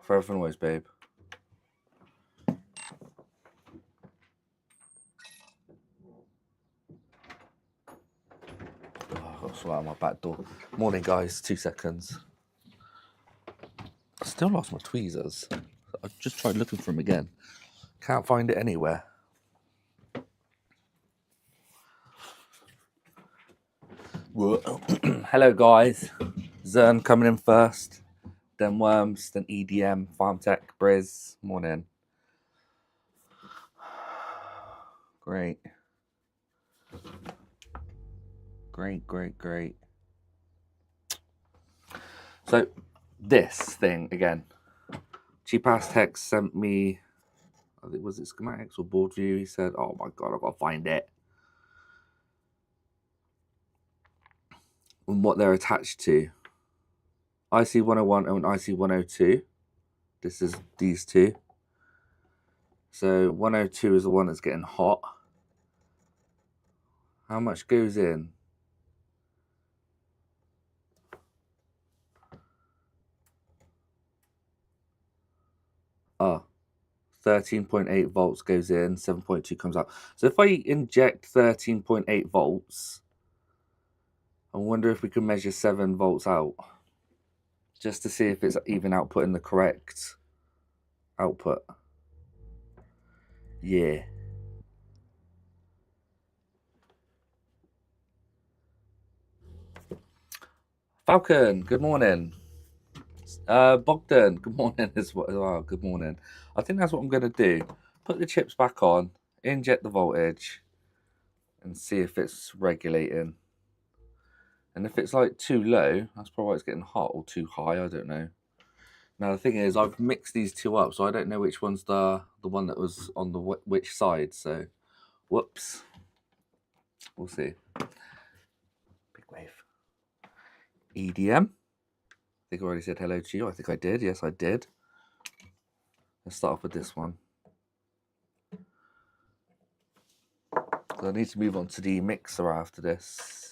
Forever and always, babe. I've got to sort out my back door. Morning, guys. 2 seconds. I still lost my tweezers. I just tried looking for them again. Can't find it anywhere. Hello, guys. Zern coming in first. Then Worms, then EDM, Farm Tech, Briz. Morning. Great. Great. So, this thing again. Cheap ass Tech sent me, I think, was it schematics or board view? He said, oh my god, I've got to find it. And what they're attached to. IC 101 and IC 102. This is these two. So 102 is the one that's getting hot. How much goes in? Ah, 13.8 volts goes in, 7.2 comes out. So if I inject 13.8 volts, I wonder if we can measure 7 volts out. Just to see if it's even outputting the correct output. Yeah. Falcon, good morning. Bogdan, good morning as well. Good morning. I think that's what I'm going to do. Put the chips back on, inject the voltage, and see if it's regulating. And if it's like too low, that's probably why it's getting hot, or too high, I don't know. Now the thing is, I've mixed these two up, so I don't know which one's the one that was on the which side. So, whoops. We'll see. Big wave. EDM. I think I already said hello to you. I think I did. Yes, I did. Let's start off with this one. So I need to move on to the mixer after this.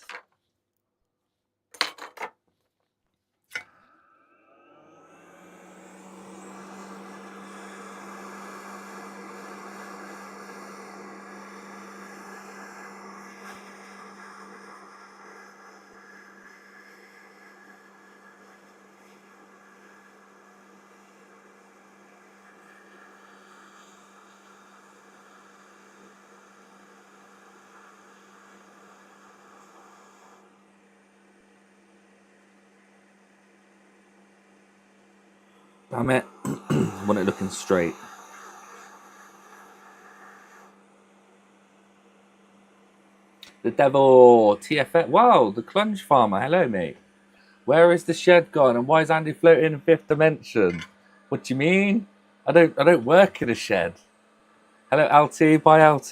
Damn it. I want it looking straight. The devil, TFF. Wow, the Clunge Farmer. Hello, mate. Where is the shed gone? And why is Andy floating in 5th dimension? What do you mean? I don't work in a shed. Hello, LT. Bye, LT.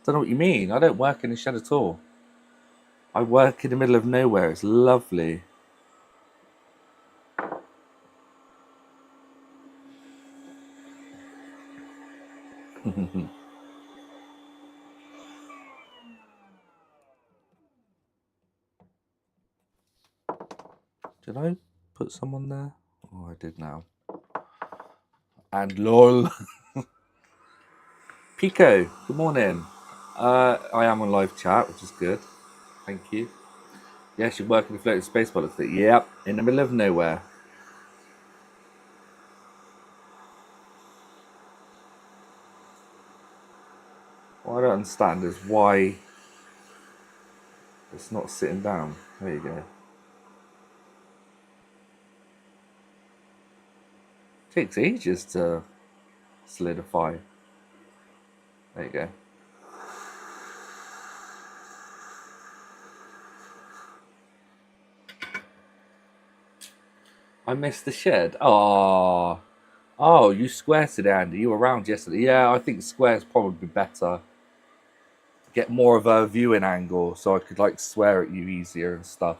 Don't know what you mean. I don't work in a shed at all. I work in the middle of nowhere. It's lovely. Did I put someone there? Oh, I did now. And lol. Pico, good morning. I am on live chat, which is good. Thank you. Yes, you work in the floating space pilot thing. Yep, in the middle of nowhere. What I don't understand is why it's not sitting down. There you go. Takes ages to solidify. There you go. I missed the shed. Oh, you square today, Andy. You were around yesterday. Yeah, I think square's probably better. Get more of a viewing angle, so I could like swear at you easier and stuff.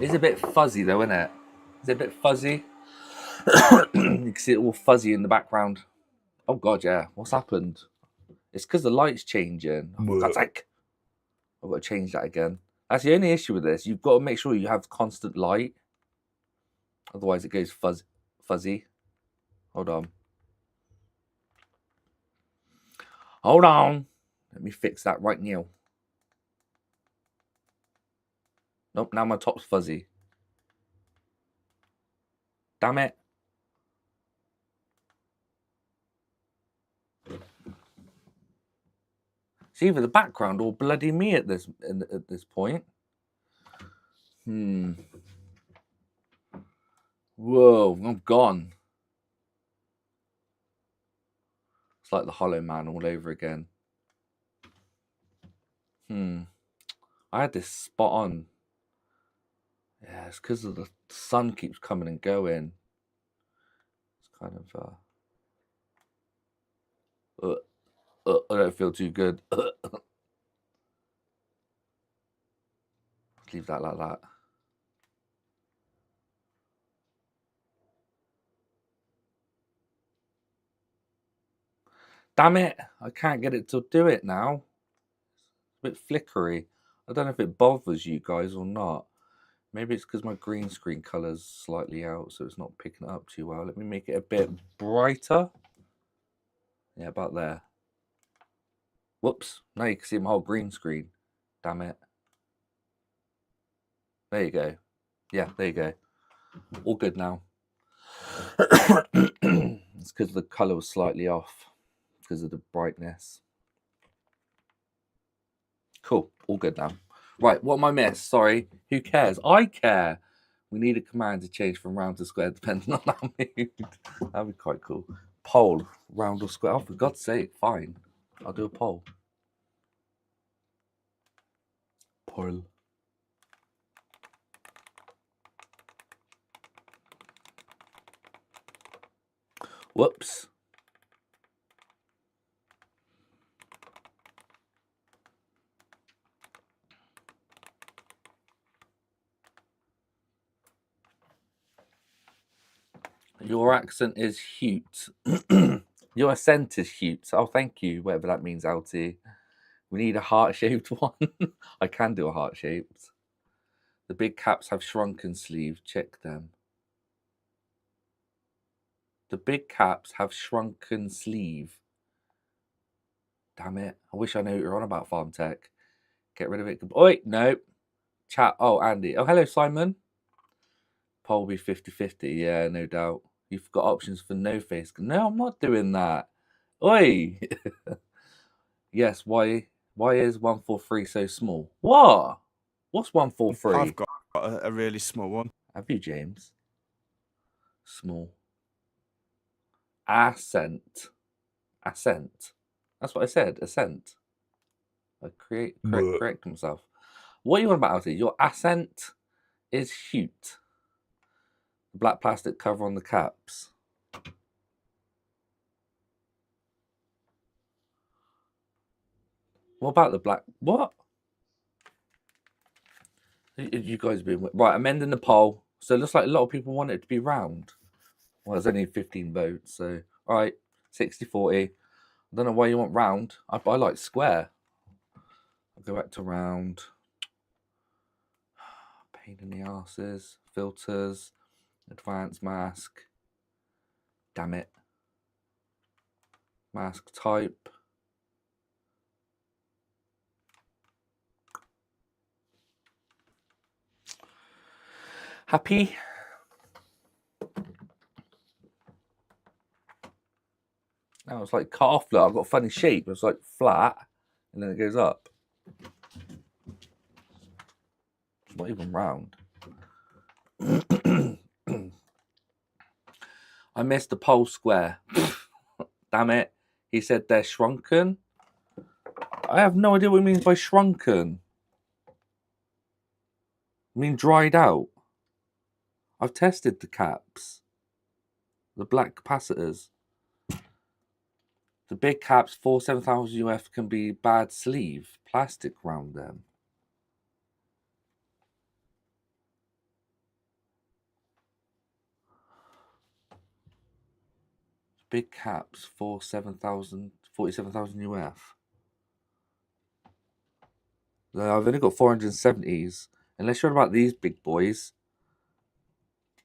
It's a bit fuzzy though, isn't it? It's a bit fuzzy. You can see it all fuzzy in the background. Oh god, yeah. What's happened? It's because the light's changing. Oh, for God's sake. I've got to change that again. That's the only issue with this. You've got to make sure you have constant light. Otherwise it goes fuzzy. Hold on. Hold on. Let me fix that right now. Nope, now my top's fuzzy. Damn it. It's either the background or bloody me at this point. Whoa, I'm gone. It's like the Hollow Man all over again. I had this spot on. Yeah, it's because the sun keeps coming and going. It's kind of I don't feel too good. Leave that like that. Damn it! I can't get it to do it now. It's a bit flickery. I don't know if it bothers you guys or not. Maybe it's because my green screen color's slightly out, so it's not picking it up too well. Let me make it a bit brighter. Yeah, about there. Whoops. Now you can see my whole green screen. Damn it. There you go. Yeah, there you go. All good now. It's because the color was slightly off because of the brightness. Cool. All good now. Right, what am I missed? Sorry. Who cares? I care. We need a command to change from round to square depending on our mood. That'd be quite cool. Poll, round or square. Oh, for God's sake, fine. I'll do a poll. Poll. Whoops. Your accent is cute. Your accent is cute. Oh, thank you, whatever that means, LT. We need a heart-shaped one. I can do a heart-shaped. The big caps have shrunken sleeve. Check them. The big caps have shrunken sleeve. Damn it. I wish I knew what you're on about, Farm Tech. Get rid of it. Oh, wait, no. Chat. Oh, Andy. Oh, hello, Simon. Poll will be 50-50. Yeah, no doubt. You've got options for no face. No, I'm not doing that. Oi. Yes, why is 143 so small? What? What's 143? I've got a really small one. Have you, James? Small. Ascent. That's what I said. Ascent. I correct myself. What are you on about, Alty? Your accent is cute. The black plastic cover on the caps. What about the black? What? You guys have been right. I'm ending the poll. So it looks like a lot of people want it to be round. Well, there's only 15 votes, so all right, 60-40. I don't know why you want round. I like square. I'll go back to round. Pain in the asses. Filters. Advanced mask. Damn it. Mask type. Happy? Now it's like cut off. Look, I've got a funny shape. It's like flat, and then it goes up. It's not even round. I missed the pole square. Damn it. He said they're shrunken. I have no idea what he means by shrunken. I mean dried out. I've tested the caps. The black capacitors. The big caps 47000 UF can be bad sleeve. Plastic round them. Big caps 47,000 UF. I've only got 470s. Unless you're about these big boys,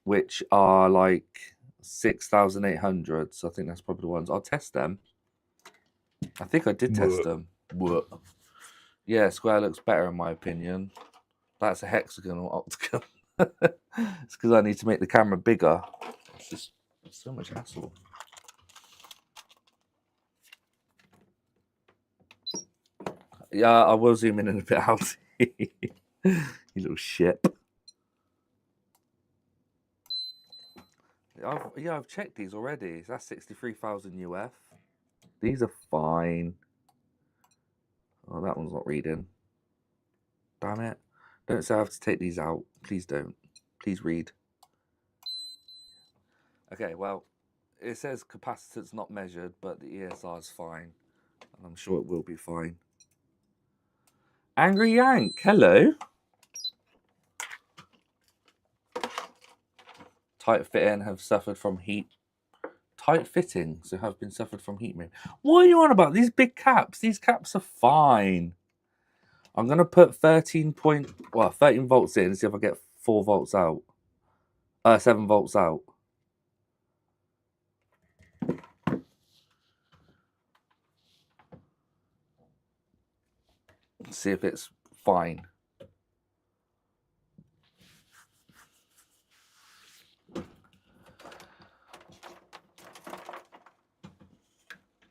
which are like 6,800. So I think that's probably the ones. I'll test them. I think I did test them. Yeah, square looks better in my opinion. That's a hexagonal octagon. It's because I need to make the camera bigger. It's just so much hassle. Yeah, I will zoom in a bit out. You little shit. I've checked these already. That's 63,000 UF. These are fine. Oh, that one's not reading. Damn it. Don't say I have to take these out. Please don't. Please read. Okay, well, it says capacitance not measured, but the ESR is fine. And I'm sure it will be fine. Angry Yank, hello. Tight fitting have suffered from heat. Tight fittings have been suffered from heat. What are you on about? These big caps. These caps are fine. I'm going to put 13 volts in and see if I get 4 volts out. 7 volts out. See if it's fine.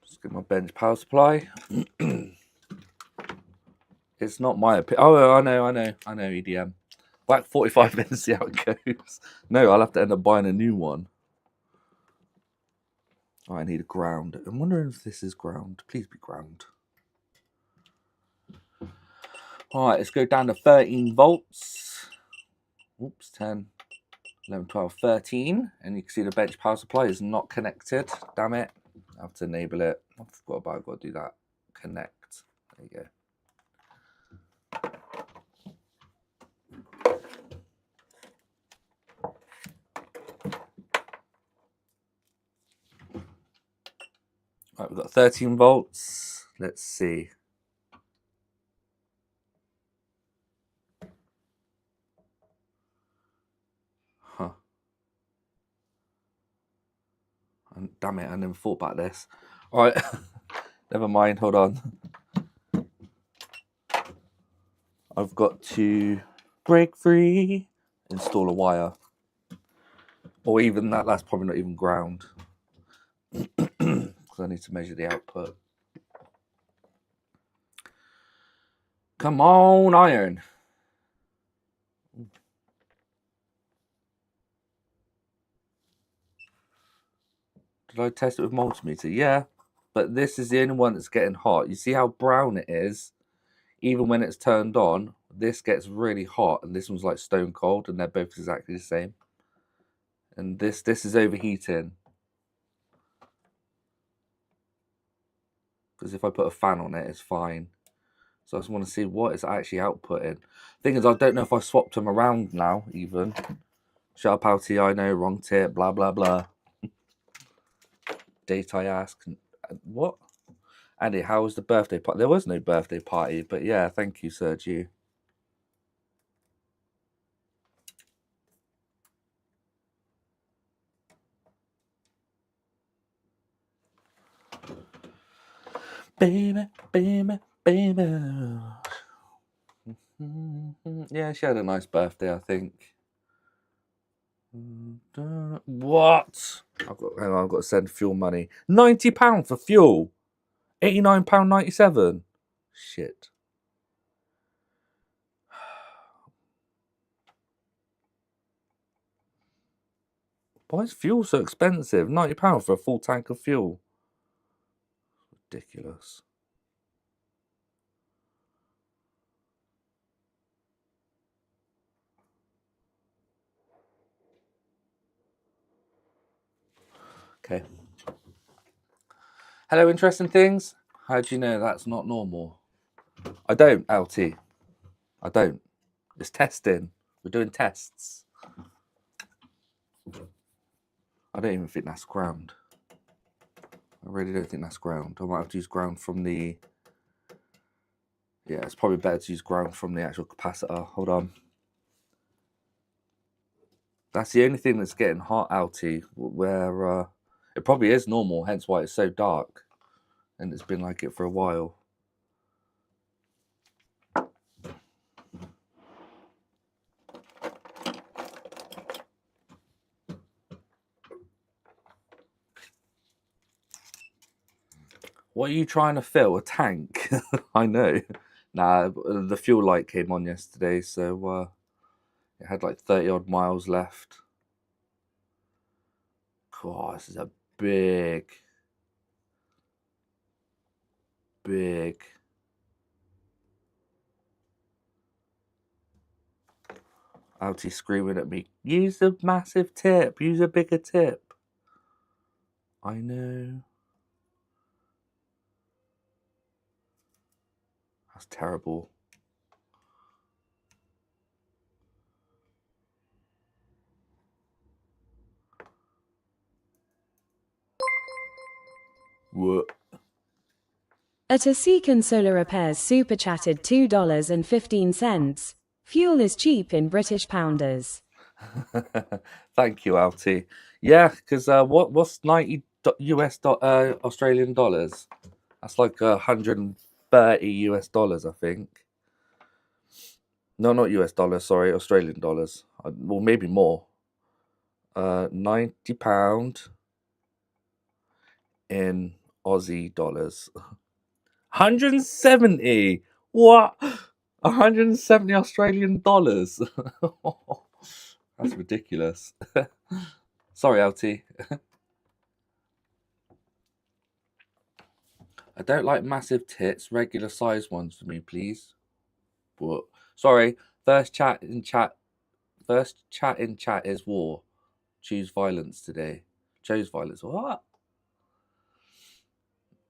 Just get my bench power supply. It's not my opinion. Oh, I know, EDM. Back 45 minutes, see how it goes. No, I'll have to end up buying a new one. Oh, I need a ground. I'm wondering if this is ground. Please be ground. All right, let's go down to 13 volts. Oops, 10, 11, 12, 13. And you can see the bench power supply is not connected. Damn it. I have to enable it. I forgot about it. I've got to do that. Connect. There you go. Right, we've got 13 volts. Let's see. Huh. Damn it, I never thought about this. All right, never mind, hold on. I've got to break free, install a wire. Or even that's probably not even ground. Because I need to measure the output. Come on, iron. Did I test it with multimeter? Yeah, but this is the only one that's getting hot. You see how brown it is? Even when it's turned on, this gets really hot, and this one's like stone cold, and they're both exactly the same. And this is overheating. Because if I put a fan on it, it's fine. So I just want to see what it's actually outputting. Thing is, I don't know if I swapped them around now, even. Shut up, LT, I know, wrong tip, blah, blah, blah. Date I ask. What? Andy, how was the birthday party? There was no birthday party, but yeah, thank you, Sergio. Baby, baby, baby. Yeah, she had a nice birthday, I think. What? I've got to send fuel money. £90 for fuel. £89.97. Shit. Why is fuel so expensive? £90 for a full tank of fuel. Ridiculous. Okay. Hello, interesting things. How do you know that's not normal? I don't, LT. I don't. It's testing. We're doing tests. I don't even think that's ground. I really don't think that's ground. I might have to use ground from the Yeah, it's probably better to use ground from the actual capacitor. Hold on. That's the only thing that's getting hot, outy, where it probably is normal, hence why it's so dark. And it's been like it for a while. What are you trying to fill? A tank? I know. Nah, the fuel light came on yesterday, so it had like 30 odd miles left. God, this is a big outie screaming at me. Use a massive tip. Use a bigger tip. I know. That's terrible. What? At a Seacon Solar Repairs super chatted $2.15. Fuel is cheap in British pounders. Thank you, Alti. Yeah, because what's 90 Australian dollars? That's like 130 US dollars, I think. No, not US dollars. Sorry, Australian dollars. Well, maybe more. £90 in Aussie dollars. 170. What? 170 Australian dollars. That's ridiculous. Sorry, LT. I don't like massive tits. Regular size ones for me, please. What? Sorry. First chat in chat is war. Choose violence today. Chose violence. What?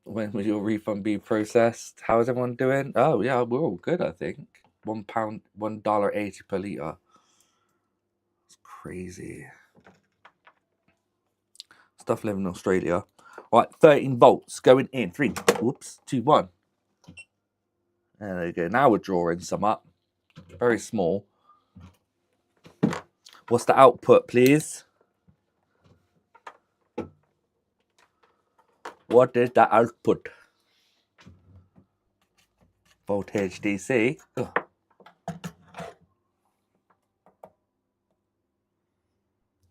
When will your refund be processed? How is everyone doing? Oh yeah, we're all good, I think. £1, $1.80 per litre. It's crazy. Stuff living in Australia. Right, 13 volts going in. 3, whoops, 2, 1. There we go. Now we're drawing some up. Very small. What's the output, please? What is the output? Voltage DC. Ugh.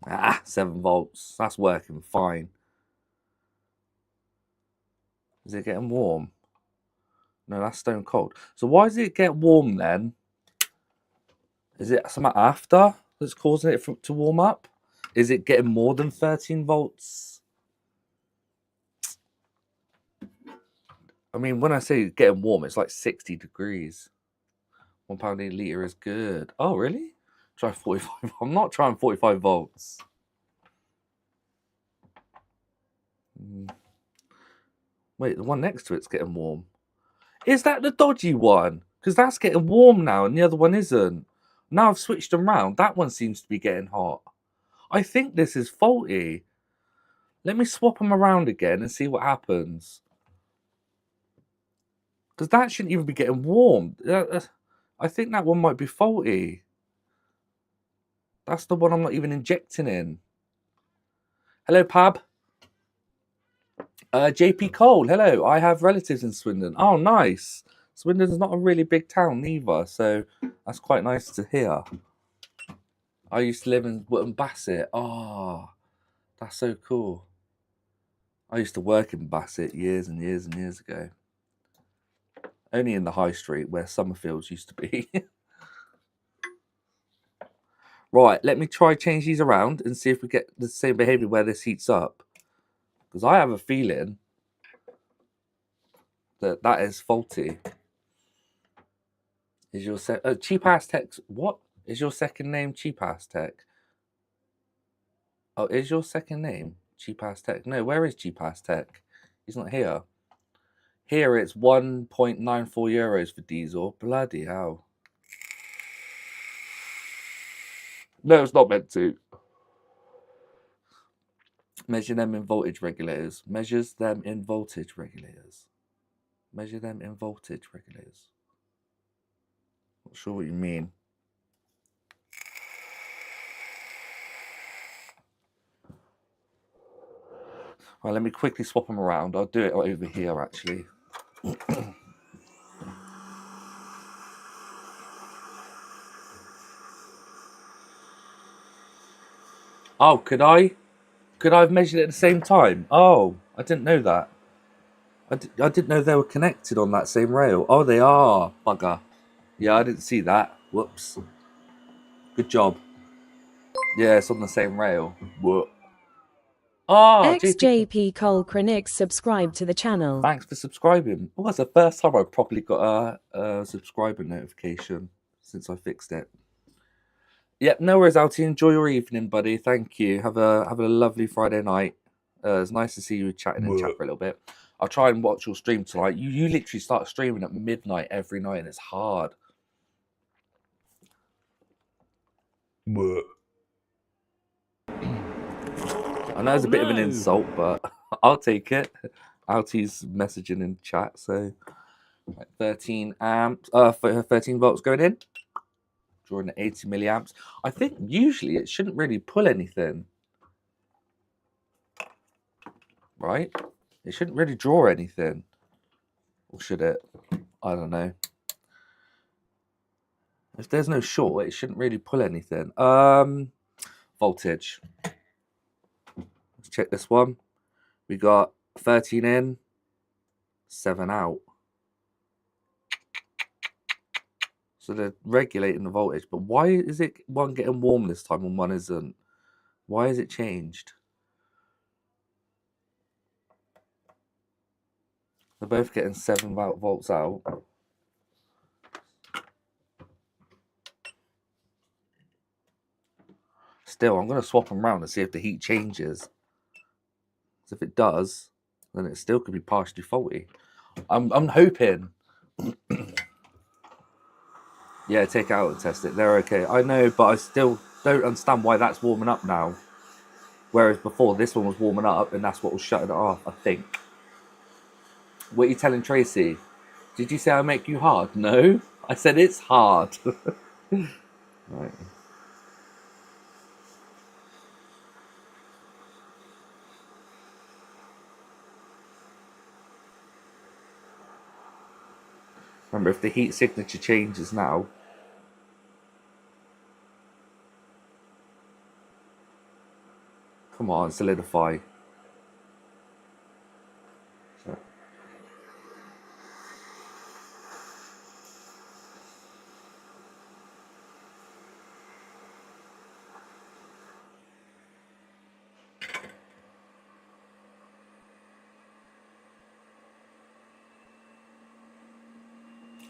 Ah, 7 volts. That's working fine. Is it getting warm? No, that's stone cold. So why does it get warm then? Is it something after that's causing it to warm up? Is it getting more than 13 volts? I mean, when I say getting warm, it's like 60 degrees. £1 a litre is good. Oh, really? Try 45. I'm not trying 45 volts. Wait, the one next to it's getting warm. Is that the dodgy one? Because that's getting warm now and the other one isn't. Now I've switched them around. That one seems to be getting hot. I think this is faulty. Let me swap them around again and see what happens. Because that shouldn't even be getting warm. I think that one might be faulty. That's the one I'm not even injecting in. Hello, Pab. JP Cole, hello. I have relatives in Swindon. Oh, nice. Swindon's not a really big town either, so that's quite nice to hear. I used to live in Wootton Bassett. Oh, that's so cool. I used to work in Bassett years and years and years ago. Only in the high street where Summerfields used to be. Right, let me try change these around and see if we get the same behavior where this heats up. Because I have a feeling that that is faulty. Is your Cheap Ass Tech? What is your second name? Cheap Ass Tech. Oh, is your second name Cheap Ass Tech? No, where is Cheap Ass Tech? He's not here. Here it's 1.94 euros for diesel. Bloody hell. No, it's not meant to. Measure them in voltage regulators. Measures them in voltage regulators. Measure them in voltage regulators. Not sure what you mean. Right, let me quickly swap them around. I'll do it over here, actually. Oh, could I? Could I have measured it at the same time? Oh, I didn't know that. I didn't know they were connected on that same rail. Oh, they are. Bugger. Yeah, I didn't see that. Whoops. Good job. Yeah, it's on the same rail. Whoop. Oh, JP. XJP Cole Chronix subscribe to the channel. Thanks for subscribing. Oh, that's the first time I've properly got a subscriber notification since I fixed it. Yep, no worries, Altie. Enjoy your evening, buddy. Thank you. Have a lovely Friday night. It's nice to see you chatting and chat for a little bit. I'll try and watch your stream tonight. You literally start streaming at midnight every night, and it's hard. I know it's a bit of an insult, but I'll take it. Altie's messaging in chat, so 13 amps, 13 volts going in, drawing at 80 milliamps. I think usually it shouldn't really pull anything, right? It shouldn't really draw anything, or should it? I don't know. If there's no short, it shouldn't really pull anything. Voltage. Let's check this one. We got 13 in, 7 out. So they're regulating the voltage. But why is it one getting warm this time and one isn't? Why has it changed? They're both getting 7 volts out. Still, I'm going to swap them around and see if the heat changes. So if it does, then it still could be partially faulty. I'm hoping. Yeah, take it out and test it. They're okay. I know, but I still don't understand why that's warming up now. Whereas before, this one was warming up, and that's what was shutting it off, I think. What are you telling Tracy? Did you say I make you hard? No, I said it's hard. Right. Remember, if the heat signature changes now, come on, solidify. So.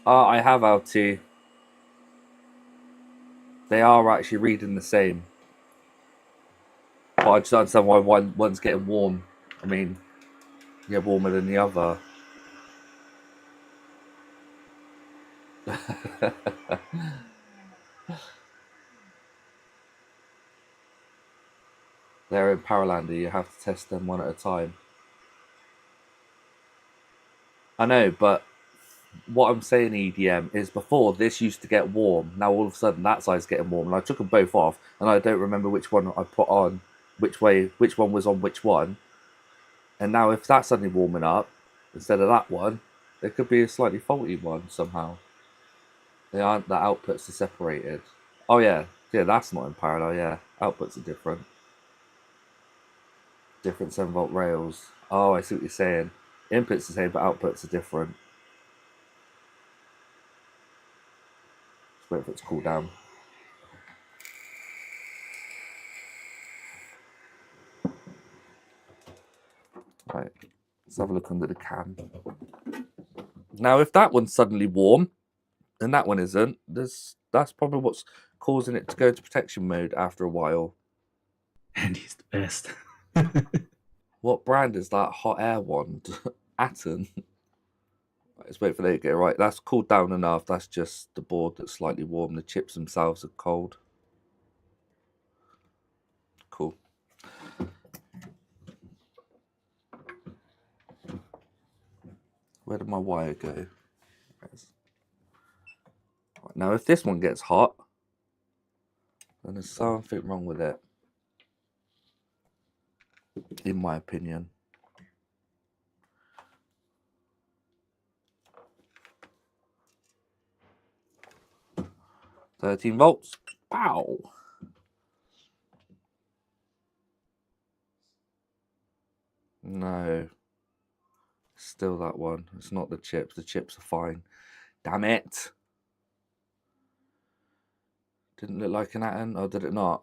I have LT. They are actually reading the same. But I just don't understand why one's getting warm. I mean, yeah, warmer than the other. They're in Paralander. You have to test them one at a time. I know, but what I'm saying, EDM, is before this used to get warm. Now all of a sudden that side's getting warm, and I took them both off, and I don't remember which one I put on, which one was on which one. And now if that's suddenly warming up instead of that one, there could be a slightly faulty one somehow. They aren't. The outputs are separated. Oh yeah, that's not in parallel. Yeah, outputs are different. Different 7-volt rails. Oh, I see what you're saying. Inputs are the same, but outputs are different. Just wait for it to cool down. Right, let's have a look under the cam. Now, if that one's suddenly warm and that one isn't, that's probably what's causing it to go into protection mode after a while. And he's the best. What brand is that hot air wand? Atten. Let's wait for that to get right. That's cooled down enough. That's just the board that's slightly warm. The chips themselves are cold. Cool. Where did my wire go? Right, Now, if this one gets hot, then there's something wrong with it, in my opinion. $13 volts. Pow! No. Still that one. It's not the chips. The chips are fine. Damn it. Didn't look like an atom, or did it not?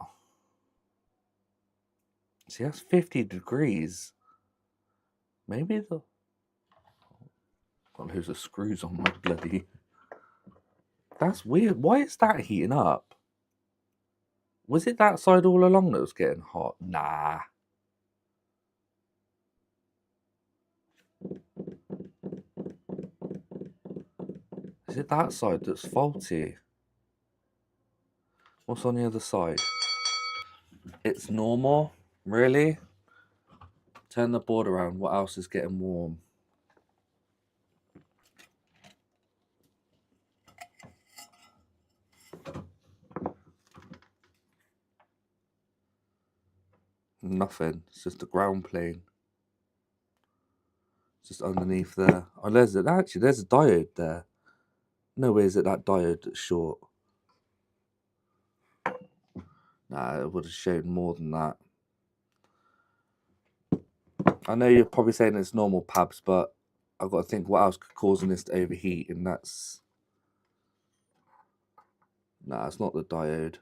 See, that's 50 degrees. Maybe the... Got loads of screws on my bloody... That's weird. Why is that heating up? Was it that side all along that was getting hot? Nah. Is it that side that's faulty? What's on the other side? It's normal? Really? Turn the board around. What else is getting warm? Nothing. It's just the ground plane. It's just underneath there. Oh, there's it. Actually, there's a diode there. No way is it that diode that's short. Nah, it would have shown more than that. I know you're probably saying it's normal, Pabs, but I've got to think what else could cause this to overheat, and that's... Nah, it's not the diode.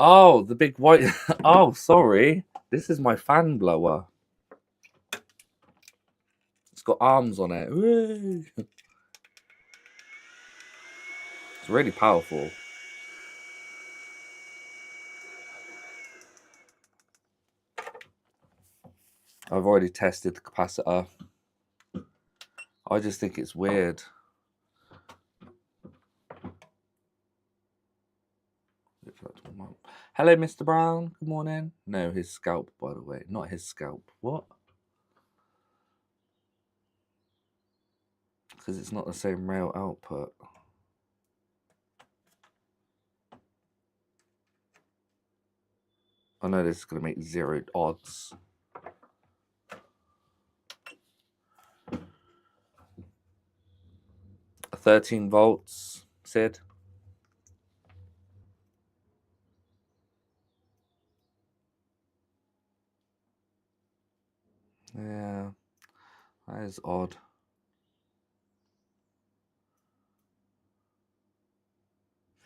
Oh, the big white... Oh, sorry. This is my fan blower. It's got arms on it. Woo! It's really powerful. I've already tested the capacitor. I just think it's weird. Hello, Mr. Brown. Good morning. No, his scalp, by the way. Not his scalp. What? Because it's not the same rail output. I know this is going to make 0 odds. A 13 volts, Sid. Yeah, that is odd.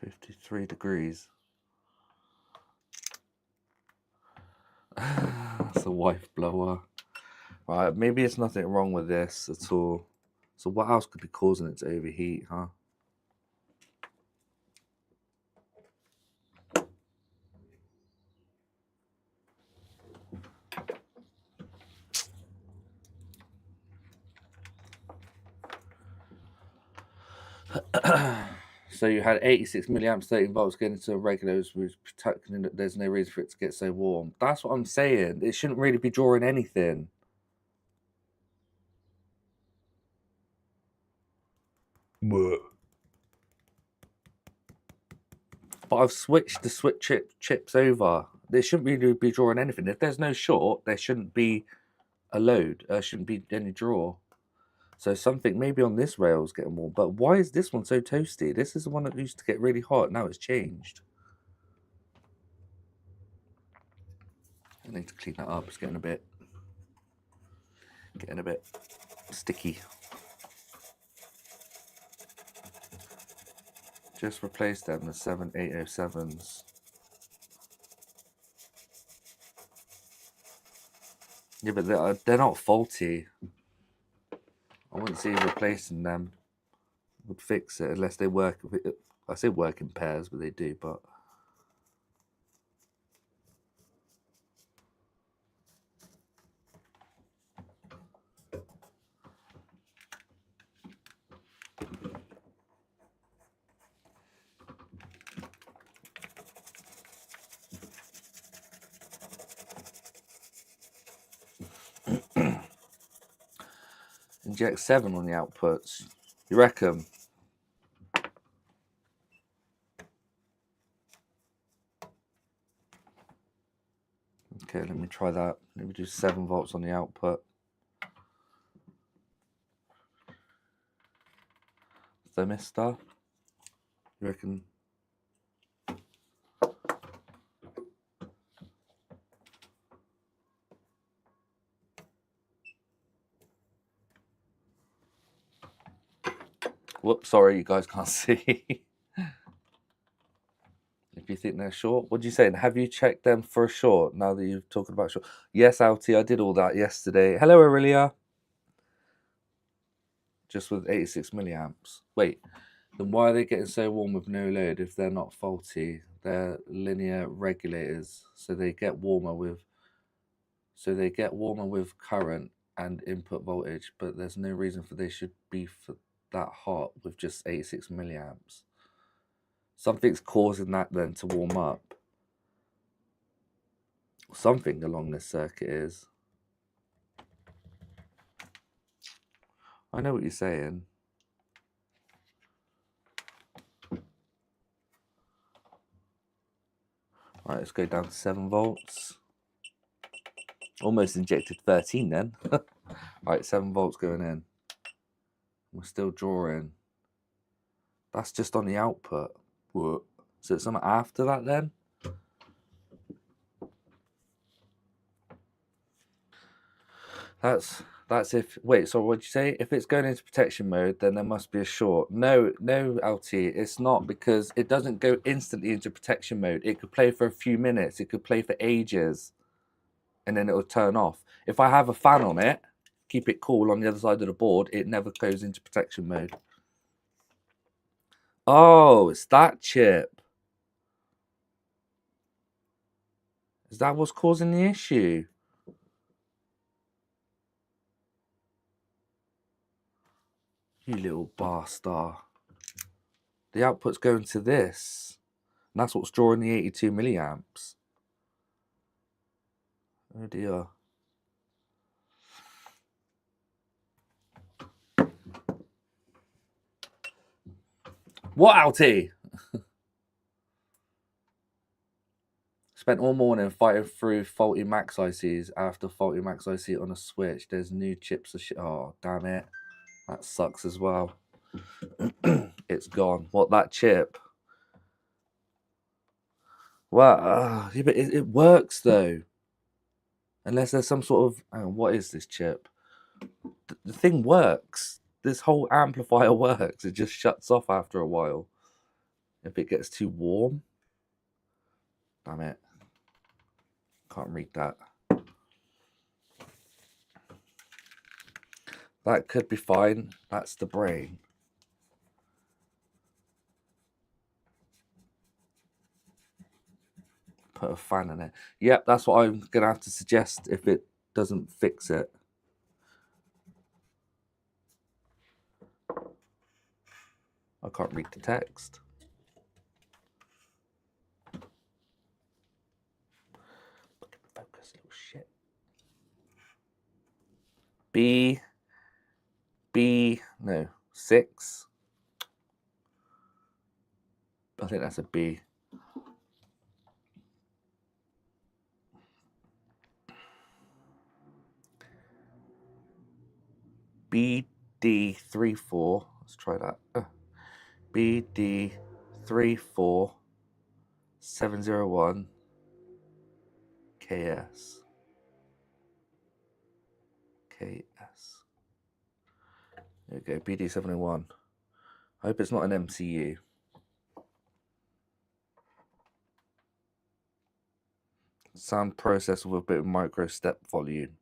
$53. It's a wife blower. Right, maybe it's nothing wrong with this at all. So what else could be causing it to overheat, huh? So you had 86 milliamps, 13 volts getting into a regular, which protecting it. There's no reason for it to get so warm. That's what I'm saying. It shouldn't really be drawing anything. But I've switched the chips over. They shouldn't really be drawing anything. If there's no short, there shouldn't be a load. There shouldn't be any draw. So something maybe on this rail is getting warm. But why is this one so toasty? This is the one that used to get really hot. Now it's changed. I need to clean that up. It's getting a bit sticky. Just replace them with 7807s. Yeah, but they're not faulty. I wouldn't see replacing them would fix it unless they work I say work in pairs, but they do, but inject 7 on the outputs. You reckon? Okay, let me try that. Let me do 7 volts on the output. Thermistor. You reckon? Whoops, sorry, you guys can't see. If you think they're short, what do you say? Have you checked them for a short now that you're talking about short? Yes, Alti, I did all that yesterday. Hello, Aurelia. Just with 86 milliamps. Wait, then why are they getting so warm with no load if they're not faulty? They're linear regulators, so they get warmer with current and input voltage, but there's no reason for they should be for that hot with just 86 milliamps. Something's causing that then to warm up. Something along this circuit is. I know what you're saying. Right, let's go down to 7 volts. Almost injected 13 then. Right, 7 volts going in. We're still drawing. That's just on the output. Whoa. So it's something after that then? That's if, wait, so what'd you say? If it's going into protection mode, then there must be a short. No, LT, it's not, because it doesn't go instantly into protection mode. It could play for a few minutes. It could play for ages, and then it will turn off. If I have a fan on it, keep it cool on the other side of the board, it never goes into protection mode. Oh, it's that chip. Is that what's causing the issue? You little bastard. The output's going to this. And that's what's drawing the 82 milliamps. Oh dear. What, Alty? Spent all morning fighting through faulty Max ICs after faulty Max IC on a switch. There's new chips. Oh, damn it. That sucks as well. It's gone. What, that chip? Well, yeah, but it works though. Unless there's some sort of... Hang on, what is this chip? The thing works. This whole amplifier works. It just shuts off after a while. If it gets too warm. Damn it. Can't read that. That could be fine. That's the brain. Put a fan in it. Yep, that's what I'm going to have to suggest if it doesn't fix it. I can't read the text. Focus, little shit. No, 6. I think that's a B. BD34. Let's try that. BD34701 KS. There we go, BD701. I hope it's not an MCU. Sound processor with a bit of micro step volume.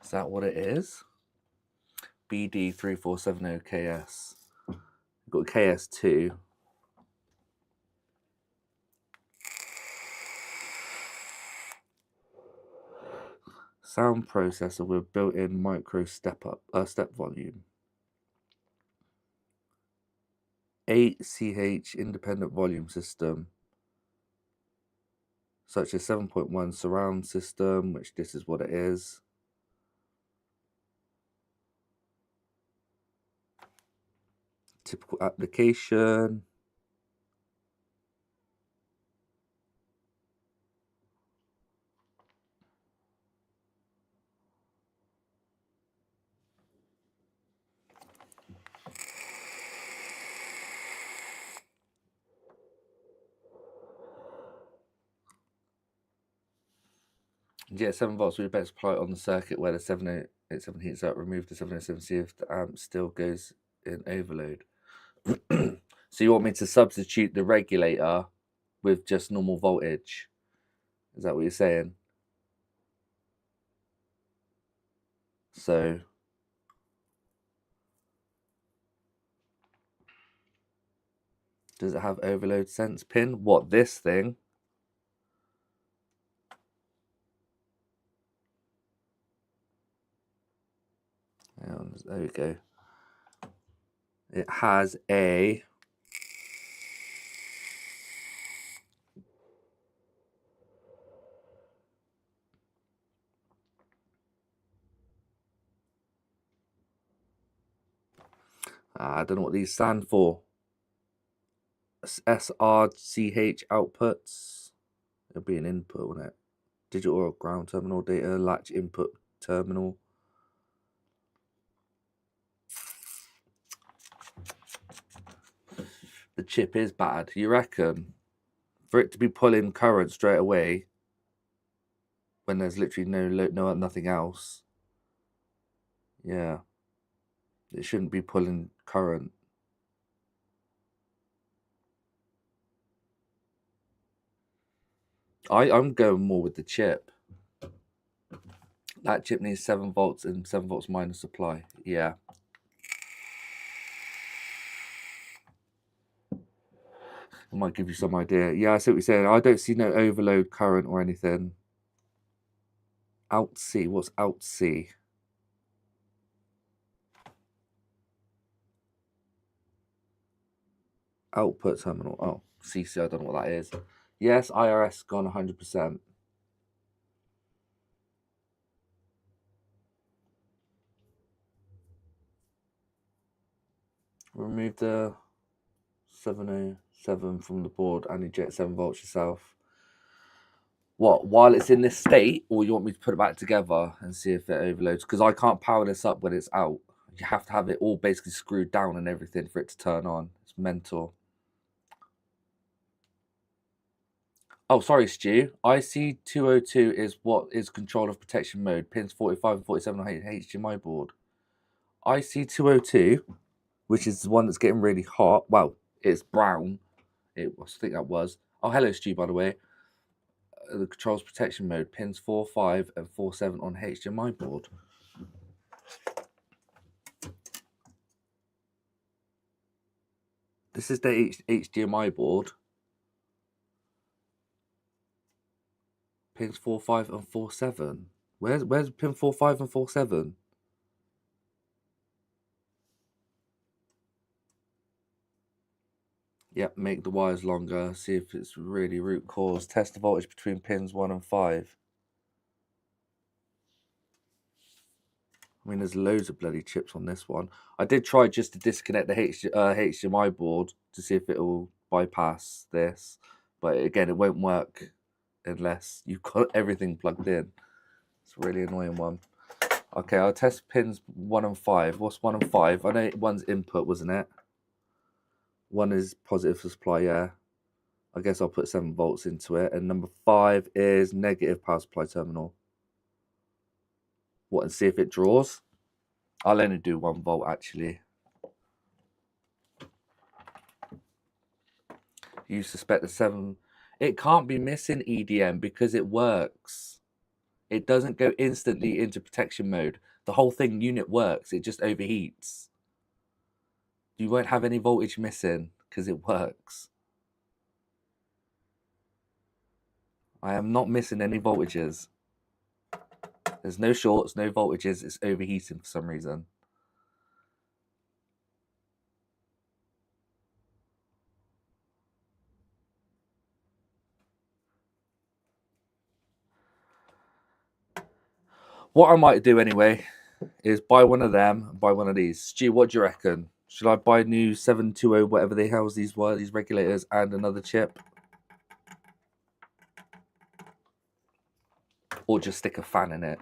Is that what it is? BD3470KS. We've got KS2. Sound processor with built-in micro step volume. 8 CH independent volume system, such as 7.1 surround system, which this is what it is. Typical application. Yeah, 7 volts. We better apply it on the circuit where the 787 heats up. Remove the 707. See if the amp still goes in overload. So you want me to substitute the regulator with just normal voltage? Is that what you're saying? So does it have overload sense pin? What, this thing? There we go. It has a I don't know what these stand for. SRCH outputs. It'll be an input, won't it? Digital or ground terminal data latch input terminal. The chip is bad. You reckon? For it to be pulling current straight away when there's literally nothing else. Yeah. It shouldn't be pulling current. I'm going more with the chip. That chip needs 7 volts and 7 volts minus supply. Yeah. It might give you some idea. Yeah, I see what you're saying. I don't see no overload current or anything. Out C. What's out C? Output terminal. Oh, CC. I don't know what that is. Yes, IRS gone 100%. Remove the 707 from the board and inject 7 volts yourself. What, while it's in this state, or you want me to put it back together and see if it overloads? Because I can't power this up when it's out. You have to have it all basically screwed down and everything for it to turn on. It's mental. Oh, sorry, Stu. IC202 is what is control of protection mode. Pins 45 and 47 on HDMI board. IC202, which is the one that's getting really hot. Well, it's brown. I think that was. Oh, hello, Stu, by the way. The controls protection mode. Pins 45 and 47 on HDMI board. This is the HDMI board. Pins 45 and 47. Where's pin 45 and 47? Yep, make the wires longer. See if it's really root cause. Test the voltage between pins 1 and 5. I mean, there's loads of bloody chips on this one. I did try just to disconnect the HDMI board to see if it will bypass this. But again, it won't work unless you've got everything plugged in. It's a really annoying one. Okay, I'll test pins 1 and 5. What's 1 and 5? I know one's input, wasn't it? One is positive for supply, yeah. I guess I'll put 7 volts into it. And number 5 is negative power supply terminal. What, and see if it draws? I'll only do 1 volt actually. You suspect the 7. It can't be missing EDM because it works. It doesn't go instantly into protection mode. The whole thing unit works. It just overheats. You won't have any voltage missing because it works. I am not missing any voltages. There's no shorts, no voltages. It's overheating for some reason. What I might do anyway is buy one of them and buy one of these. Stu, what do you reckon? Should I buy new 720, whatever the hell these were, these regulators, and another chip? Or just stick a fan in it?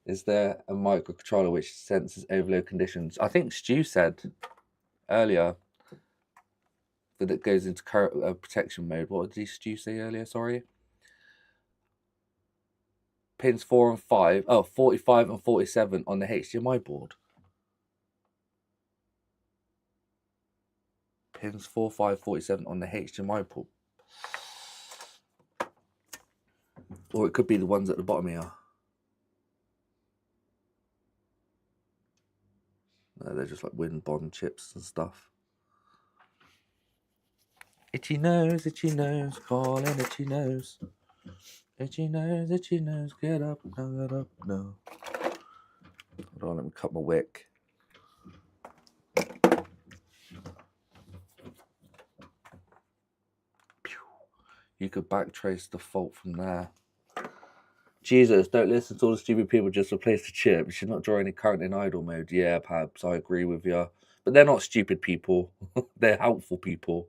Is there a microcontroller which senses overload conditions? I think Stu said earlier that it goes into protection mode. What did Stu say earlier? Sorry. Pins 4 and 5. Oh, 45 and 47 on the HDMI board. Pins 4, 5, 47 on the HDMI port. Or it could be the ones at the bottom here. No, they're just like wind bond chips and stuff. Itchy nose, calling itchy nose. Itchy nose, get up, no, get up, no. Hold on, let me cut my wick. You could backtrace the fault from there. Jesus, don't listen to all the stupid people, just replace the chip. You should not draw any current in idle mode. Yeah, perhaps, I agree with you. But they're not stupid people. They're helpful people.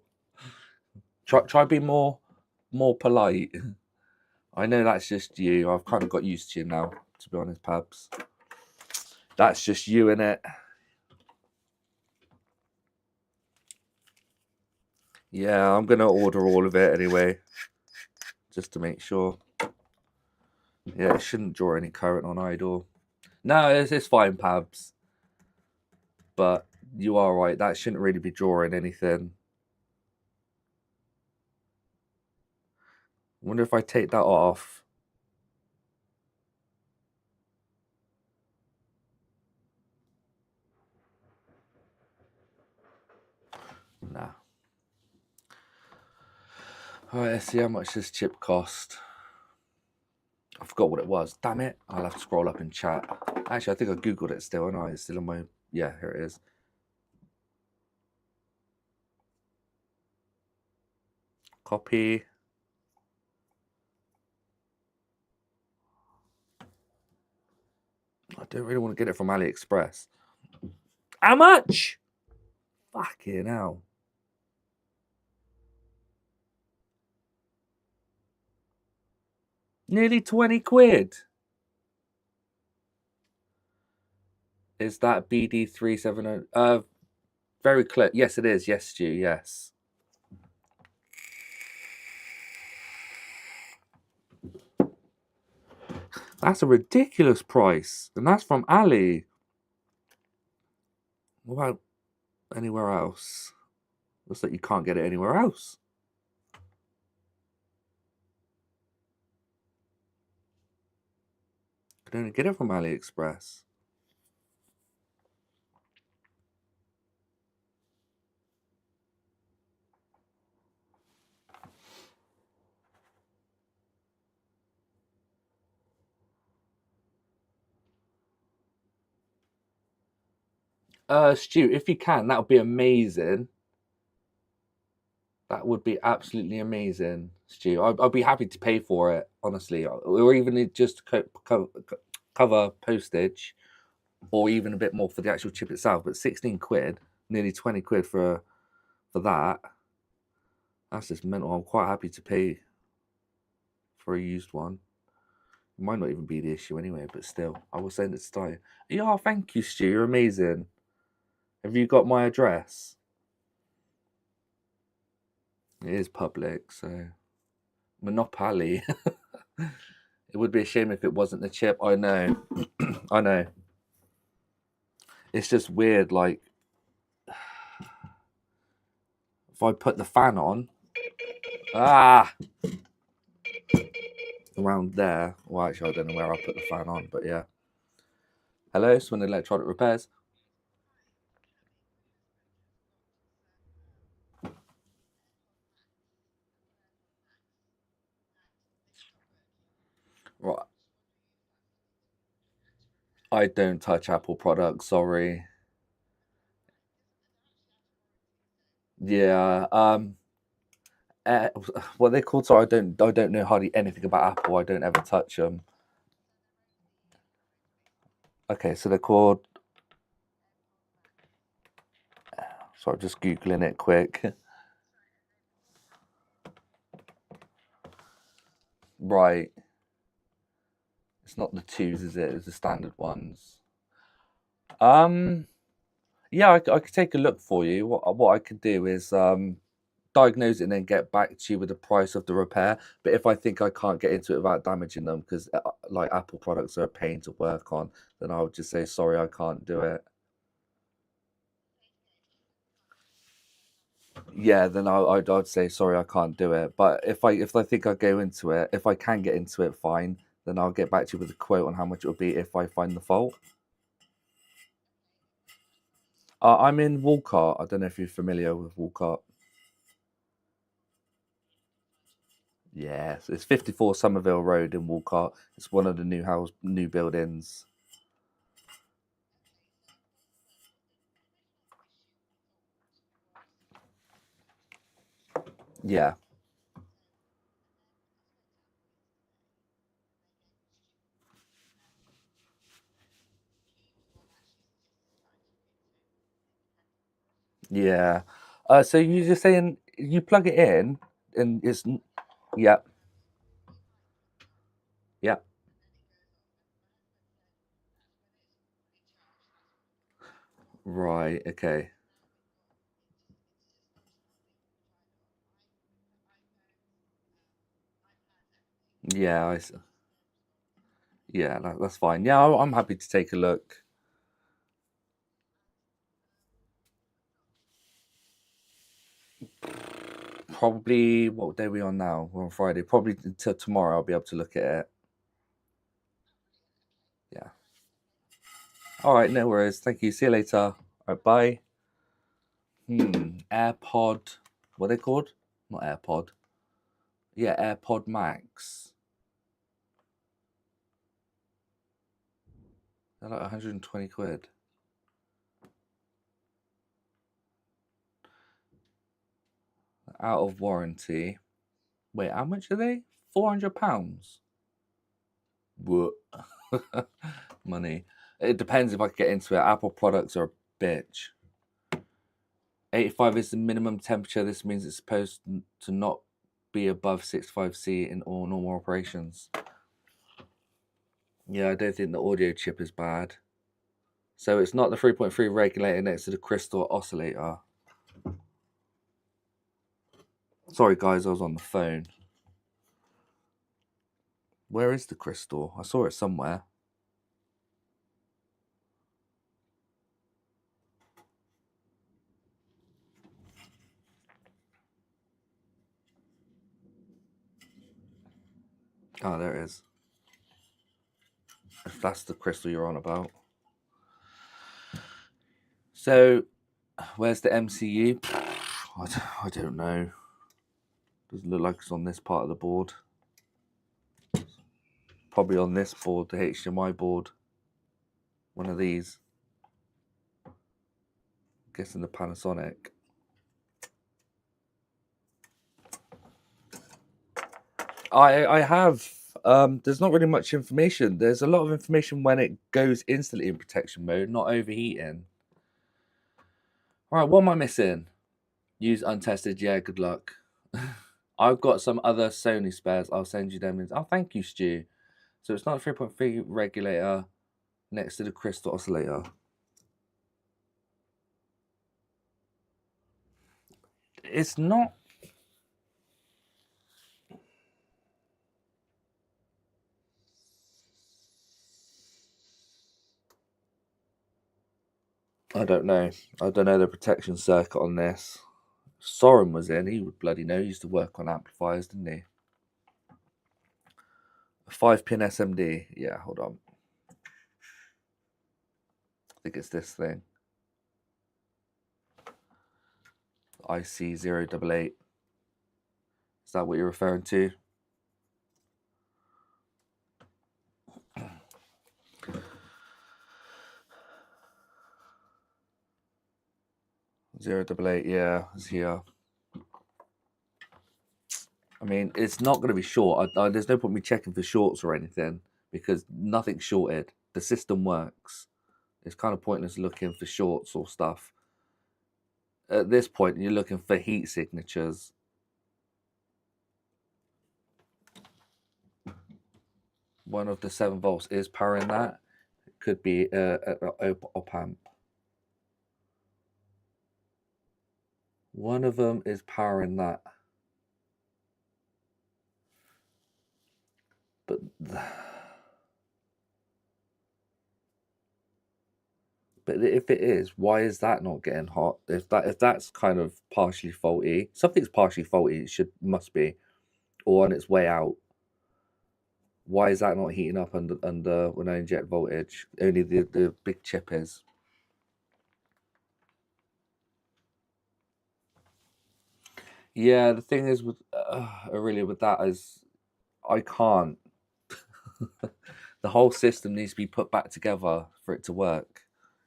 Try be more polite. I know that's just you. I've kind of got used to you now, to be honest, Pabs. That's just you, innit? Yeah, I'm going to order all of it anyway, just to make sure. Yeah, it shouldn't draw any current on idle. No, it's fine, Pabs. But you are right. That shouldn't really be drawing anything. I wonder if I take that off. Nah. Alright, let's see how much this chip cost. I forgot what it was. Damn it. I'll have to scroll up in chat. Actually, I think I Googled it still. No, it's still on my... Yeah, here it is. Copy. I don't really want to get it from AliExpress. How much? Fucking hell. Nearly 20 quid. Is that BD370? Very clear. Yes, it is. Yes, Stu. Yes. That's a ridiculous price. And that's from Ali. What about anywhere else? Looks like you can't get it anywhere else. You can only get it from AliExpress. Stu, if you can, that would be amazing. That would be absolutely amazing, Stu. I'd be happy to pay for it, honestly. Or even just cover postage, or even a bit more for the actual chip itself. But 16 quid, nearly 20 quid for that. That's just mental. I'm quite happy to pay for a used one. It might not even be the issue anyway, but still, I will send it to Ty. Yeah, thank you, Stu. You're amazing. Have you got my address? It is public, so Monopoly. It would be a shame if it wasn't the chip. I know. I know. It's just weird, like if I put the fan on, around there. Well, actually, I don't know where I put the fan on, but yeah. Hello, Swin Electronic Repairs. Right. I don't touch Apple products, sorry. Yeah, what they called? Sorry, I don't know hardly anything about Apple. I don't ever touch them. Okay, so they're called. Sorry, just googling it quick. Right, it's not the twos, is it? It's the standard ones. Yeah, I could take a look for you. What I could do is diagnose it and then get back to you with the price of the repair. But if I think I can't get into it without damaging them, because like Apple products are a pain to work on, then I would just say sorry, I can't do it. Yeah, then I'd say sorry, I can't do it. But if I think I go into it, if I can get into it, fine. Then I'll get back to you with a quote on how much it will be if I find the fault. I'm in Walcott. I don't know if you're familiar with Walcott. Yes, it's 54 Somerville Road in Walcott. It's one of the new buildings. Yeah. Yeah. So you're just saying you plug it in and yeah, yeah. Right, okay. Yeah, yeah, that's fine. Yeah, I'm happy to take a look. Probably, what day are we on now? We're on Friday. Probably until tomorrow I'll be able to look at it. Yeah. All right, no worries. Thank you. See you later. All right, bye. AirPod. What are they called? Not AirPod. Yeah, AirPod Max. They're like 120 quid. Out of warranty. Wait, how much are they? £400? What? Money. It depends if I can get into it. Apple products are a bitch. 85 is the minimum temperature. This means it's supposed to not be above 65C in all normal operations. Yeah, I don't think the audio chip is bad. So it's not the 3.3 regulator next to the crystal oscillator. Sorry guys, I was on the phone. Where is the crystal? I saw it somewhere. Oh, there it is. If that's the crystal you're on about. So, where's the MCU? I don't know. Doesn't look like it's on this part of the board. Probably on this board, the HDMI board. One of these. I'm guessing the Panasonic. I have. There's not really much information. There's a lot of information when it goes instantly in protection mode, not overheating. All right, what am I missing? Use untested. Yeah, good luck. I've got some other Sony spares. I'll send you them. Oh, thank you, Stu. So it's not a 3.3 regulator next to the crystal oscillator. It's not. I don't know. I don't know the protection circuit on this. Soren was in. He would bloody know. He used to work on amplifiers, didn't he? A 5-pin SMD. Yeah, hold on. I think it's this thing. IC088. Is that what you're referring to? 088, yeah, is here. I mean, it's not going to be short. There's no point me checking for shorts or anything because nothing's shorted. The system works. It's kind of pointless looking for shorts or stuff. At this point, you're looking for heat signatures. One of the 7 volts is powering that. It could be an op amp. One of them is powering that. But if it is, why is that not getting hot? If that's kind of partially faulty, something's partially faulty. It must be, or on its way out. Why is that not heating up under when I inject voltage? Only the big chip is. Yeah, the thing is with Aurelia with that is I can't. The whole system needs to be put back together for it to work.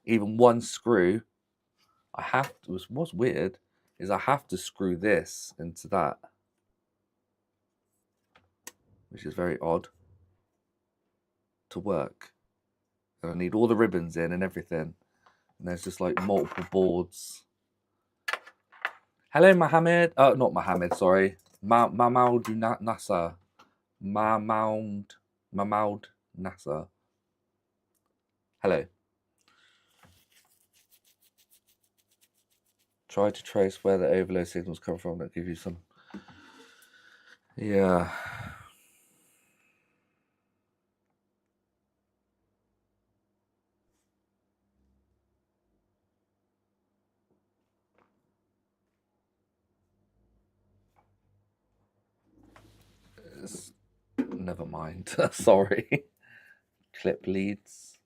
Even one screw, I have to. What's weird is I have to screw this into that, which is very odd to work. And I need all the ribbons in and everything. And there's just like multiple boards. Hello, Mohammed. Oh, not Mohammed, sorry. Mahmoud Nasser. Mahmoud Nasser. Hello. Try to trace where the overload signals come from. That give you some. Yeah. Never mind. Sorry. Clip leads.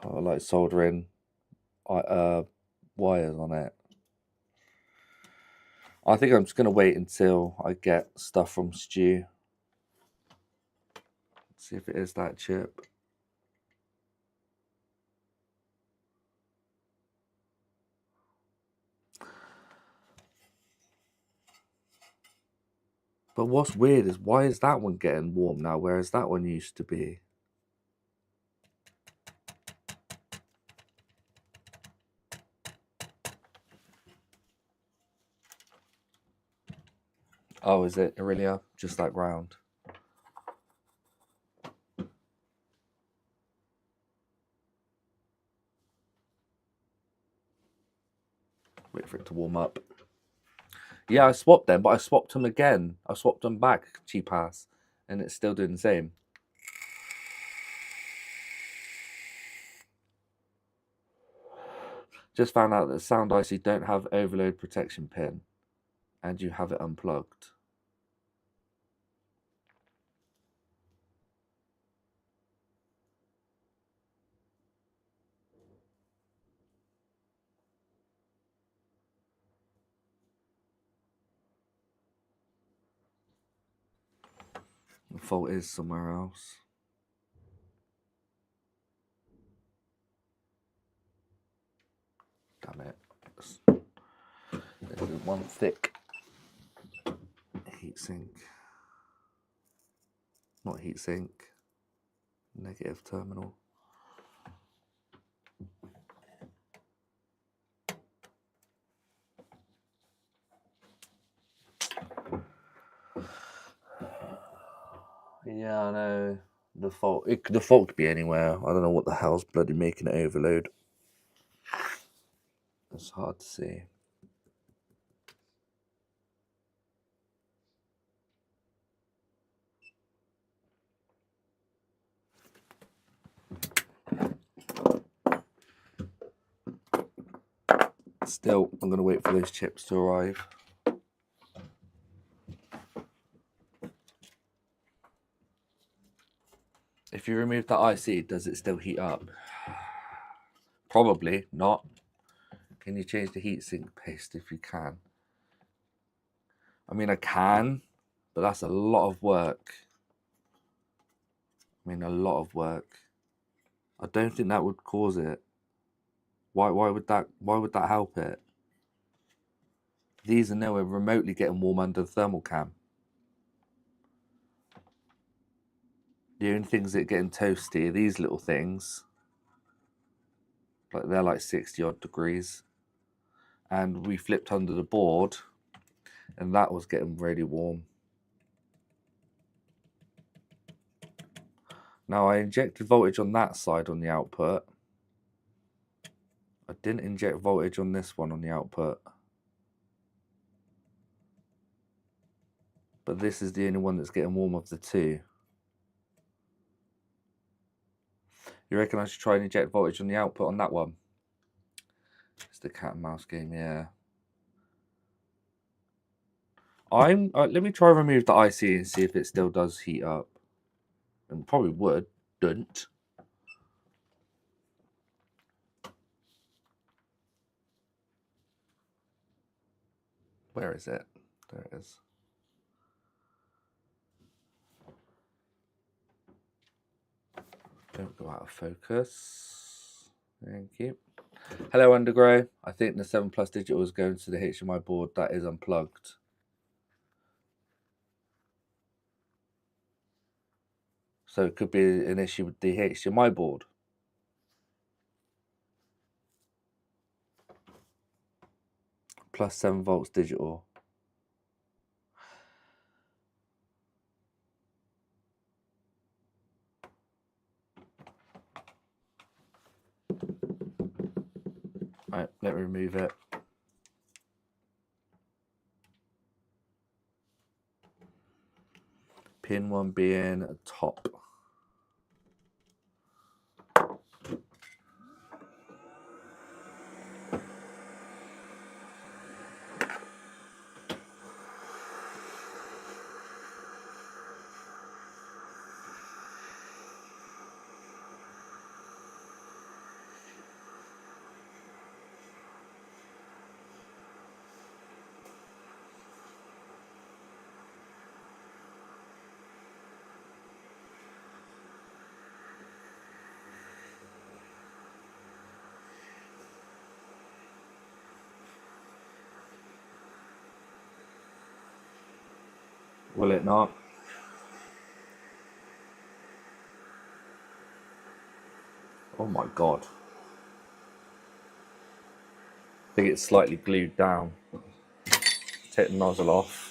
I like soldering wires on it. I think I'm just going to wait until I get stuff from Stu. See if it is that chip. But what's weird is why is that one getting warm now, whereas that one used to be? Oh, is it Aurelia? Just that ground. Wait for it to warm up. Yeah, I swapped them, but I swapped them again. I swapped them back, cheap ass, and it's still doing the same. Just found out that sound IC don't have overload protection pin, and you have it unplugged. The fault is somewhere else. Damn it. There's one thick heatsink. Not heatsink. Negative terminal. Yeah, I know. The fault could be anywhere. I don't know what the hell's bloody making it overload. It's hard to see. Still, I'm going to wait for those chips to arrive. If you remove that IC, does it still heat up? Probably not. Can you change the heatsink paste if you can? I mean, I can, but that's a lot of work. A lot of work. I don't think that would cause it. Why would that help it? These are nowhere remotely getting warm under the thermal cam. The only things that are getting toasty are these little things. Like they're like 60 odd degrees. And we flipped under the board and that was getting really warm. Now I injected voltage on that side on the output. I didn't inject voltage on this one on the output. But this is the only one that's getting warm of the two. You reckon I should try and inject voltage on the output on that one? It's the cat and mouse game, yeah. Let me try and remove the IC and see if it still does heat up. And probably would, don't. Where is it? There it is. Don't go out of focus. Thank you. Hello, Undergrow. I think the 7 Plus digital is going to the HDMI board that is unplugged. So it could be an issue with the HDMI board. Plus 7 volts digital. Right, let me remove it. Pin 1 being top. Will it not? Oh my god. I think it's slightly glued down. Take the nozzle off.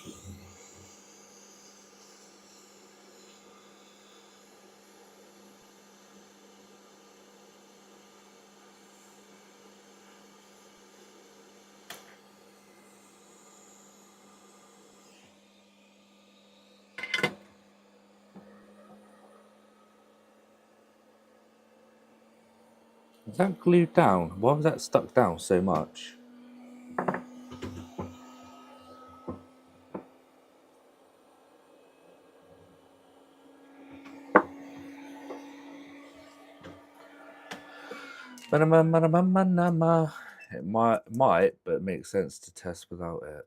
Is that glued down? Why was that stuck down so much? It might, but it makes sense to test without it.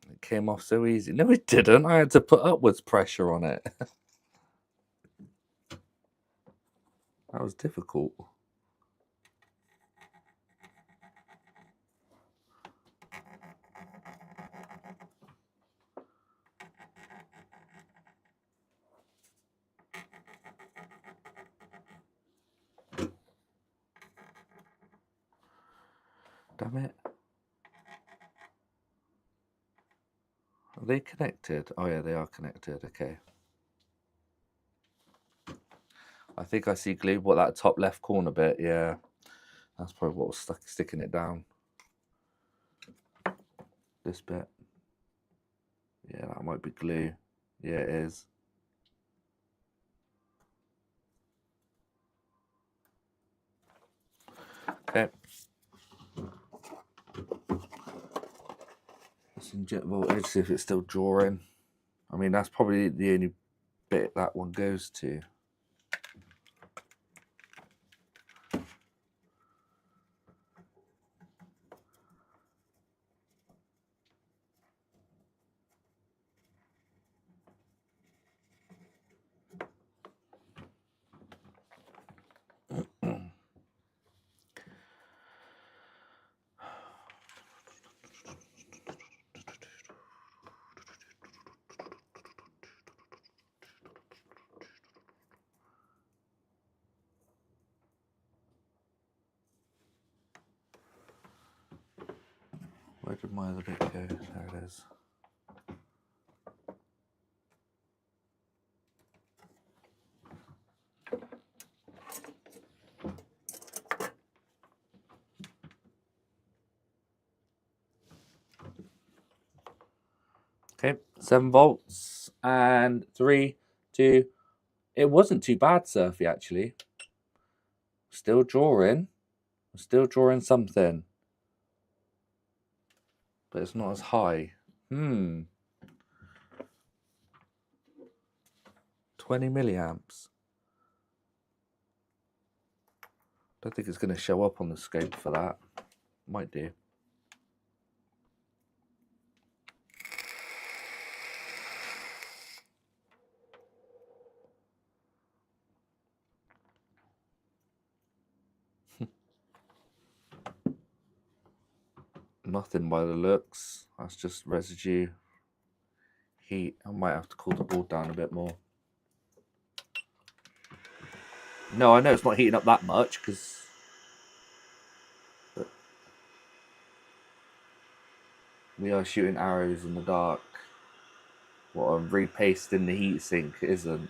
It came off so easy. No, it didn't. I had to put upwards pressure on it. That was difficult. Damn it. Are they connected? Oh yeah, they are connected. Okay. I think I see glue. What, that top left corner bit? Yeah. That's probably what was sticking it down. This bit. Yeah, that might be glue. Yeah, it is. Okay. Let's inject voltage, see if it's still drawing. I mean, that's probably the only bit that one goes to. Where did my other bit go? There it is. Okay, 7 volts and 3, 2. It wasn't too bad, Surfy, actually. Still drawing. Still drawing something. But it's not as high. 20 milliamps. Don't think it's going to show up on the scope for that. Might do. Nothing by the looks. That's just residue. Heat. I might have to cool the board down a bit more. No, I know it's not heating up that much because we are shooting arrows in the dark. What I'm repasting the heatsink isn't.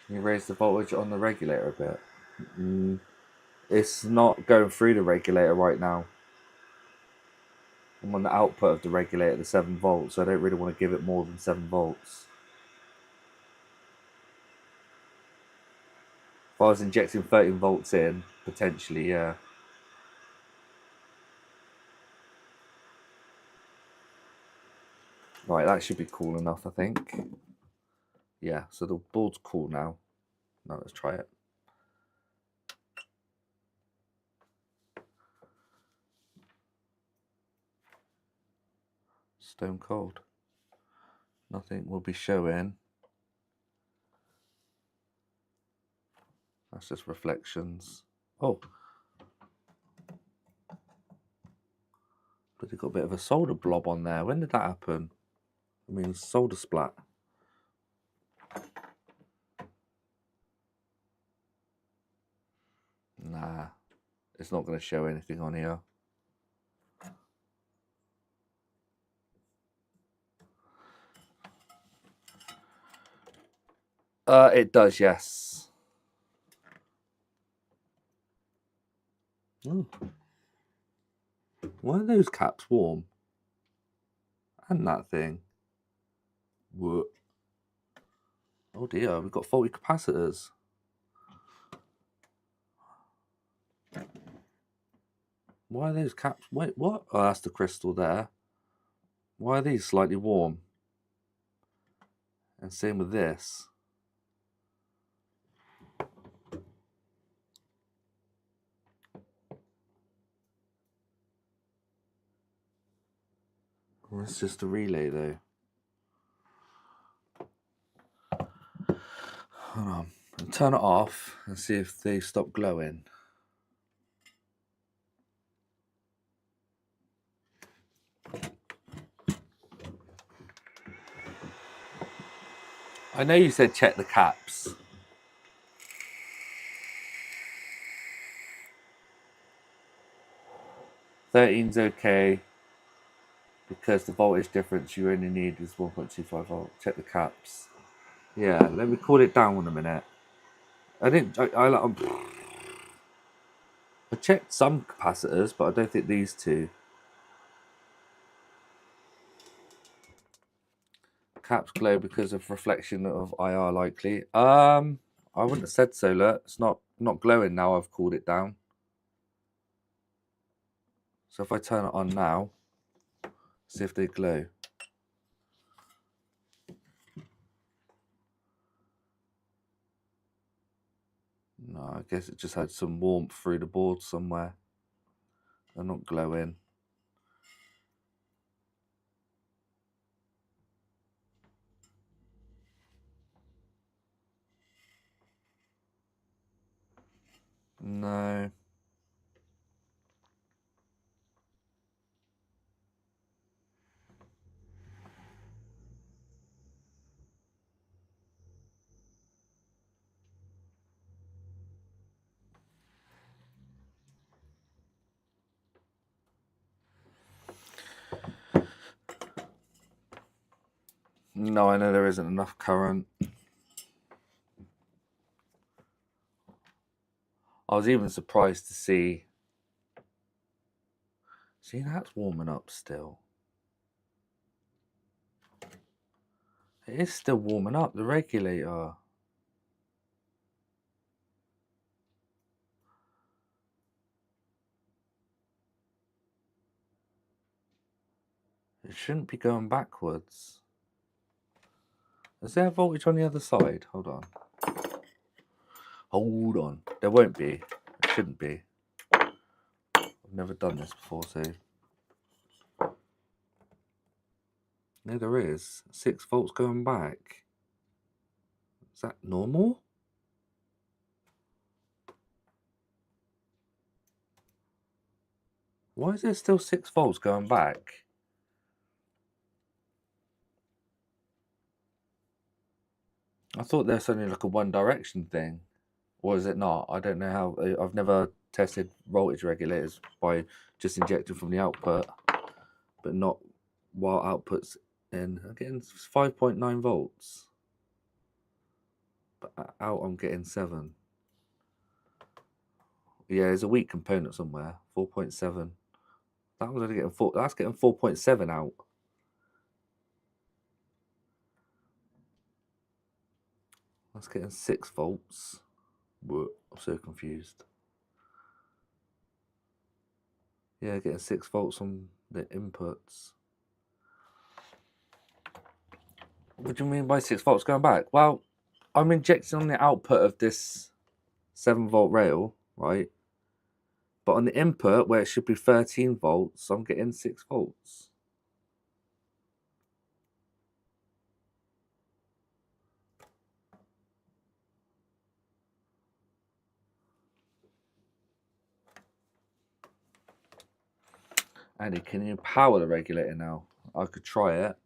Can you raise the voltage on the regulator a bit? It's not going through the regulator right now. I'm on the output of the regulator, the 7 volts, so I don't really want to give it more than 7 volts. If I was injecting 13 volts in, potentially, yeah. Right, that should be cool enough, I think. Yeah, so the board's cool now. Now let's try it. Stone cold. Nothing will be showing. That's just reflections. Oh. But it got a bit of a solder blob on there. When did that happen? I mean, solder splat. Nah, it's not going to show anything on here. It does, yes. Ooh. Why are those caps warm? And that thing. Whoa. Oh dear, we've got faulty capacitors. Why are those caps? Wait, what? Oh, that's the crystal there. Why are these slightly warm? And same with this. Well, it's just a relay though. Hold on. I'll turn it off and see if they stop glowing. I know you said check the caps. Thirteen's okay because the voltage difference you only need is 1.25 volt. Check the caps. Yeah, let me cool it down in a minute. I checked some capacitors, but I don't think these two. Caps glow because of reflection of IR likely. I wouldn't have said so. Look, it's not glowing now. I've cooled it down. So if I turn it on now, see if they glow. No, I guess it just had some warmth through the board somewhere. They're not glowing. No. No, I know there isn't enough current. I was even surprised to see. See, that's warming up still. It is still warming up, the regulator. It shouldn't be going backwards. Is there voltage on the other side? Hold on. Hold on. There won't be. It shouldn't be. I've never done this before, so. No, there is. 6 volts going back. Is that normal? Why is there still 6 volts going back? I thought there's only like a one direction thing. Or is it not? I don't know how. I've never tested voltage regulators by just injecting from the output, but not while output's in. I'm getting 5.9 volts. But out I'm getting 7. Yeah, there's a weak component somewhere. 4.7. That was only getting 4. That's getting 4.7 out. That's getting 6 volts. Whoa, I'm so confused. Yeah, getting 6 volts on the inputs. What do you mean by 6 volts going back? Well, I'm injecting on the output of this 7 volt rail, right? But on the input, where it should be 13 volts, I'm getting 6 volts. Andy, can you power the regulator now? I could try it.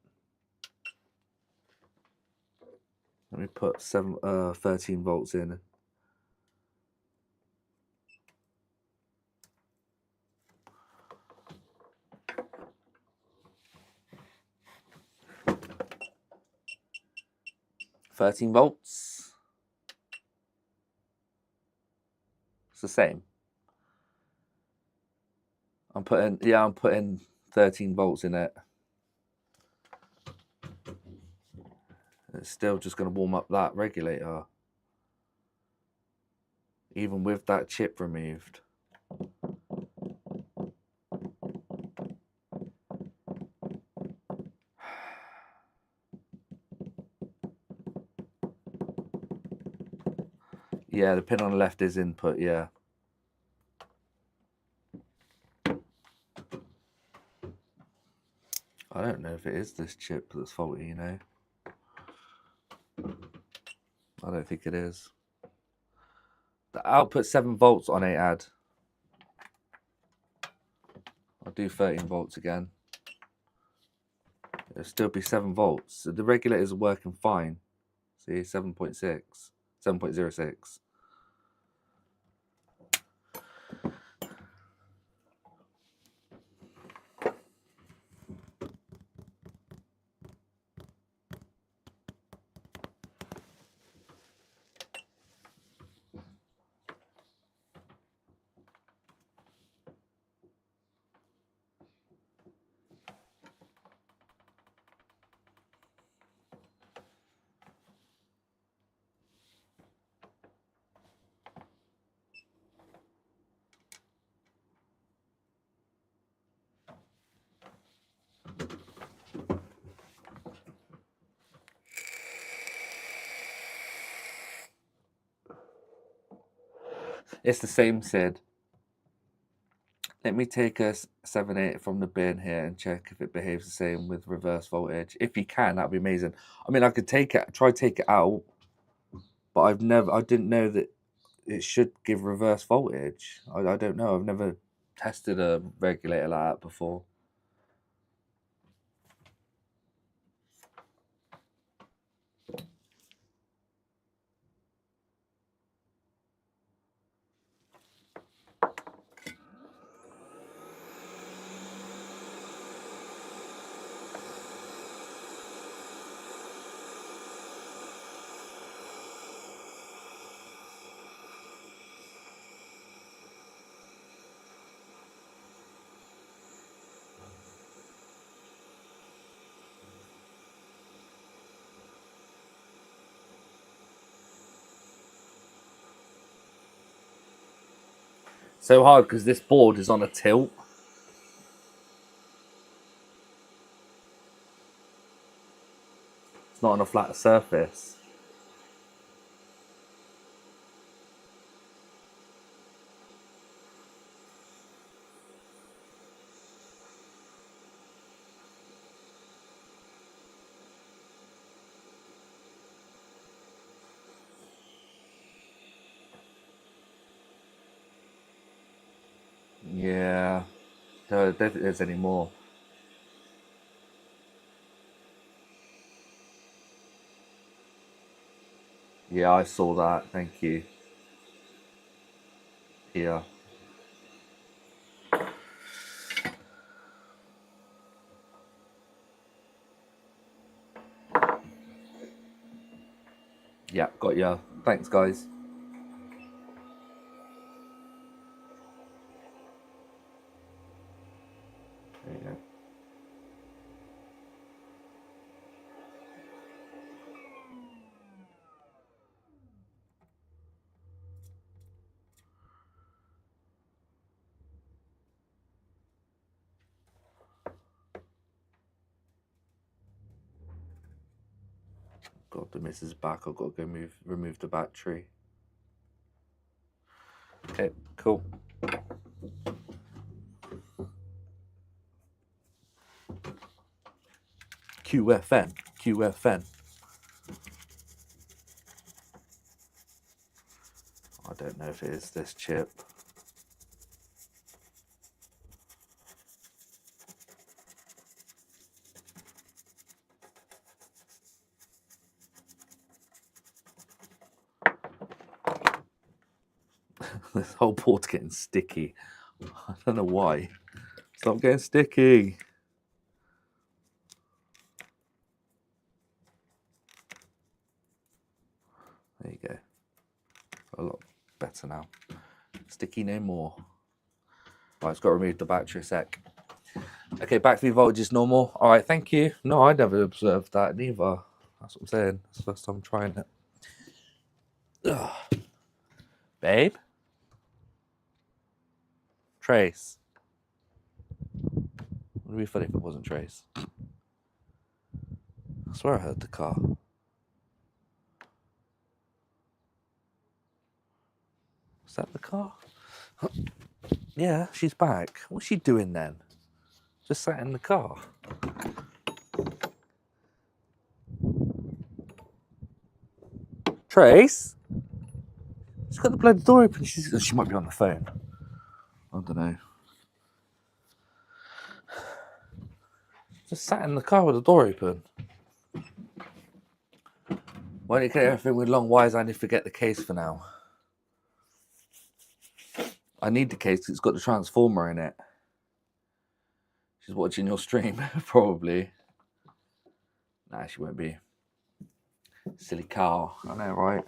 Let me put 13 volts in. $13 volts. It's the same. I'm putting 13 volts in it. It's still just going to warm up that regulator, even with that chip removed. Yeah, the pin on the left is input, yeah. I don't know if it is this chip that's faulty, you know. I don't think it is. The output 7 volts on 8 add. I'll do 13 volts again. It'll still be 7 volts. So the regulators are working fine. See, 7.6, 7.06. It's the same, Sid. Let me take a 7.8 from the bin here and check if it behaves the same with reverse voltage. If you can, that'd be amazing. I mean, I could take it out, but I didn't know that it should give reverse voltage. I don't know. I've never tested a regulator like that before. So hard because this board is on a tilt. It's not on a flat surface. Yeah. No, I don't think there's any more. Yeah, I saw that. Thank you. Here. Yeah, got ya. Thanks, guys. There you go. God, the missus back. I've got to go remove the battery. Okay, cool. QFN. QFN. I don't know if it is this chip. This whole board's getting sticky. I don't know why. Stop getting sticky. There you go. A lot better now. Sticky no more. Right, it's got to remove the battery a sec. Okay, battery voltage is normal. All right, thank you. No, I never observed that neither. That's what I'm saying. It's the first time I'm trying it. Ugh. Babe? Trace. Would be funny if it wasn't Trace. I swear I heard the car. Is that the car? Yeah, she's back. What's she doing then? Just sat in the car. Trace? She's got the bloody door open. She might be on the phone. I don't know. Just sat in the car with the door open. Why don't you get everything with long wires? I need to forget the case for now. I need the case because it's got the transformer in it. She's watching your stream, probably. Nah, she won't be. Silly car. I know, right?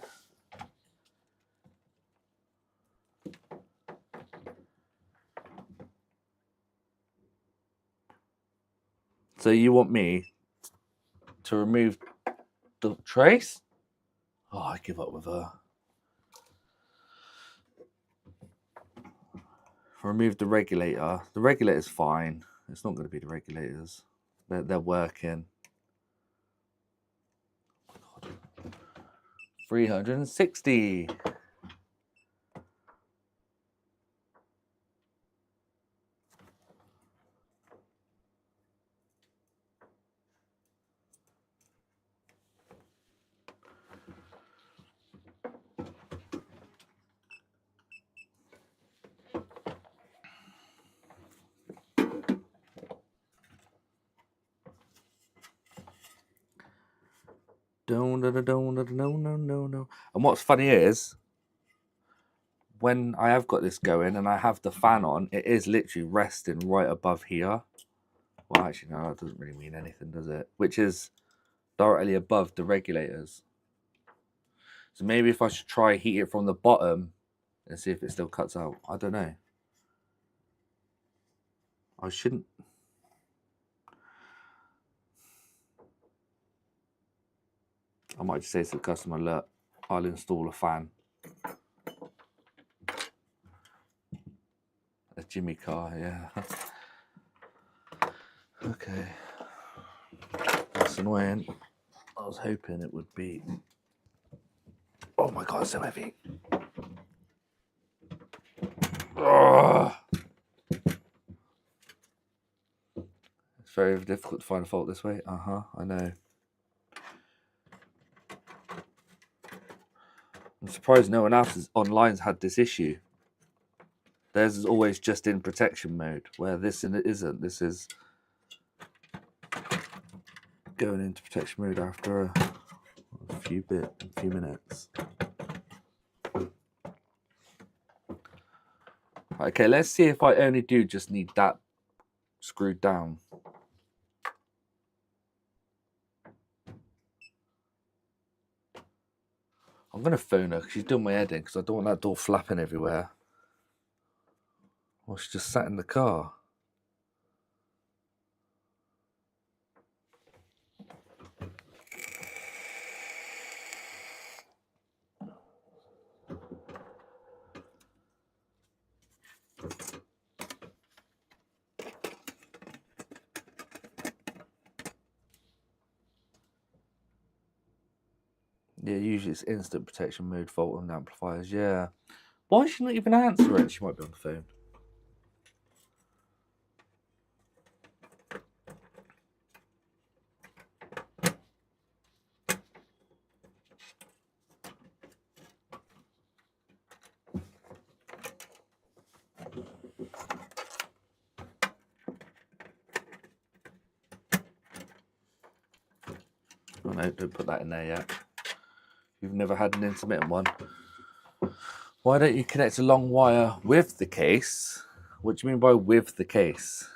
So you want me to remove the trace? Oh, I give up with her. Remove the regulator. The regulator's fine. It's not going to be the regulators. They're working. Oh my God. 360. No. And what's funny is, when I have got this going and I have the fan on, it is literally resting right above here. Well, actually, no, that doesn't really mean anything, does it? Which is directly above the regulators. So maybe if I should try heat it from the bottom and see if it still cuts out. I don't know. I shouldn't. I might just say to the customer, look, I'll install a fan. A Jimmy car, yeah. Okay. That's annoying. I was hoping it would be. Oh my god, it's so heavy. Ugh. It's very difficult to find a fault this way. I know. I'm surprised no one else online's had this issue. Theirs is always just in protection mode, where this isn't. This is going into protection mode after a few minutes. Okay, let's see if I only do just need that screwed down. I'm going to phone her because she's doing my head in because I don't want that door flapping everywhere. Well, she just sat in the car. Yeah, usually it's instant protection mode fault on amplifiers. Yeah. Why is she not even answering? She might be on the phone. Oh no, don't put that in there yet. You've never had an intermittent one. Why don't you connect a long wire with the case? What do you mean by with the case?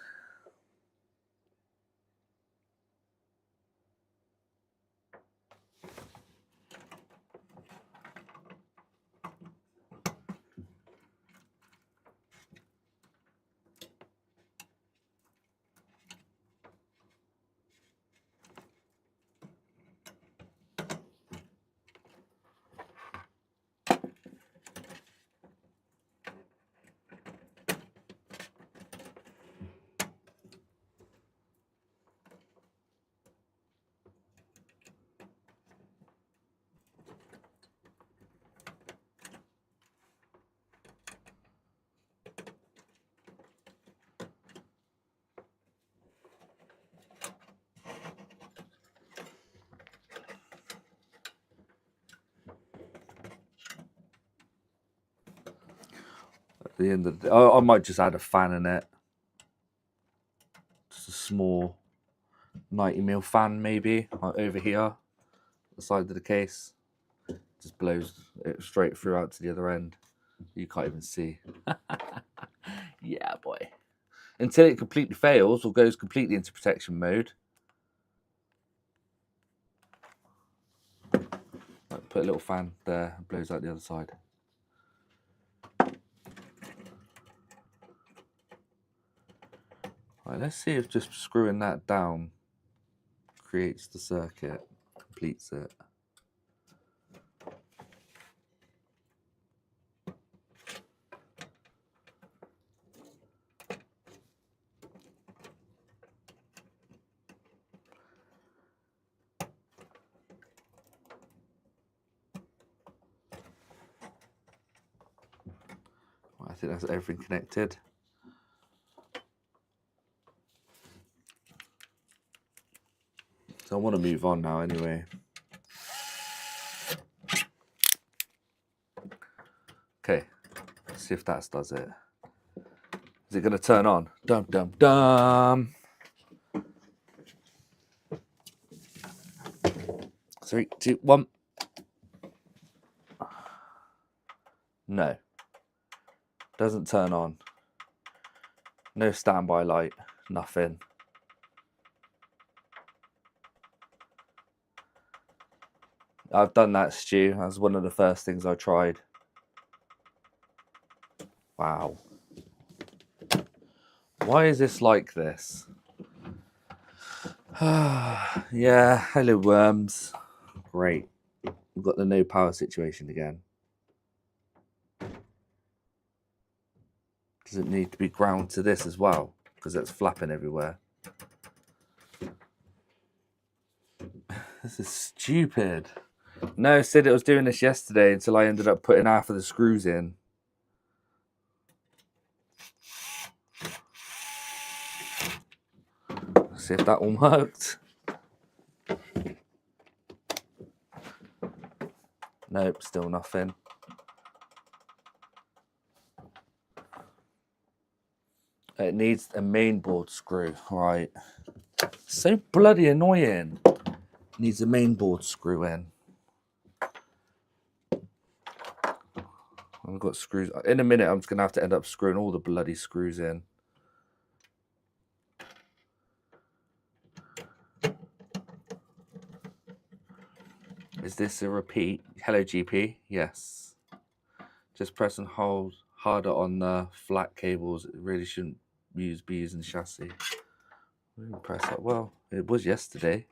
At the end of the day, I might just add a fan in it. Just a small 90mm fan maybe over here, the side of the case. Just blows it straight through out to the other end. You can't even see. Yeah, boy. Until it completely fails or goes completely into protection mode. Put a little fan there and blows out the other side. Right, let's see if just screwing that down creates the circuit, completes it. I think that's everything connected. So I want to move on now anyway. Okay, let's see if that does it. Is it going to turn on? Dum dum dum. 3, 2, 1. No. Doesn't turn on. No standby light. Nothing. I've done that, Stu. That's one of the first things I tried. Wow. Why is this like this? Yeah, hello worms. Great. We've got the no power situation again. Does it need to be ground to this as well? Because it's flapping everywhere. This is stupid. No, Sid, it was doing this yesterday until I ended up putting half of the screws in. See if that one worked. Nope, still nothing. It needs a main board screw, right? So bloody annoying. Needs a main board screw in. I've got screws. In a minute, I'm just going to have to end up screwing all the bloody screws in. Is this a repeat? Hello, GP. Yes. Just press and hold harder on the flat cables. It really shouldn't be using chassis. Press that. Well, it was yesterday.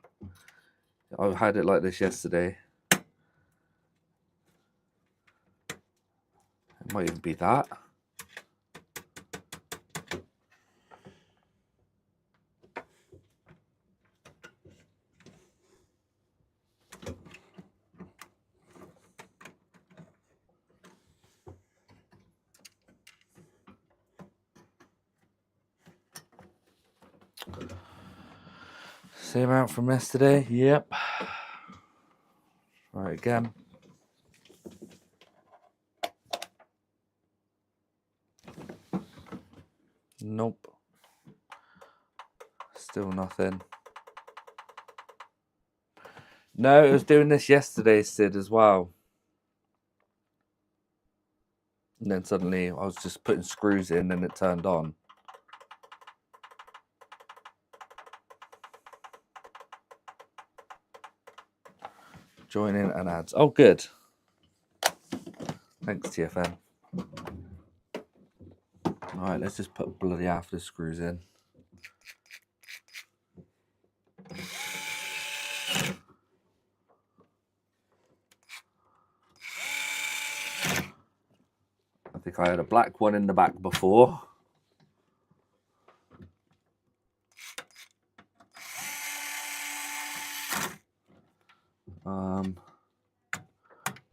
I had it like this yesterday. It might even be that. Same out from yesterday. Yep. Right, again. Nope. Still nothing. No, it was doing this yesterday, Sid, as well. And then suddenly I was just putting screws in and it turned on. Join in and adds. Oh, good. Thanks, TFN. Alright, let's just put bloody half the screws in. I think I had a black one in the back before.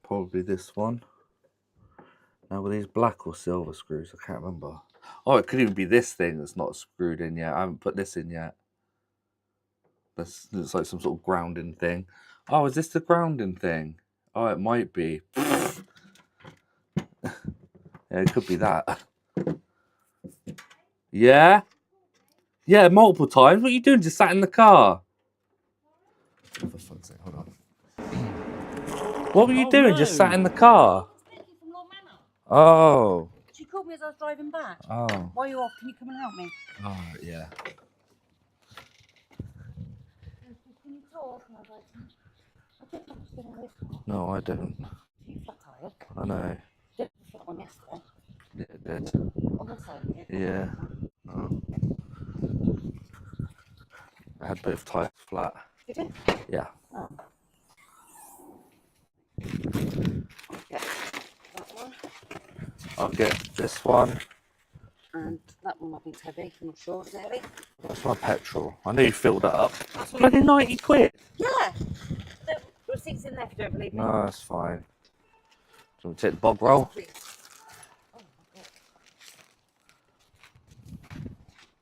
Probably this one. Now, were these black or silver screws? I can't remember. Oh, it could even be this thing that's not screwed in yet. I haven't put this in yet. This looks like some sort of grounding thing. Oh, is this the grounding thing? Oh, it might be. Yeah, it could be that. Yeah? Yeah, multiple times. What are you doing? Just sat in the car? For fuck's sake, hold on. What were you doing? No. Just sat in the car? Oh. She called me as I was driving back. Oh. While you're off, can you come and help me? Oh, yeah. Can you talk? And I was like, I think I'm just going to this. No, I don't. You flat tired. I know. Did the flat one yesterday. Yeah, it did. On the side. Yeah. Oh. I had both tyres flat. Did you? Yeah. Oh. Yeah. That one. I'll get this one. And that one might be heavy. I'm not sure. Is it heavy? That's my petrol. I knew you filled that up. That's bloody 90 quid. Yeah. The receipt's in there if you don't believe me. No, that's fine. Do you want to take the bog roll? Please. Oh my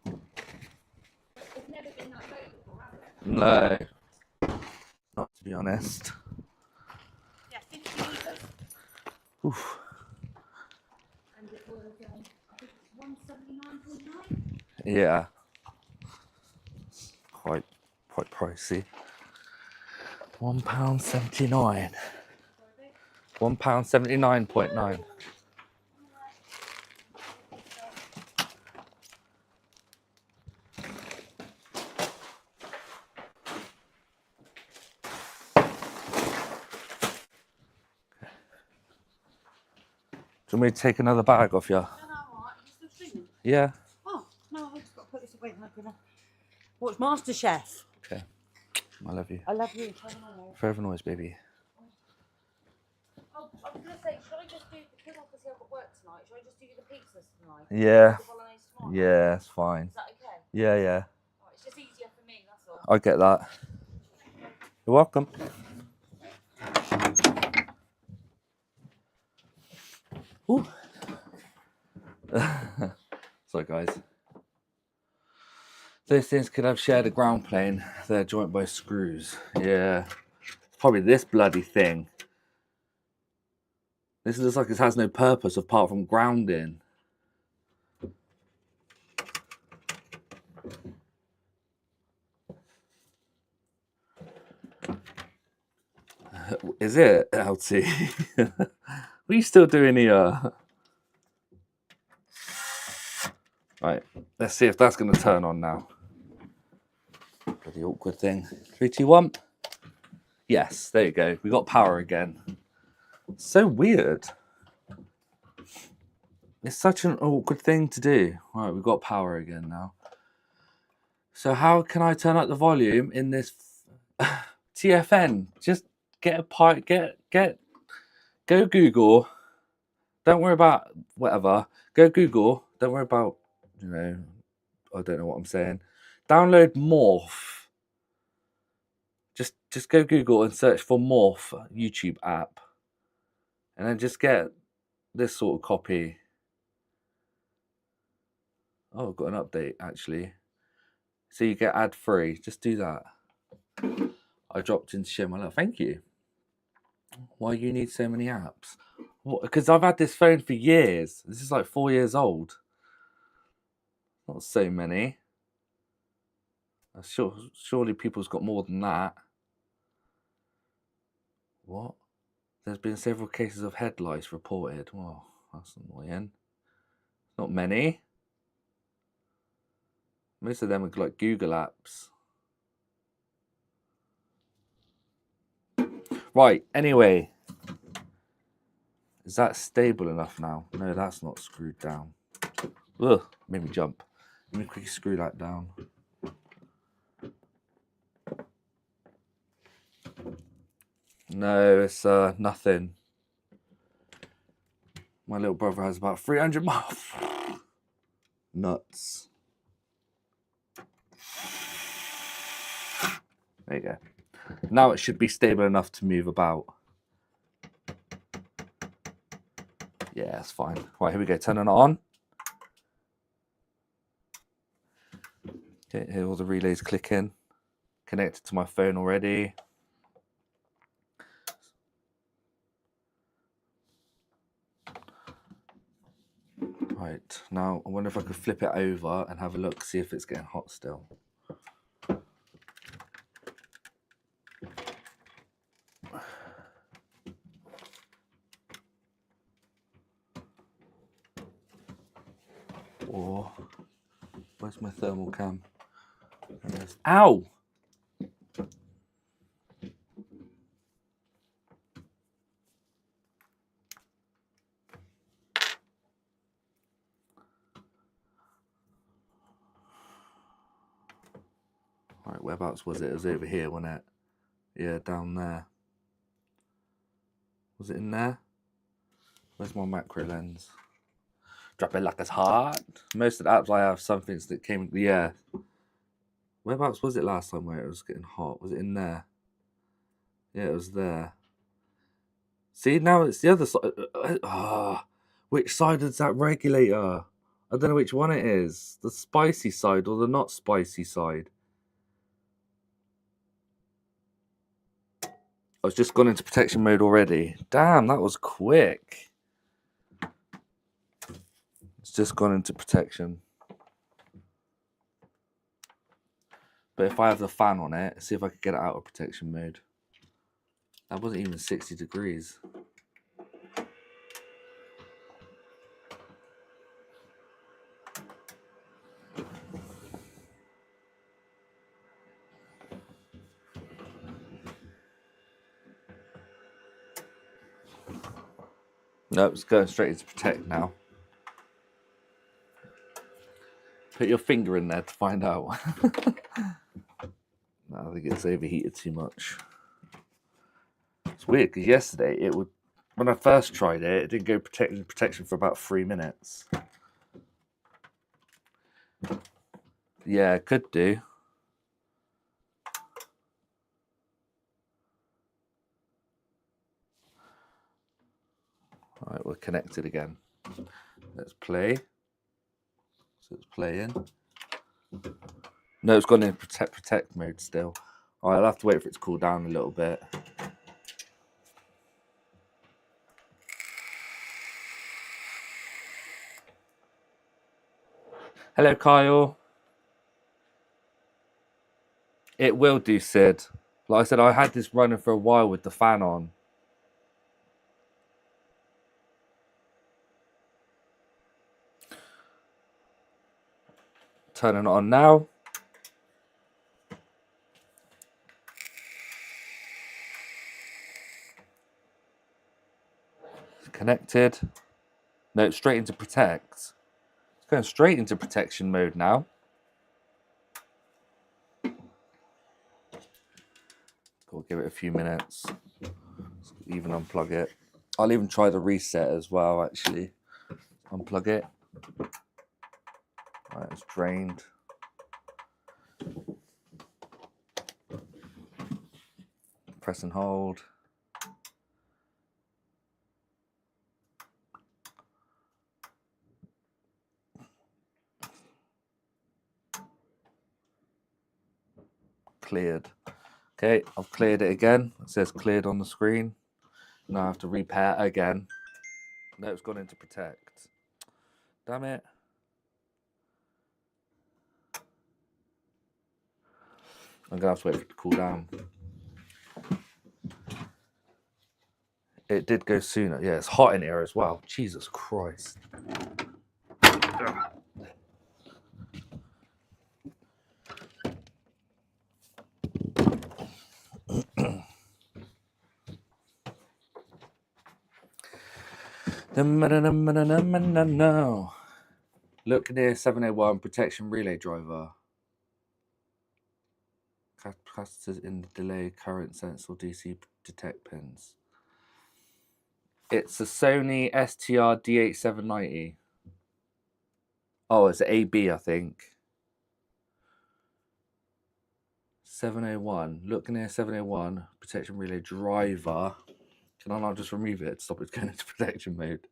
God. It's never been that low before, has it? No. Not to be honest. Yeah, 50 litres. Oof. And it was, I think it's 179.9. Yeah. Quite pricey. £1.79. £1.79.9. Do you want me to take another bag off you? No, alright. Are you still streaming? Yeah. Oh, no, I've just got to put this away and I'm going to watch MasterChef. I love you. I love you. Turn them on. Forever noise, baby. Oh, Oh, I was going to say, should I just do, because obviously I've got work tonight, should I just do the pizzas tonight? Yeah. The bolognese tomorrow? Yeah, it's fine. Is that okay? Yeah, yeah. Oh, it's just easier for me, that's all. I get that. You're welcome. Ooh. Sorry, guys. Those things could have shared a ground plane. They're joined by screws. Yeah. Probably this bloody thing. This looks like it has no purpose apart from grounding. Is it, LT? What are you still doing here? Right, let's see if that's going to turn on now. Bloody awkward thing. 3, 2, 1. Yes, there you go. We got power again. So weird. It's such an awkward thing to do. Right, we've got power again now. So how can I turn up the volume in this TFN? Just get a pipe, go Google. Don't worry about whatever. Go Google. Don't worry about, you know, I don't know what I'm saying. Download Morph. Just go Google and search for Morph YouTube app. And then just get this sort of copy. Oh, I've got an update actually. So you get ad free. Just do that. I dropped in to share my love. Thank you. Why you need so many apps? Because I've had this phone for years. This is like 4 years old. Not so many. Surely people's got more than that. What? There's been several cases of head lice reported. Well, that's annoying. Not many. Most of them are like Google apps. Right, anyway. Is that stable enough now? No, that's not screwed down. Ugh, made me jump. Let me quickly screw that down. No, it's nothing. My little brother has about 300 miles. Nuts. There you go. Now it should be stable enough to move about. Yeah, it's fine. Right, here we go. Turning it on. Okay, here all the relays clicking. Connected to my phone already. Right, now I wonder if I could flip it over and have a look, see if it's getting hot still. Or where's my thermal cam? Ow! Right, whereabouts was it? It was over here, wasn't it? Yeah, down there. Was it in there? Where's my macro lens? Drop it like it's hot. Most of the apps I have something that came. Yeah. Whereabouts was it last time where it was getting hot? Was it in there? Yeah, it was there. See, now it's the other side. Which side is that regulator? I don't know which one it is. The spicy side or the not spicy side. I was just gone into protection mode already. Damn, that was quick. It's just gone into protection. But if I have the fan on it, see if I could get it out of protection mode. That wasn't even 60 degrees. Nope, it's going straight into protect now. Put your finger in there to find out. No, I think it's overheated too much. It's weird because yesterday it would When I first tried it, it didn't go protection for about 3 minutes. Yeah, it could do. All right, we're connected again. Let's play. So it's playing. No, it's gone in protect mode still. All right, I'll have to wait for it to cool down a little bit. Hello, Kyle. It will do, Sid. Like I said, I had this running for a while with the fan on. Turning it on now. It's connected. No, it's straight into protect. It's going straight into protection mode now. I'll give it a few minutes. Even unplug it. I'll even try the reset as well, actually. Unplug it. Right, it's drained. Press and hold. Cleared. Okay, I've cleared it again. It says cleared on the screen. Now I have to repair again. No, it's gone into protect. Damn it. I'm going to have to wait for it to cool down. It did go sooner. Yeah, it's hot in here as well. Jesus Christ. No. Look near 701 protection relay driver. Capacitors in the delay current sensor DC detect pins. It's a Sony STR D8790. Oh, it's an AB, I think. 701. Look near 701 protection relay driver. Can I not just remove it? Stop it going into protection mode.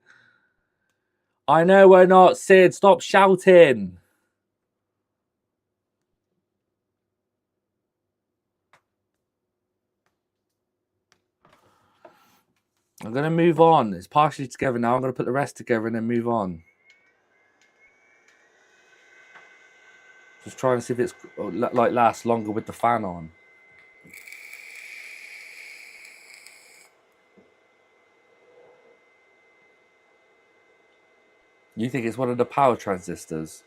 I know we're not, Sid. Stop shouting. I'm going to move on. It's partially together now. I'm going to put the rest together and then move on. Just trying to see if it's like lasts longer with the fan on. You think it's one of the power transistors?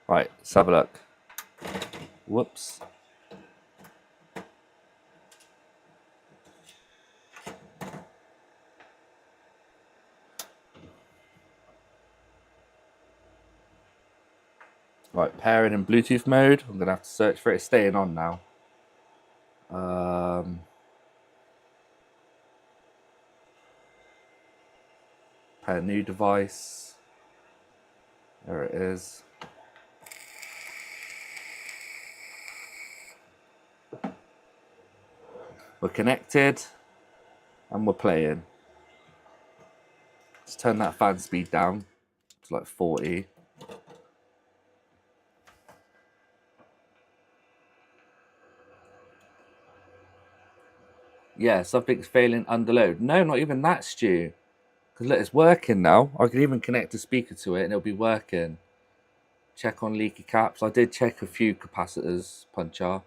Right, let's have a look. Whoops. Right, pairing in Bluetooth mode. I'm going to have to search for it. It's staying on now. Pair new device. There it is. We're connected and we're playing. Let's turn that fan speed down to like 40. Yeah, something's failing under load. No, not even that, Stu. Because look, it's working now. I can even connect a speaker to it and it'll be working. Check on leaky caps. I did check a few capacitors, Puncher.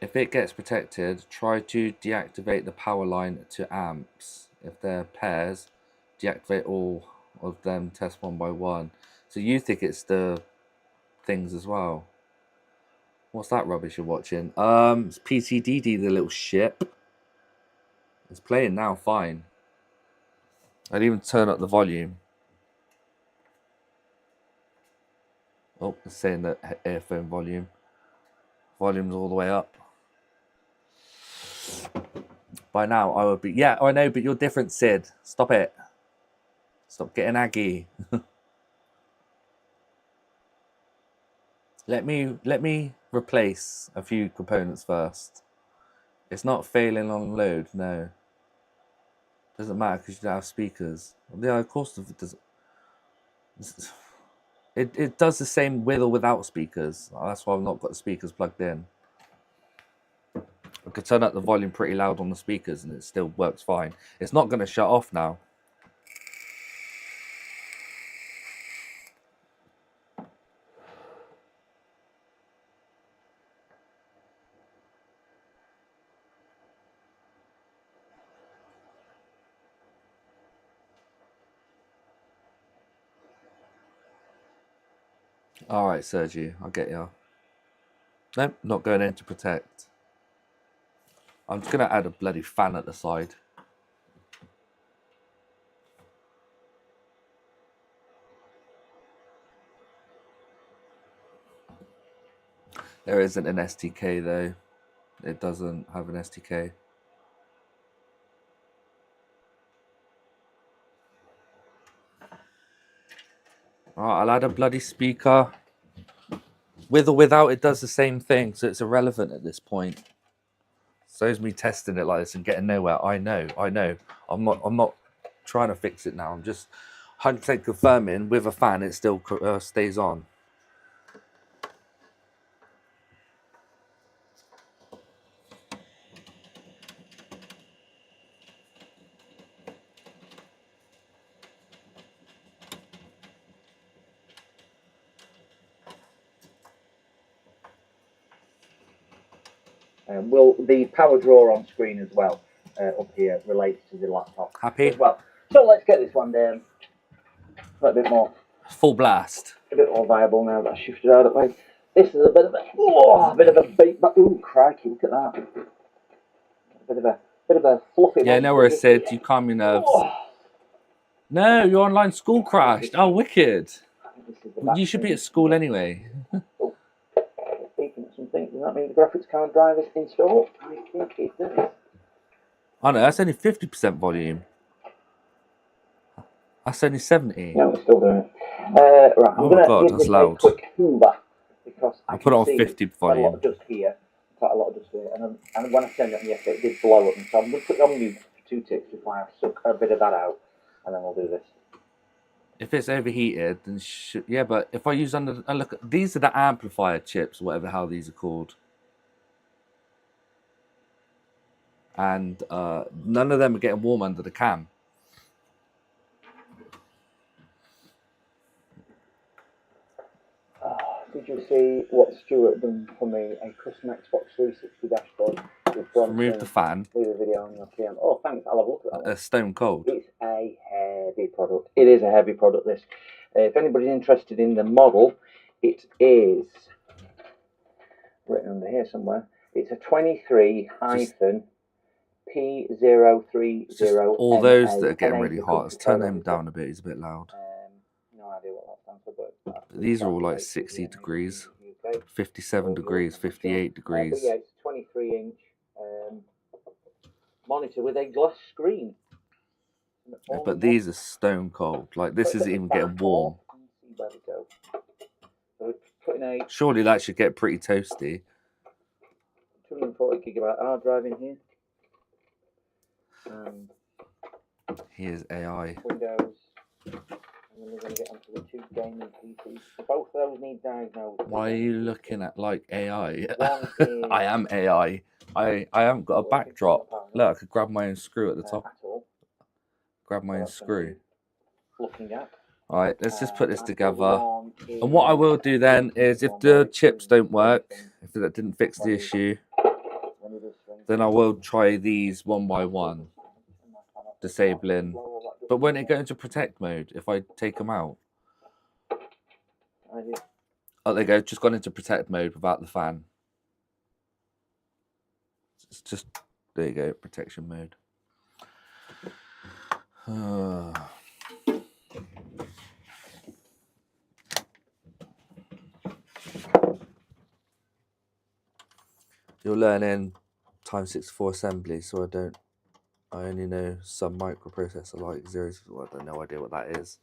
If it gets protected, try to deactivate the power line to amps. If they're pairs, deactivate all of them test one by one. So you think it's the things as well? What's that rubbish you're watching? It's PCDD, the little ship. It's playing now, fine. I'd even turn up the volume. Oh, it's saying that earphone volume. Volume's all the way up. By now, I would be... Yeah, I know, but you're different, Sid. Stop it. Stop getting aggy. Let me replace a few components first. It's not failing on load, no. Doesn't matter because you don't have speakers. Yeah, of course it does. It does the same with or without speakers. That's why I've not got the speakers plugged in. I could turn up the volume pretty loud on the speakers and it still works fine. It's not going to shut off now. Alright, Sergi, I'll get you. Nope, not going in to protect. I'm just going to add a bloody fan at the side. There isn't an SDK though. It doesn't have an SDK. Alright, I'll add a bloody speaker. With or without, it does the same thing, so it's irrelevant at this point. So is me testing it like this and getting nowhere. I know. I'm not trying to fix it now. I'm just 100% confirming with a fan it still stays on. Will the power drawer on screen as well up here relates to the laptop Happy? as well. So let's get this one down a little bit more, Full blast. a bit more viable now that I shifted out of the way. This is a bit of a beat, but ooh, crikey, look at that. A bit of a fluffy. Yeah, no worries, Sid. You calm your nerves. No, your online school crashed. Oh, wicked. You should be at school anyway. Speaking of something, does that mean the graphics card drive is installed? I think it does. Oh no, that's only 50% volume. That's only 70. No, we're still doing it. Right, I'm Oh going my God, to give that's this loud. a quick hoover because I'll put it on 50 quite a lot volume. of dust here. Quite a lot of dust here. And when I turned it on yesterday, it did blow up. So I'm going to put it on mute for 2 ticks before I suck a bit of that out. And then we'll do this. If it's overheated, then yeah, but if I use look, these are the amplifier chips, whatever how these are called. And none of them are getting warm under the cam. Did you see what Stuart done for me? A custom Xbox 360 dashboard with Bronson. Remove the fan. Leave a video on your PM. Oh, thanks. I'll have a look at that. Stone cold. It's a heavy product. It is a heavy product, this. If anybody's interested in the model, it is written under here somewhere. It's a 23-P030. All those that are getting really hot. Let's turn them down a bit. It's a bit loud. No idea what that stands for, but these are all like 60 degrees, 57 degrees, 58 degrees. But yeah, it's a 23-inch monitor with a glass screen. Yeah, but these are stone cold. Like this isn't even getting warm. Where we go. So we're putting a Surely that should get pretty toasty. 240 gigabyte hard drive in here. And here's AI. Windows. And then we're going to get onto the 2 gaming PCs. Both of those need diagnosed. Why are you looking at like AI? One is I am AI. I haven't got a backdrop. Look, I could grab my own screw at the top. Grab my own screw. Looking at. Alright, let's just put this together. And what I will do then is if the chips don't work, if that didn't fix the issue, then I will try these one by one. Disabling But won't it go into protect mode if I take them out? Idea. Oh, there you go. Just gone into protect mode without the fan. It's just, there you go, protection mode. You're learning Time 64 assembly, so I only know some microprocessor like zeros. Well, I have no idea what that is.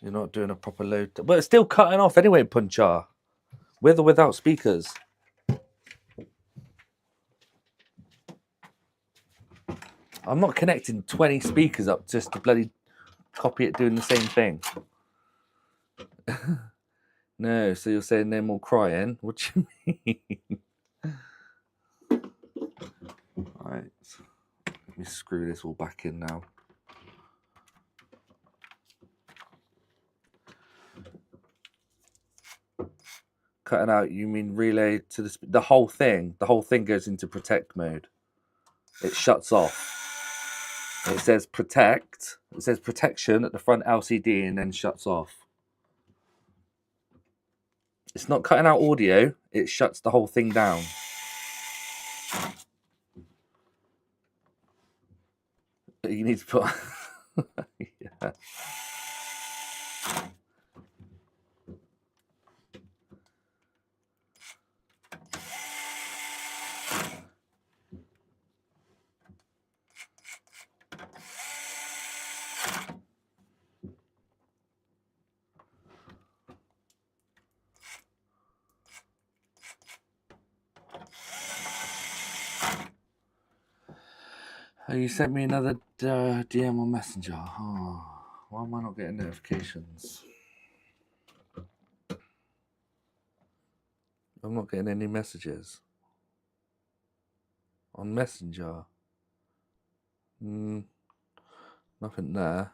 You're not doing a proper load, but it's still cutting off anyway, Punchar. With or without speakers. I'm not connecting 20 speakers up just to bloody copy it doing the same thing. No, so you're saying no more crying? What do you mean? Alright, let me screw this all back in now. Cutting out, you mean relay to the whole thing? The whole thing goes into protect mode. It shuts off. It says protect. It says protection at the front LCD and then shuts off. It's not cutting out audio. It shuts the whole thing down. You need to put... yeah. Oh, you sent me another DM on Messenger. Oh, why am I not getting notifications? I'm not getting any messages on Messenger. Nothing there.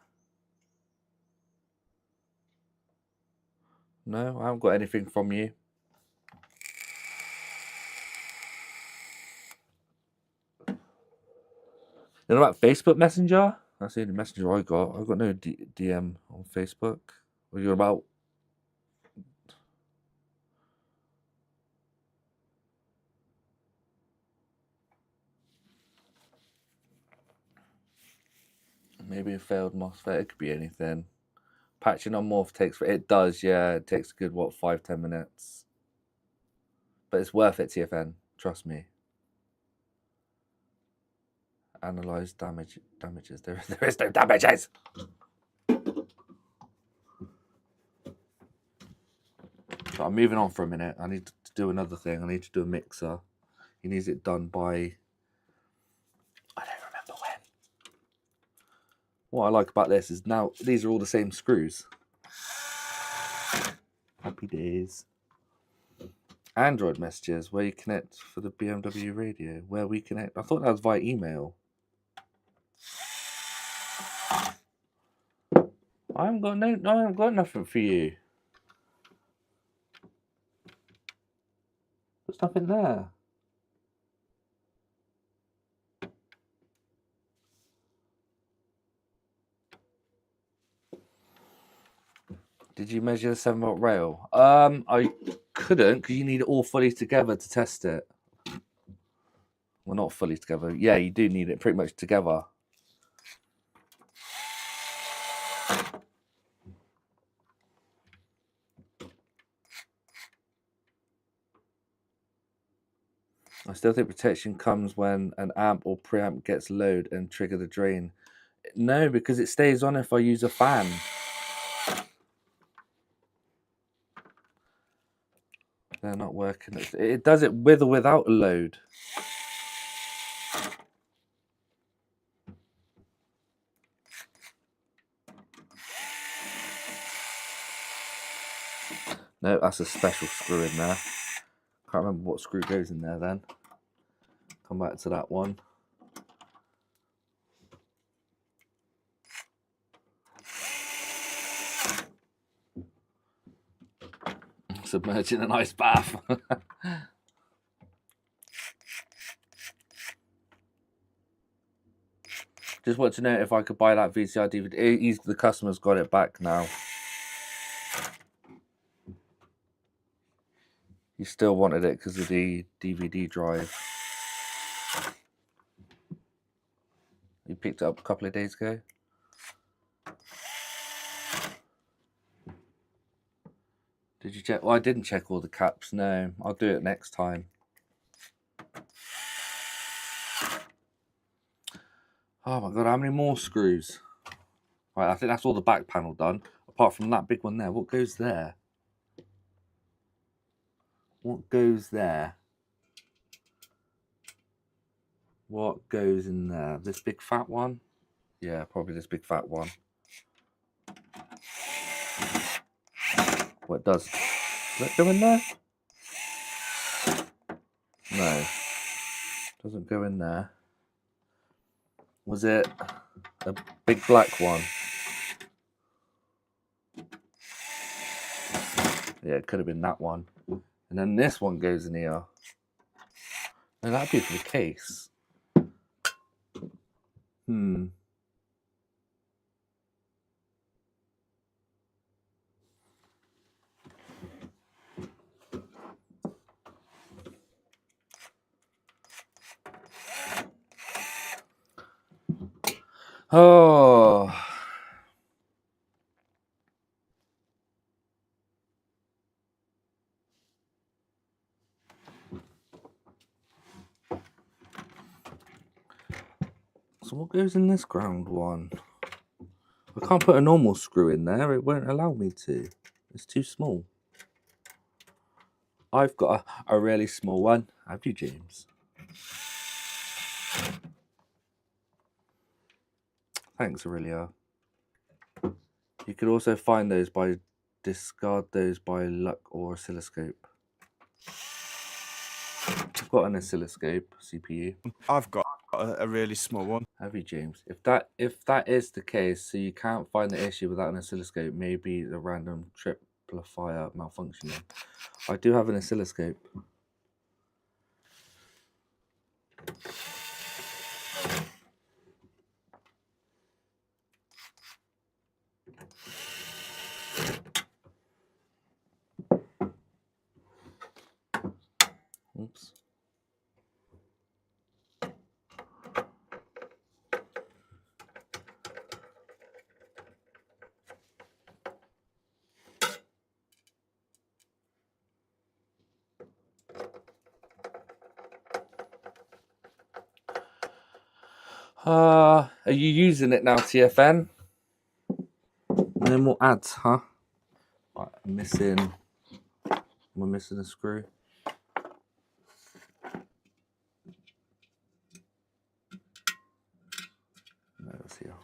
No, I haven't got anything from you. You know about Facebook Messenger? That's the only messenger I got. I've got no DM on Facebook. What you're about? Maybe a failed MOSFET. It could be anything. Patching on morph takes... It does, yeah. It takes a good, what, 5-10 minutes. But it's worth it, TFN. Trust me. Analyze damages. There is no damages. But I'm moving on for a minute. I need to do another thing. I need to do a mixer. He needs it done by... I don't remember when. What I like about this is now these are all the same screws. Happy days. Android messages, where you connect for the BMW radio. Where we connect. I thought that was via email. I haven't got nothing for you. There's nothing there. Did you measure the 7-volt rail? I couldn't because you need it all fully together to test it. Well, not fully together. Yeah, you do need it pretty much together. I still think protection comes when an amp or preamp gets low and trigger the drain. No, because it stays on if I use a fan. They're not working. It does it with or without a load. No, that's a special screw in there. Can't remember what screw goes in there then. Come back to that one. Submerged in an ice bath. Just want to know if I could buy that VCR DVD. The customer's got it back now. He still wanted it because of the DVD drive. He picked it up a couple of days ago. Did you check? Well, I didn't check all the caps. No, I'll do it next time. Oh my god, how many more screws? Right, I think that's all the back panel done. Apart from that big one there. What goes there? What goes there? What goes in there? This big fat one? Yeah, probably this big fat one. What does? Does that go in there? No. Doesn't go in there. Was it a big black one? Yeah, it could have been that one. And then this one goes in here. No, that'd be for the case. Oh. So what goes in this ground one? I can't put a normal screw in there. It won't allow me to. It's too small. I've got a really small one. Have you, James? Thanks, Aurelia. You could also find those by discard those by luck or oscilloscope. I've got an oscilloscope CPU. I've got a really small one. Have you, James? If that is the case, so you can't find the issue without an oscilloscope, maybe the random triplifier malfunctioning. I do have an oscilloscope. Oops. Are you using it now, TFN? No more ads, huh? Right, I'm missing a screw. No, it's here.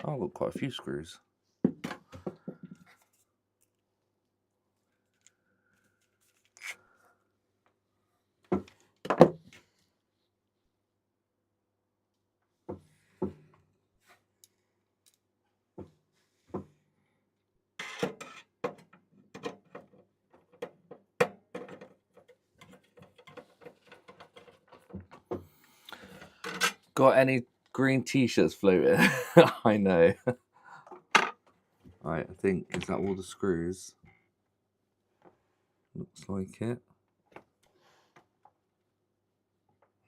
Oh, I've got quite a few screws. Got any green t-shirts floating? I know. Right, I think, is that all the screws? Looks like it.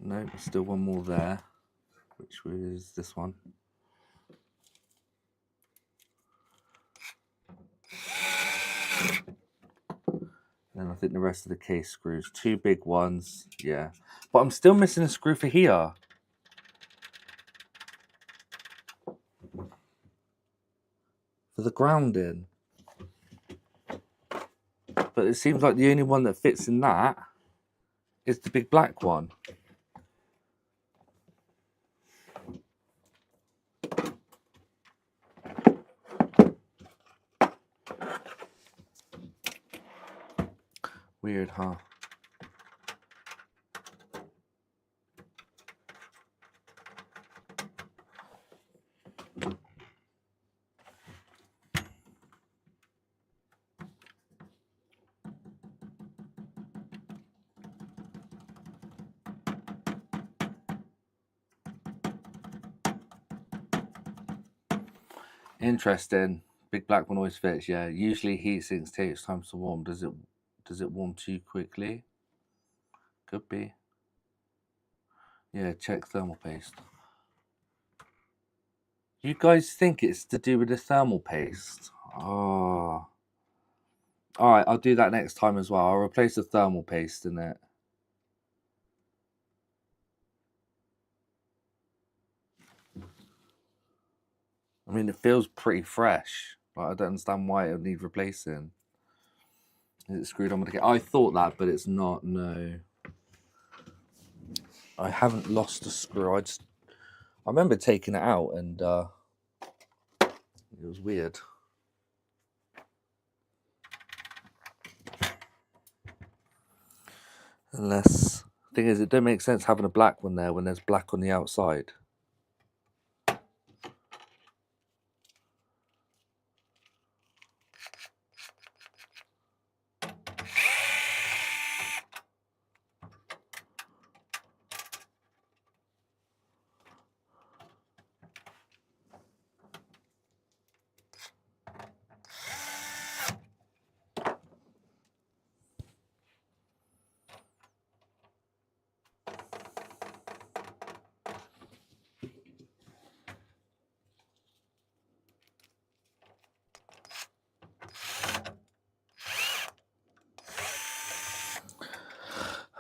No, there's still one more there, which was this one. And I think the rest of the case screws. Two big ones, yeah. But I'm still missing a screw for here. For the grounding. But it seems like the only one that fits in that is the big black one. Weird, huh? Interesting. Big black one always fits. Yeah. Usually heat sinks takes time to warm. Does it warm too quickly? Could be. Yeah. Check thermal paste. You guys think it's to do with the thermal paste? Oh. All right. I'll do that next time as well. I'll replace the thermal paste in it. I mean, it feels pretty fresh. Like, I don't understand why it would need replacing. Is it screwed on with the... I thought that, but it's not. No. I haven't lost a screw. I remember taking it out and it was weird. Unless... The thing is, it don't make sense having a black one there when there's black on the outside.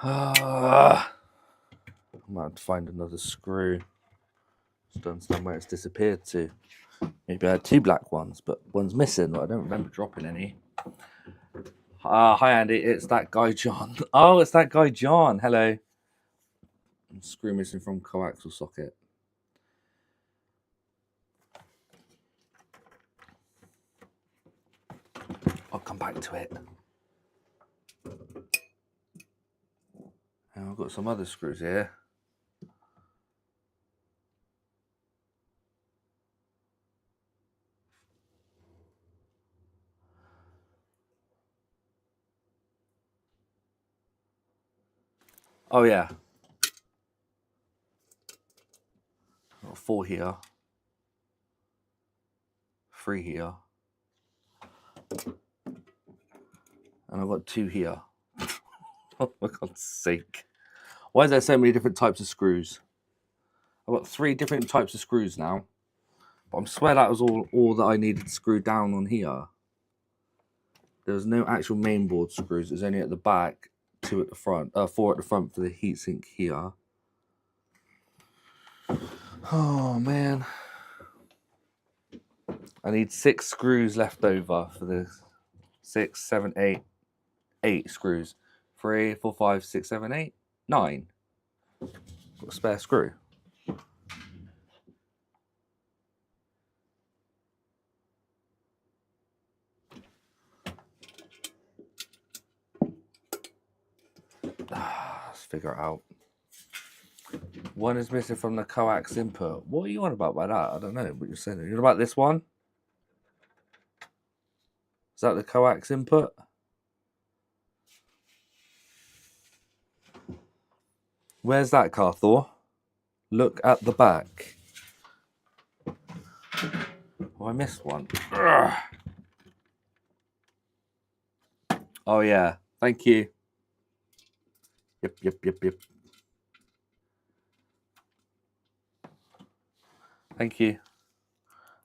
I might have to find another screw. Just don't understand where it's disappeared to. Maybe I had two black ones, but one's missing. I don't remember dropping any. Hi Andy, it's that guy John. Oh, it's that guy John. Hello. Screw missing from coaxial socket. I'll come back to it. And I've got some other screws here. Oh yeah. I've got 4 here. 3 here. And I've got 2 here. Oh my God's sake. Why is there so many different types of screws? I've got 3 different types of screws now. But I swear that was all that I needed to screw down on here. There was no actual mainboard screws. There's only at the back, 2 at the front, 4 at the front for the heatsink here. Oh man. I need 6 screws left over for the 6, 7, 8, 8 screws. 3, 4, 5, 6, 7, 8, 9. Got a spare screw. Let's figure it out. One is missing from the coax input. What are you on about by that? I don't know what you're saying. You're on about this one? Is that the coax input? Where's that, Carthor? Look at the back. Oh, I missed one. Ugh. Oh, yeah. Thank you. Yep. Thank you.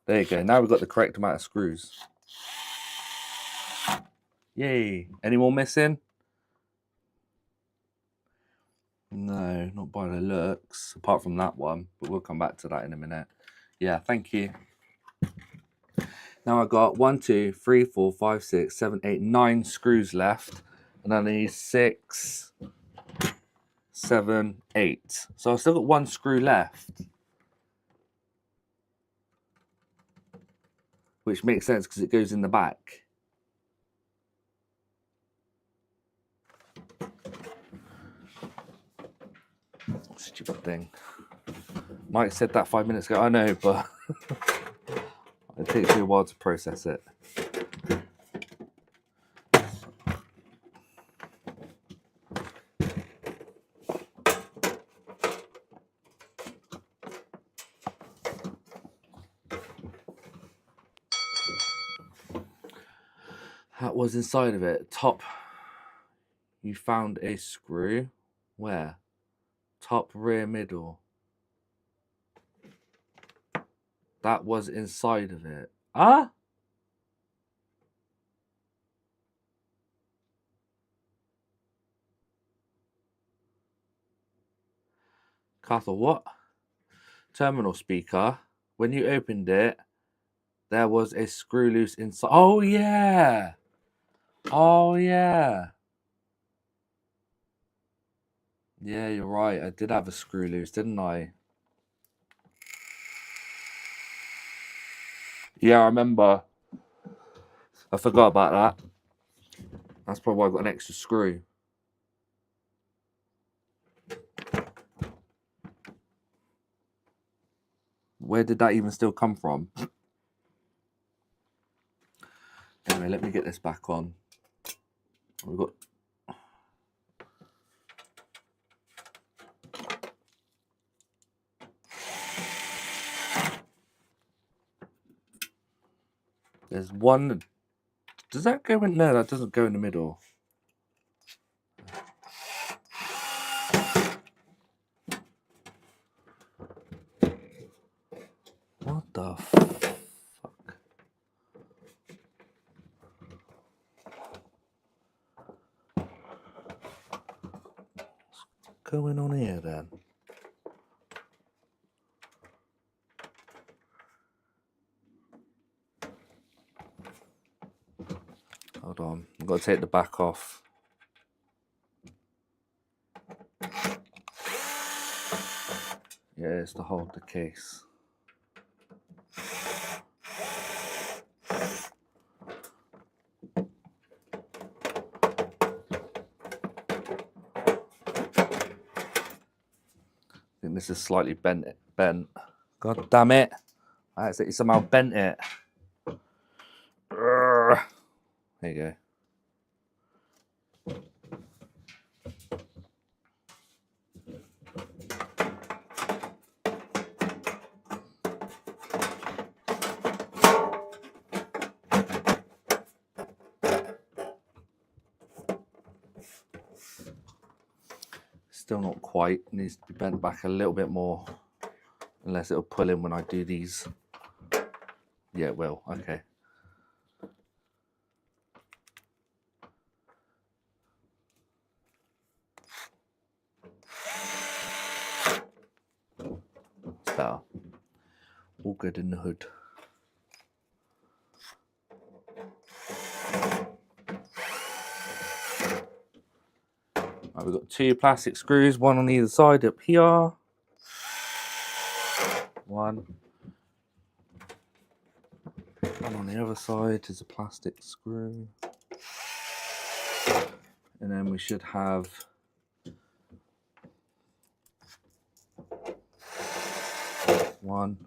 There you go. Now we've got the correct amount of screws. Yay. Any more missing? No, not by the looks. Apart from that one. But we'll come back to that in a minute. Yeah, thank you. Now I've got 1, 2, 3, 4, 5, 6, 7, 8, 9 screws left. And I need 6, 7, 8. So I've still got 1 screw left. Which makes sense because it goes in the back. Stupid thing. Mike said that 5 minutes ago. I know, but it takes me a while to process it. That was inside of it. Top. You found a screw. Where? Top, rear, middle. That was inside of it. Ah? Carthel, what? Terminal speaker. When you opened it, there was a screw loose inside. Oh, yeah. Oh, yeah. Yeah, you're right. I did have a screw loose, didn't I? Yeah, I remember. I forgot about that. That's probably why I got an extra screw. Where did that even still come from? Anyway, let me get this back on. We've got... There's one... Does that go in? No, that doesn't go in the middle. What the fuck? What's going on here then? Hold on, I've got to take the back off. Yeah, it's to hold the case. I think this is slightly bent. God damn it! I accidentally somehow bent it. Urgh. There you go. Still not quite. Needs to be bent back a little bit more. Unless it'll pull in when I do these. Yeah, it will. Okay. It's better. All good in the hood. Right, we've got two plastic screws, one on either side up here. One on the other side is a plastic screw. And then we should have one,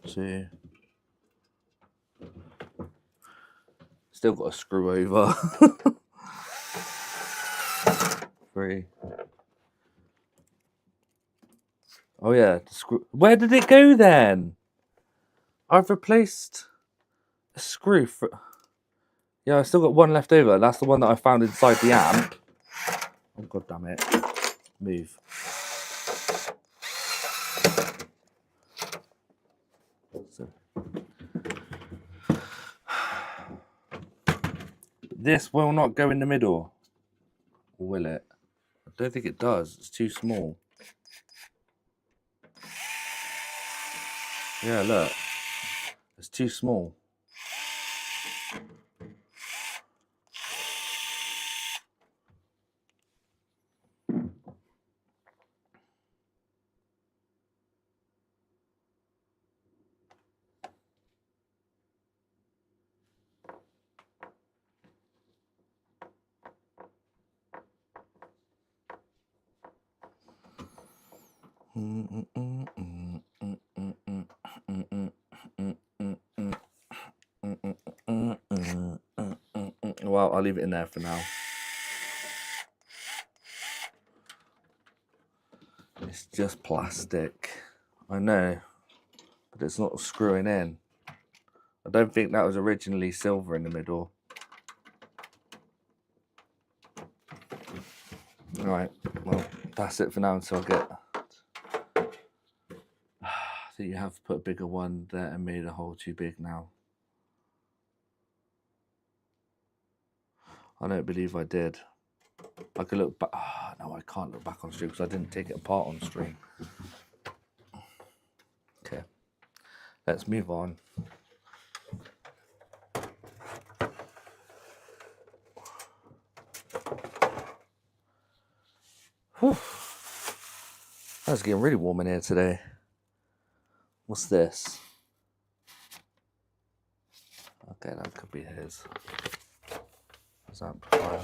two. Still got a screw over. Three. Oh yeah, the screw. Where did it go then? I've replaced a screw for... Yeah, I still got one left over. That's the one that I found inside the amp. Oh, god damn it. Move. So. This will not go in the middle. Or will it? I don't think it does. It's too small. Yeah, look. It's too small. Well, I'll leave it in there for now. It's just plastic. I know. but it's not screwing in. I don't think that was originally silver in the middle. Right, well, that's it for now until I get... I think you have to put a bigger one there and made a hole too big now. I don't believe I did. I could look back. Oh, no, I can't look back on stream because I didn't take it apart on stream. Okay, let's move on. Whew. It's getting really warm in here today. What's this? Okay, that could be his. His amplifier.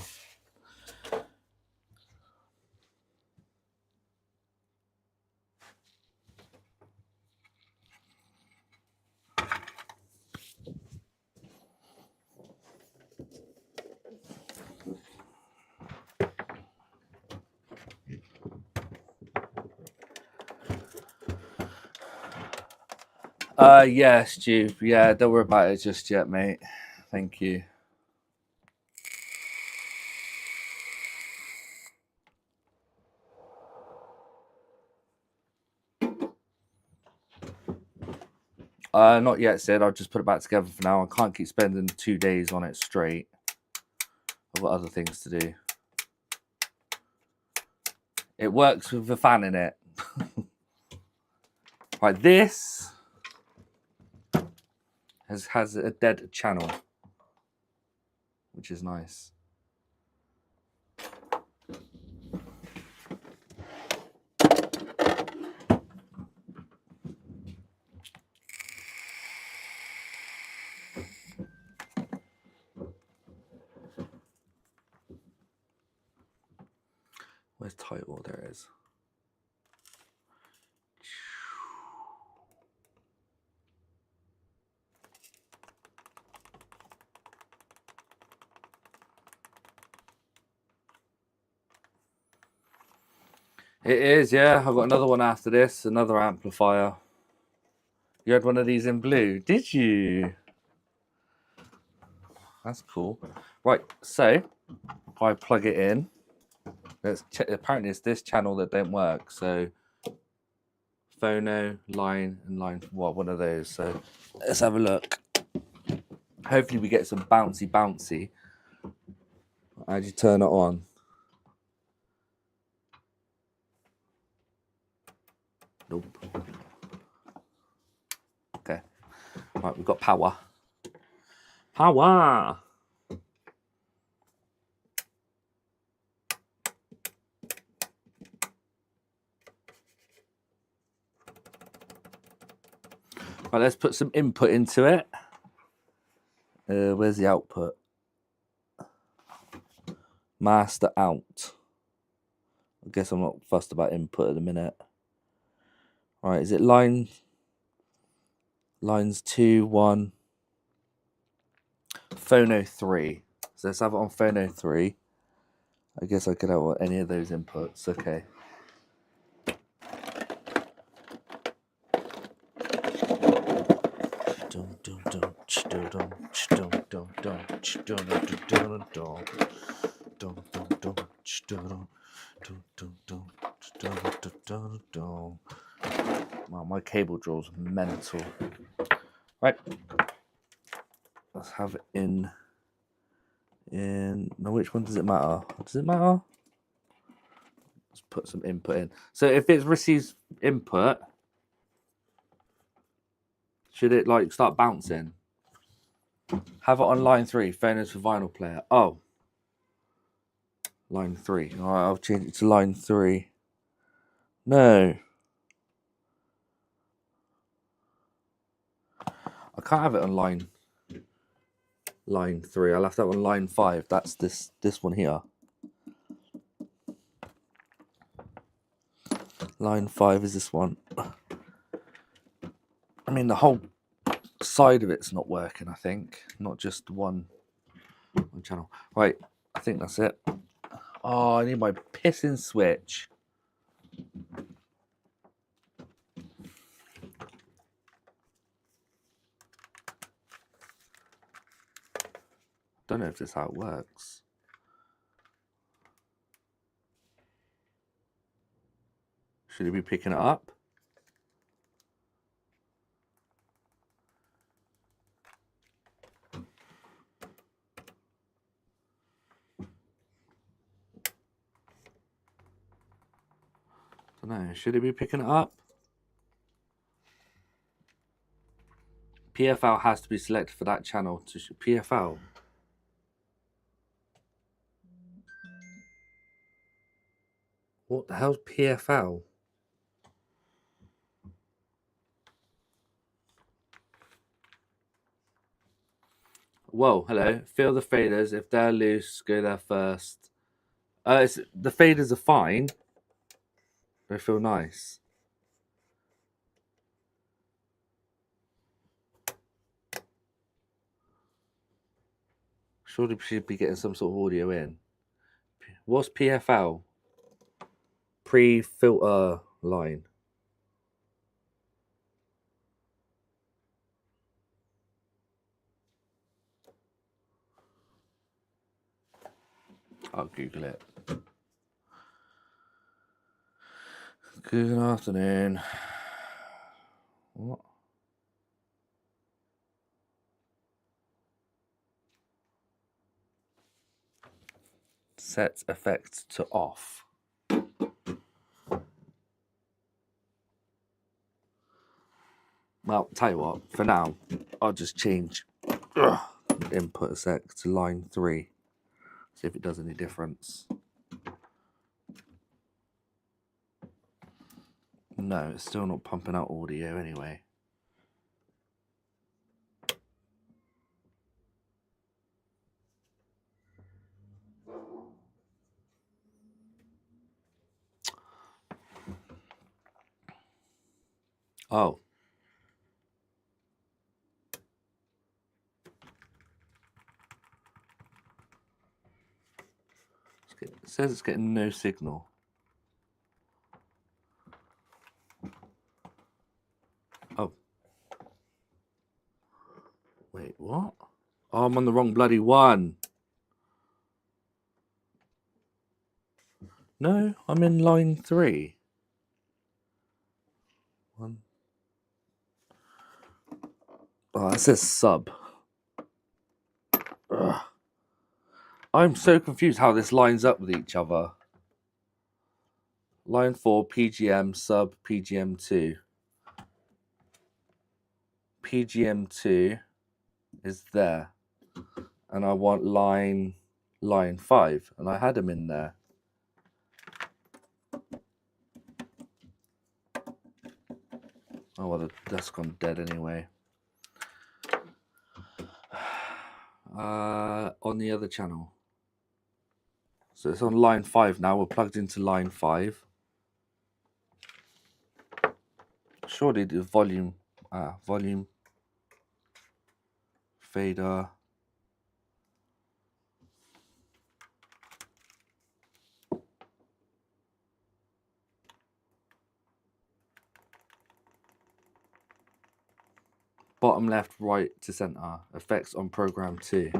Yeah, Stu. Yeah, don't worry about it just yet, mate. Thank you. Not yet, Sid. I'll just put it back together for now. I can't keep spending 2 days on it straight. I've got other things to do. It works with the fan in it. Right, this has a dead channel, which is nice. Where's title? There it is. It is, yeah. I've got another one after this, another amplifier. You had one of these in blue, did you? That's cool. Right, so if I plug it in, let's check. Apparently, it's this channel that don't work. So, phono, line, and line. What one of those? So, let's have a look. Hopefully, we get some bouncy. How do you turn it on? Nope. Okay. Right, we've got power. Power. Right, let's put some input into it. Where's the output? Master out. I guess I'm not fussed about input at the minute. All right, is it lines 2, 1, phono 3? So let's have it on phono 3. I guess I could have any of those inputs. Okay. Wow, my cable draw's mental. Right. Let's have it in. No, which one does it matter? Does it matter? Let's put some input in. So if it receives input, should it like start bouncing? Have it on line 3, phonos for vinyl player. Oh. Line 3. All right, I'll change it to line 3. No. I can't have it on line 3. I'll have to have it on line 5. That's this one here. Line 5 is this one. I mean, the whole side of it's not working, I think. Not just one channel. Right, I think that's it. Oh, I need my pissing switch. Don't know if this is how it works. Should it be picking it up? Don't know. Should it be picking it up? PFL has to be selected for that channel to PFL. What the hell's PFL? Whoa, hello. Feel the faders. If they're loose, go there first. The faders are fine. They feel nice. Surely we should be getting some sort of audio in. What's PFL? Pre-filter line. I'll Google it. Good afternoon. What? Set effects to off. Well, tell you what, for now, I'll just change input a sec to line 3. See if it does any difference. No, it's still not pumping out audio anyway. Oh. It says it's getting no signal. Oh. Wait, what? Oh, I'm on the wrong bloody one. No, I'm in line 3. One. Oh, it says sub. Ugh. I'm so confused how this lines up with each other. Line 4, PGM, sub, PGM2. PGM2 is there. And I want line 5. And I had them in there. Oh, well, that's gone dead anyway. On the other channel. So it's on line 5 now. We're plugged into line 5. Surely the volume fader. Bottom left, right to center. Effects on program 2.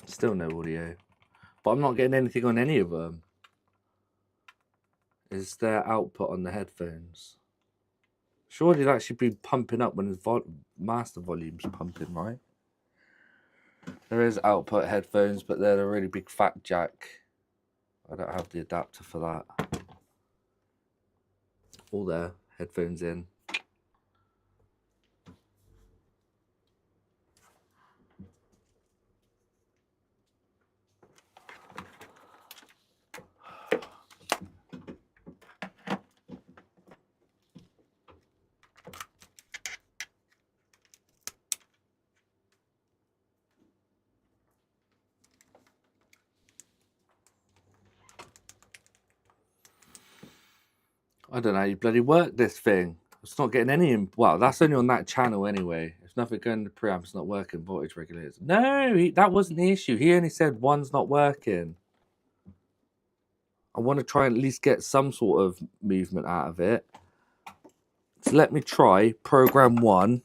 Still no audio. But I'm not getting anything on any of them. Is there output on the headphones? Surely that should be pumping up when the master volume's pumping, right? There is output headphones, but they're a really big fat jack. I don't have the adapter for that. All there, headphones in. I don't know how you bloody work this thing. It's not getting any. Well, that's only on that channel anyway. If nothing going to preamp, it's not working. Voltage regulators. No, that wasn't the issue. He only said one's not working. I want to try and at least get some sort of movement out of it. So let me try program 1,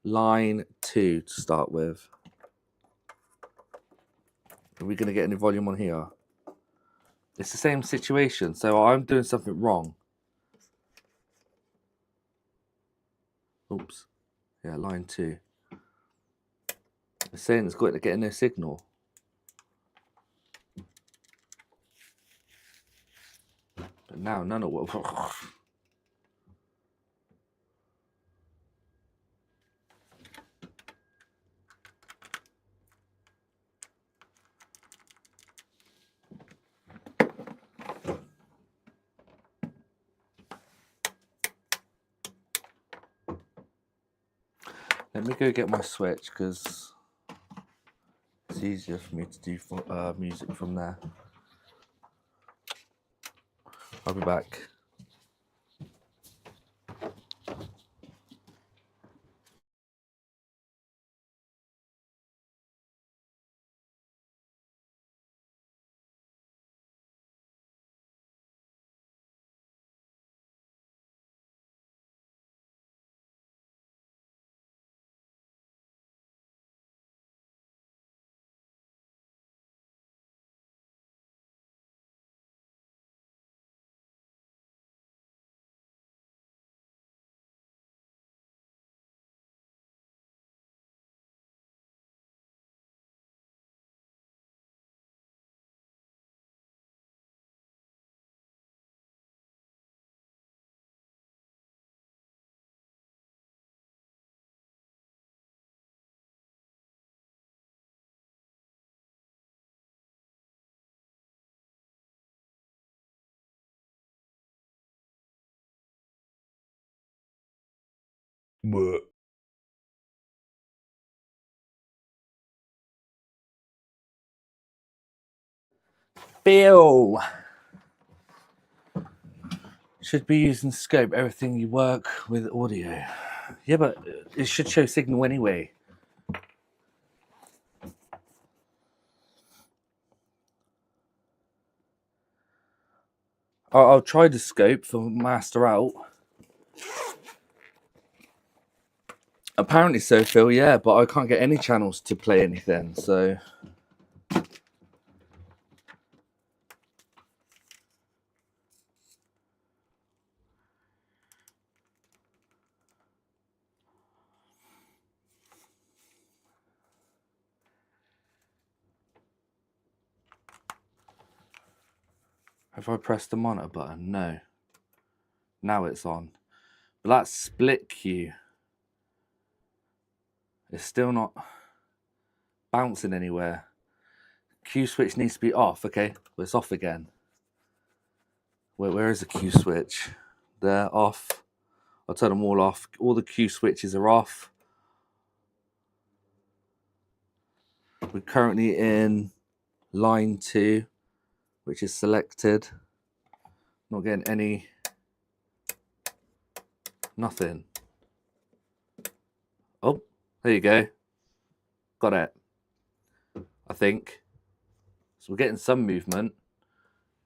line 2 to start with. Are we going to get any volume on here? It's the same situation, so I'm doing something wrong. Oops. Yeah, line 2. It's saying it's got to get no signal. But now none of what. Let me go get my switch because it's easier for me to do music from there. I'll be back. Bill should be using scope. Everything you work with audio. Yeah, but it should show signal anyway. I'll try the scope for master out. Apparently so, Phil. Yeah, but I can't get any channels to play anything. So. Have I pressed the monitor button? No. Now it's on. But that split cue is still not bouncing anywhere. Cue switch needs to be off. Okay, well, it's off again. Where is the cue switch? They're off. I'll turn them all off. All the cue switches are off. We're currently in line 2, which is selected. Not getting any. Nothing. Oh, there you go. Got it. I think. So we're getting some movement.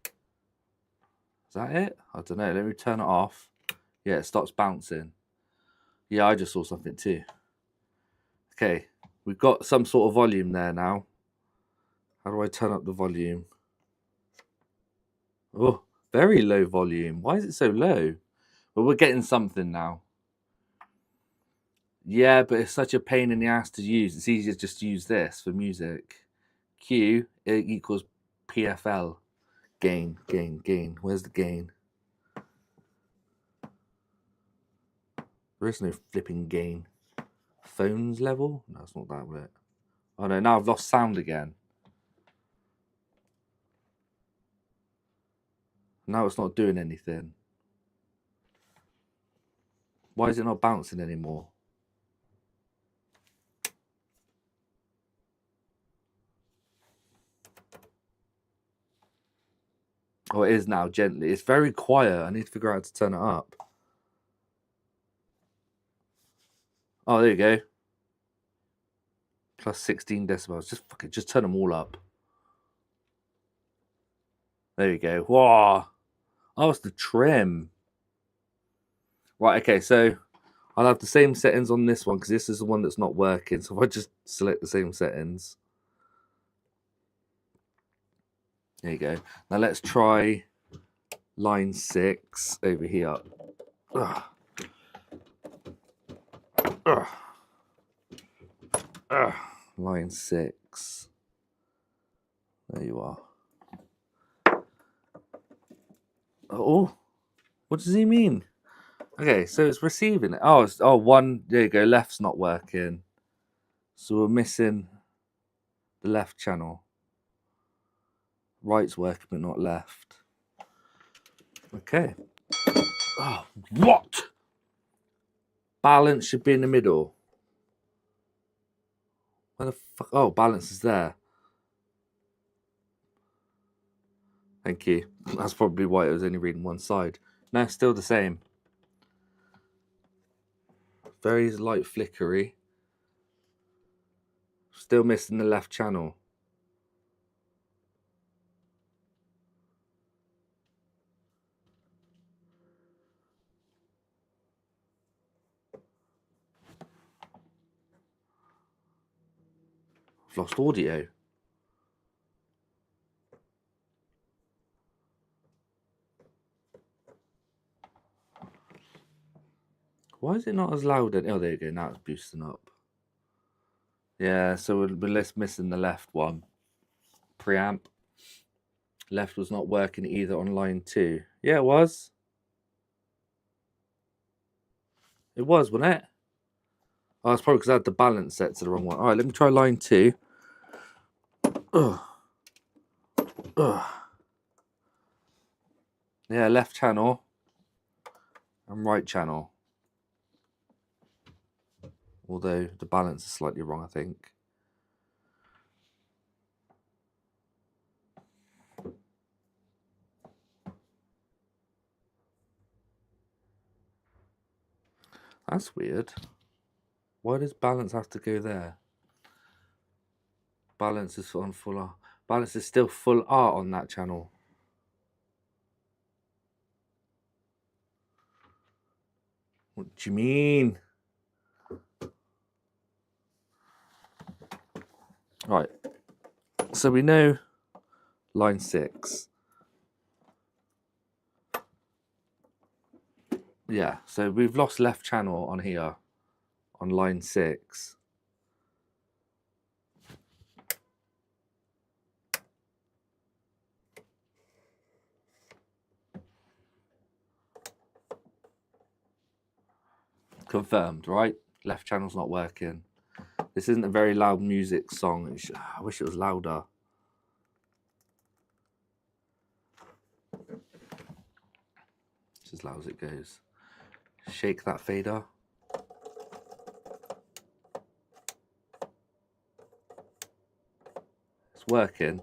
Is that it? I don't know. Let me turn it off. Yeah, it stops bouncing. Yeah, I just saw something too. Okay, we've got some sort of volume there now. How do I turn up the volume? Oh, very low volume. Why is it so low? But we're getting something now. Yeah, but it's such a pain in the ass to use. It's easier just to use this for music. Q equals PFL. Gain, gain, gain. Where's the gain? There is no flipping gain. Phones level? No, it's not that bit. Oh no, now I've lost sound again. Now it's not doing anything. Why is it not bouncing anymore? Oh, it is now, gently. It's very quiet. I need to figure out how to turn it up. Oh, there you go. Plus 16 decibels. Just fuck it. Just turn them all up. There you go. Whoa. Oh, it's the trim. Right, okay, so I'll have the same settings on this one because this is the one that's not working. So if I just select the same settings. There you go. Now let's try line 6 over here. Ugh. Ugh. Ugh. Line 6. There you are. Oh, what does he mean? Okay, so it's receiving it. Oh, one. There you go. Left's not working. So we're missing the left channel. Right's working, but not left. Okay. Oh, what? Balance should be in the middle. Where the fuck? Oh, balance is there. Thank you. That's probably why it was only reading one side. No, still the same. Very light flickery. Still missing the left channel. I've lost audio. Why is it not as loud? Oh, there you go. Now it's boosting up. Yeah, so we're just missing the left one. Preamp. Left was not working either on line 2. Yeah, it was. It was, wasn't it? Oh, it's probably because I had the balance set to the wrong one. All right, let me try line 2. Ugh. Ugh. Yeah, left channel and right channel. Although the balance is slightly wrong, I think. That's weird. Why does balance have to go there? Balance is on full R. Balance is still full R on that channel. What do you mean? Right. So we know line 6. Yeah, so we've lost left channel on here on line 6. Confirmed, right? Left channel's not working. This isn't a very loud music song. I wish it was louder. It's as loud as it goes. Shake that fader. It's working.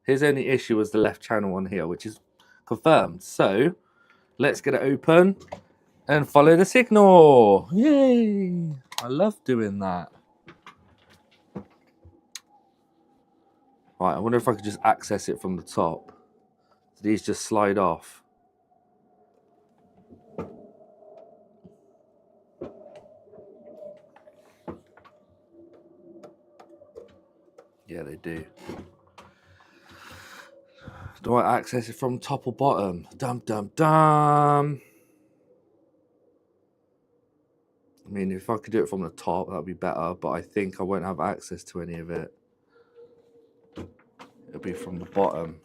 His only issue was the left channel on here, which is confirmed. So let's get it open and follow the signal. Yay! I love doing that. Right, I wonder if I could just access it from the top. So these just slide off. Yeah, they do. Do I access it from top or bottom? Dum, dum, dum. I mean, if I could do it from the top, that would be better. But I think I won't have access to any of it. It'll be from the bottom.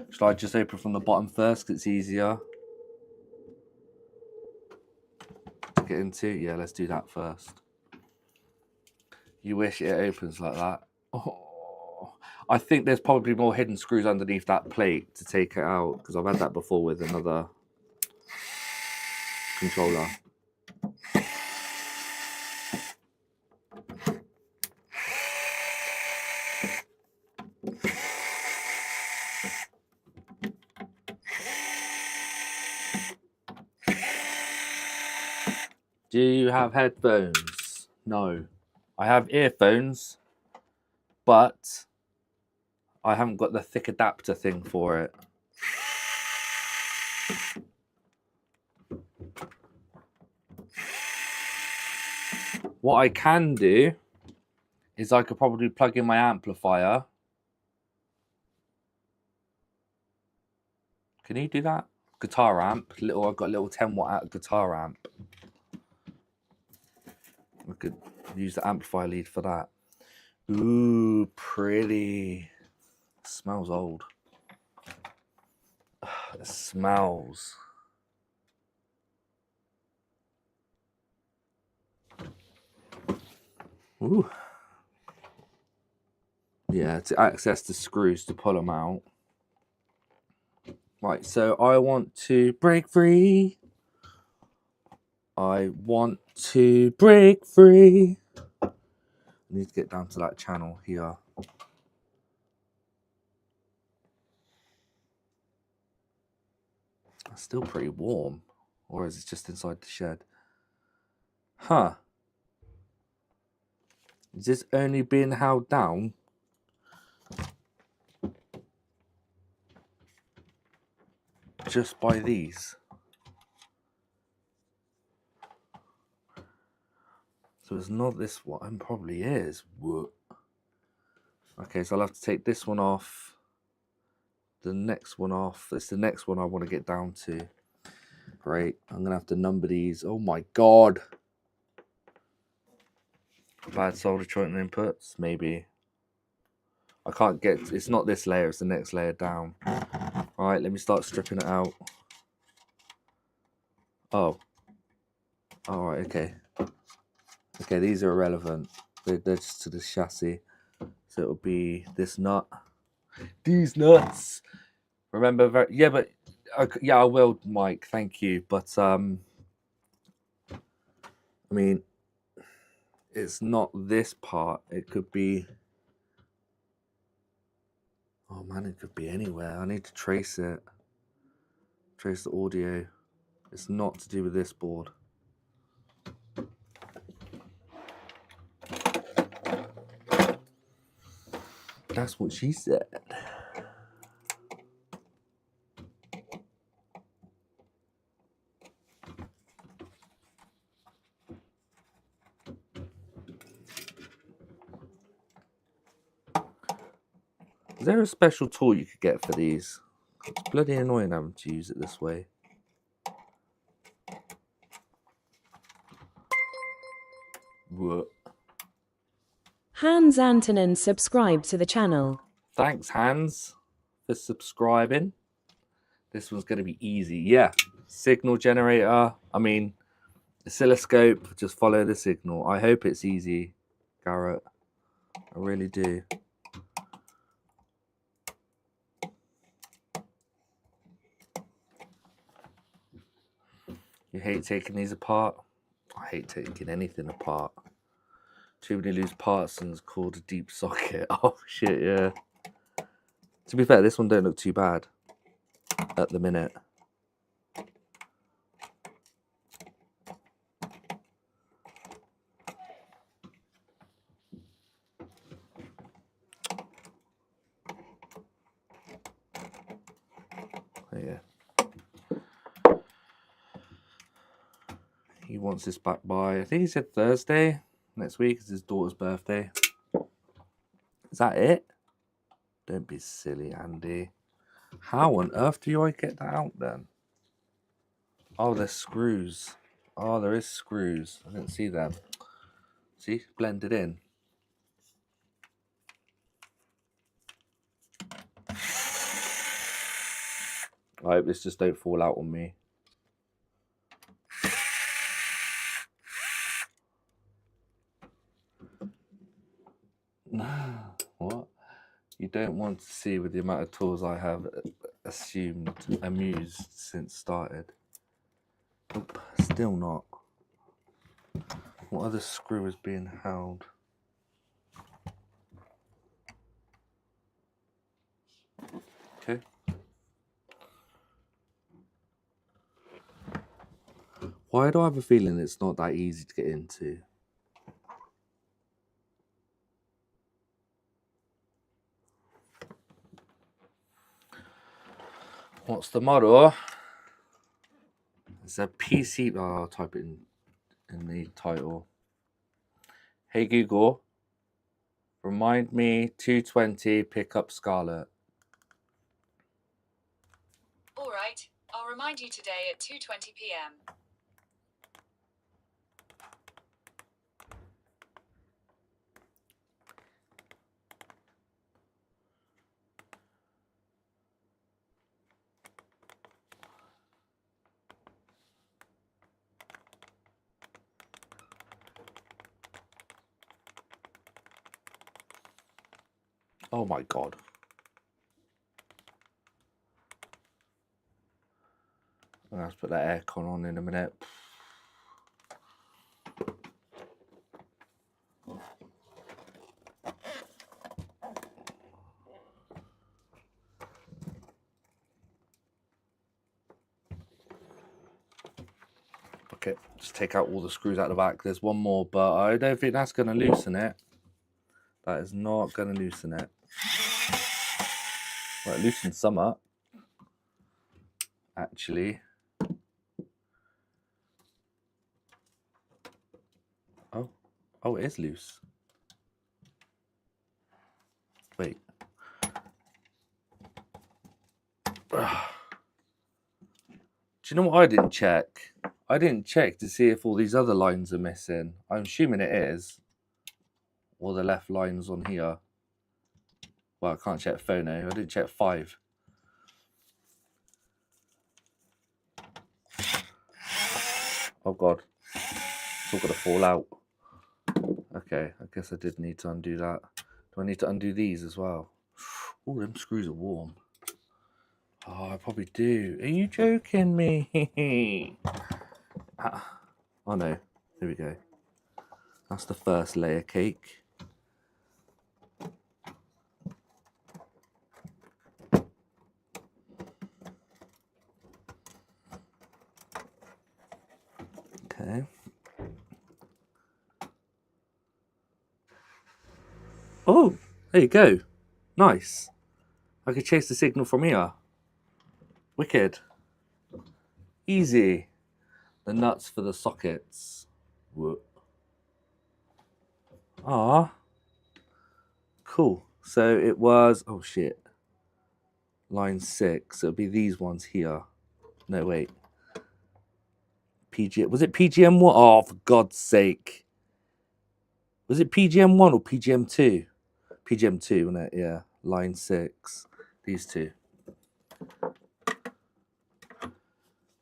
Should I just open from the bottom first because it's easier to get into? Yeah, let's do that first. You wish it opens like that. Oh, I think there's probably more hidden screws underneath that plate to take it out because I've had that before with another controller. Do you have headphones? No. I have earphones, but I haven't got the thick adapter thing for it. What I can do is I could probably plug in my amplifier. Can you do that? Guitar amp. I've got a little 10-watt guitar amp. I could use the amplifier lead for that. Ooh, pretty. Smells old. It smells. Ooh. Yeah, to access the screws to pull them out. Right, so I want to break free. I want to break free. I need to get down to that channel here. It's still pretty warm. Or is it just inside the shed? Huh. Is this only being held down? Just by these? So it's not this one. Probably is. Whoop. Okay, so I'll have to take this one off. The next one off. It's the next one I want to get down to. Great. I'm going to have to number these. Oh my god. Bad solder joint inputs. Maybe. I can't get... It's not this layer. It's the next layer down. Alright, let me start stripping it out. Oh. Alright, okay. Okay, these are irrelevant. They're just to the chassis. So it'll be this nut. These nuts. Remember, yeah, but yeah, I will, Mike. Thank you. But I mean, it's not this part. It could be. Oh man, it could be anywhere. I need to trace it. Trace the audio. It's not to do with this board. That's what she said. Is there a special tool you could get for these? It's bloody annoying having to use it this way. What? Hans Antonen subscribed to the channel. Thanks, Hans, for subscribing. This one's going to be easy. Yeah, signal generator. I mean, oscilloscope. Just follow the signal. I hope it's easy, Garrett. I really do. You hate taking these apart? I hate taking anything apart. Too many loose parts and it's called a deep socket. Oh shit, yeah. To be fair, this one don't look too bad at the minute. Oh, yeah. He wants this back by, I think he said Thursday. Next week is his daughter's birthday. Is that it? Don't be silly, Andy. How on earth do I get that out then? Oh, there's screws. Oh, there is screws. I didn't see them. See? Blended in. I hope this just don't fall out on me. What? You don't want to see with the amount of tools I have amused since started. Nope, still not. What other screw is being held? Okay. Why do I have a feeling it's not that easy to get into? What's the model? It's a PC. Oh, I'll type it in the title. Hey Google, remind me 220 pick up Scarlet. All right, I'll remind you today at 2:20 p.m. Oh my god. I'm gonna have to put that aircon on in a minute. Okay, just take out all the screws out the back. There's one more, but I don't think that's gonna loosen it. That is not gonna loosen it. Well, it loosens some up, actually. Oh, it is loose. Wait. Do you know what I didn't check? I didn't check to see if all these other lines are missing. I'm assuming it is. Or the left lines on here. Well, I can't check phono. I didn't check 5. Oh god. It's all got to fall out. Okay, I guess I did need to undo that. Do I need to undo these as well? Oh, them screws are warm. Oh, I probably do. Are you joking me? Oh no. Here we go. That's the first layer cake. Okay. Oh, there you go. Nice. I could chase the signal from here. Wicked. Easy. The nuts for the sockets. Whoop. Ah. Cool. So it was, oh shit. Line 6. So it'll be these ones here. No, wait. Was it PGM1? Oh, for God's sake. Was it PGM1 or PGM2? PGM2, wasn't it? Yeah. Line 6. These two.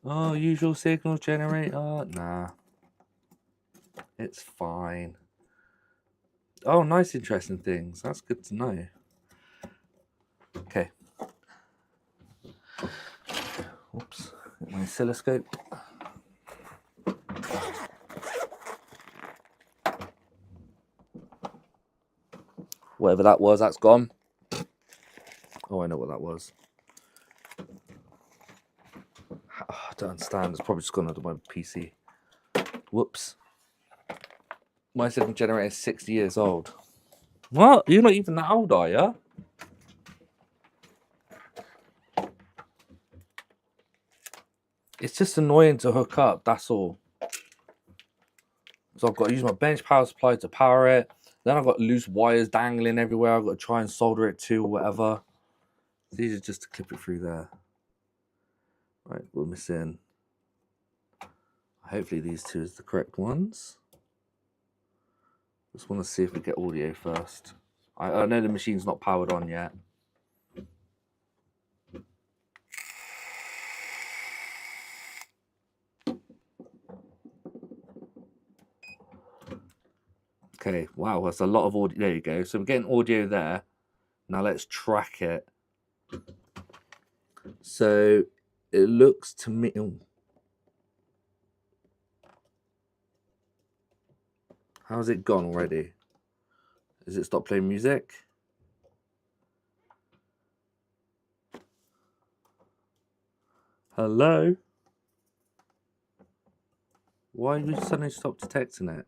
Oh, usual signal generator. Nah. It's fine. Oh, nice, interesting things. That's good to know. Okay. Oops. Get my oscilloscope. Whatever that was, that's gone. Oh, I know what that was. I don't understand. It's probably just gone under my PC. Whoops. My signal generator is 60 years old. What? You're not even that old, are you? It's just annoying to hook up, that's all. So I've got to use my bench power supply to power it. Then I've got loose wires dangling everywhere. I've got to try and solder it to or whatever. It's easier just to clip it through there. Right, we're missing. Hopefully these two is the correct ones. Just want to see if we get audio first. I know the machine's not powered on yet. Okay, wow, that's a lot of audio. There you go. So we're getting audio there. Now let's track it. So it looks to me... Ooh. How's it gone already? Has it stopped playing music? Hello? Why have you suddenly stopped detecting it?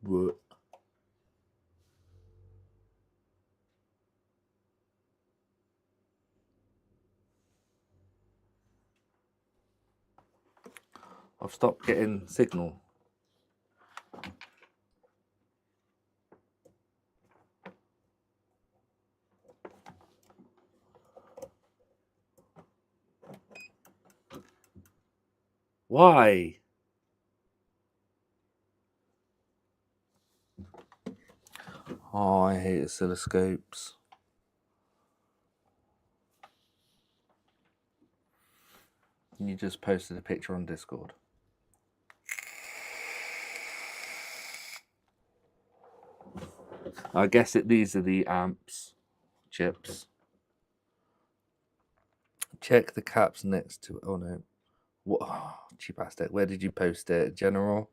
What? I've stopped getting signal. Why? Oh, I hate oscilloscopes. You just posted a picture on Discord. I guess these are the amps chips. Check the caps next to it. Oh no. What? Oh, cheap bastard. Where did you post it? General?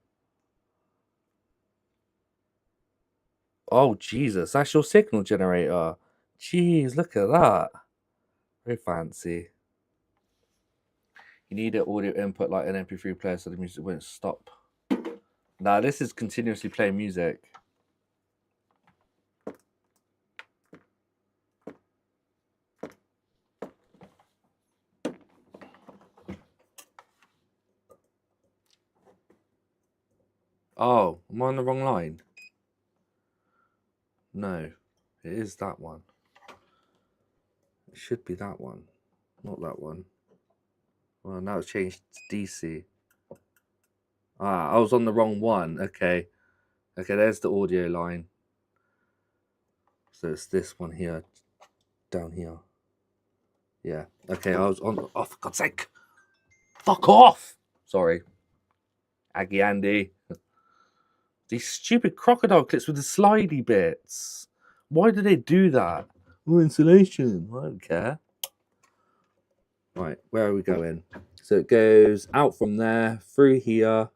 Oh, Jesus. That's your signal generator. Jeez, look at that. Very fancy. You need an audio input like an MP3 player so the music won't stop. Now, this is continuously playing music. Oh, am I on the wrong line? No, it is that one. It should be that one, not that one. Well, now it's changed to DC. Ah, I was on the wrong one. Okay. Okay, there's the audio line. So it's this one here, down here. Yeah. Okay, I was on. Oh, for God's sake! Fuck off! Sorry, Aggie Andy. These stupid crocodile clips with the slidey bits. Why do they do that? Oh, insulation. I don't care. Right, where are we going? So it goes out from there, through here,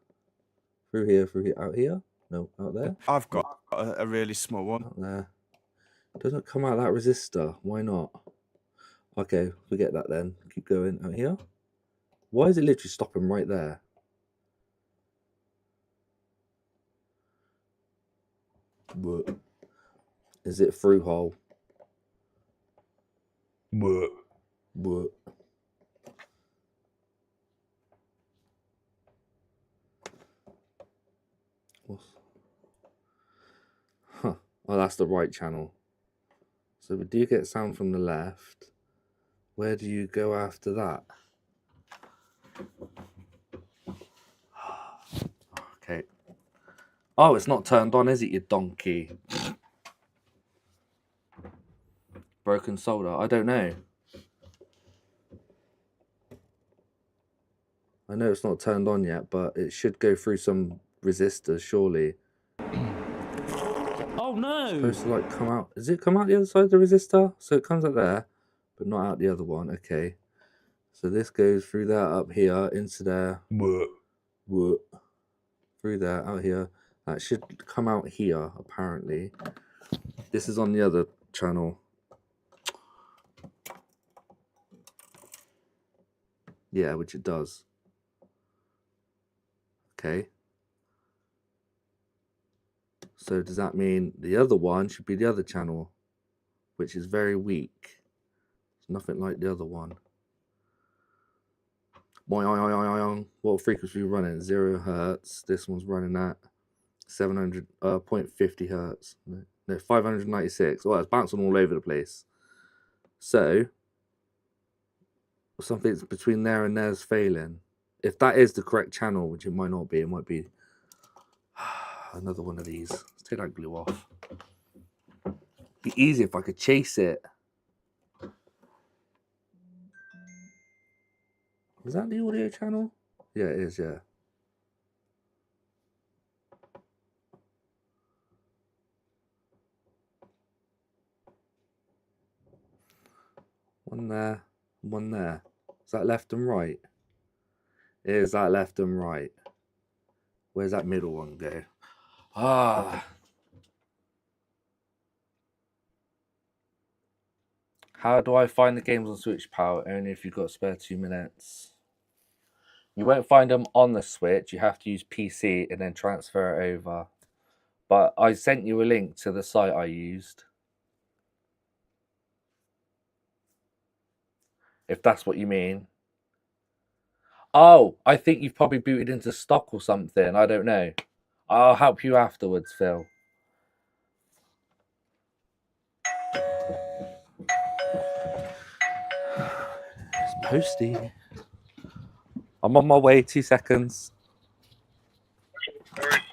out here. No, out there. I've got a really small one. Out there. Doesn't come out that resistor. Why not? Okay, forget that then. Keep going out here. Why is it literally stopping right there? What? Is it through hole? What? What? Huh. Oh, that's the right channel. So we do get sound from the left. Where do you go after that? Okay. Oh, it's not turned on, is it, you donkey? Broken solder. I don't know. I know it's not turned on yet, but it should go through some resistors, surely. Oh no! It's supposed to like come out. Does it come out the other side of the resistor? So it comes out there, but not out the other one. Okay. So this goes through that up here into there. Through there, out here. That should come out here, apparently. This is on the other channel. Yeah, which it does. Okay. So does that mean the other one should be the other channel, which is very weak? It's nothing like the other one. What frequency are we running? 0 hertz. This one's running at 0.50 hertz. No, 596. Well, it's bouncing all over the place. So something's between there and there's failing. If that is the correct channel, which it might not be, it might be another one of these. Let's take that glue off. Be easy if I could chase it. Is that the audio channel? Yeah, it is, yeah. One there, one there. Is that left and right? It is that left and right. Where's that middle one go? Ah. How do I find the games on Switch, pal? Only if you've got a spare 2 minutes. You won't find them on the Switch. You have to use PC and then transfer it over. But I sent you a link to the site I used. If that's what you mean. Oh, I think you've probably booted into stock or something. I don't know. I'll help you afterwards, Phil. It's posty. I'm on my way. 2 seconds.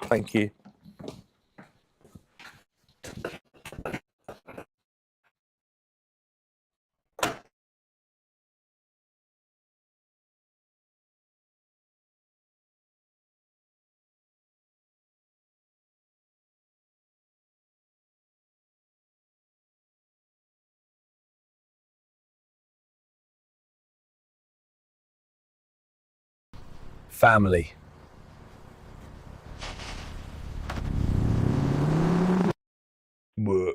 Thank you. Family. Oh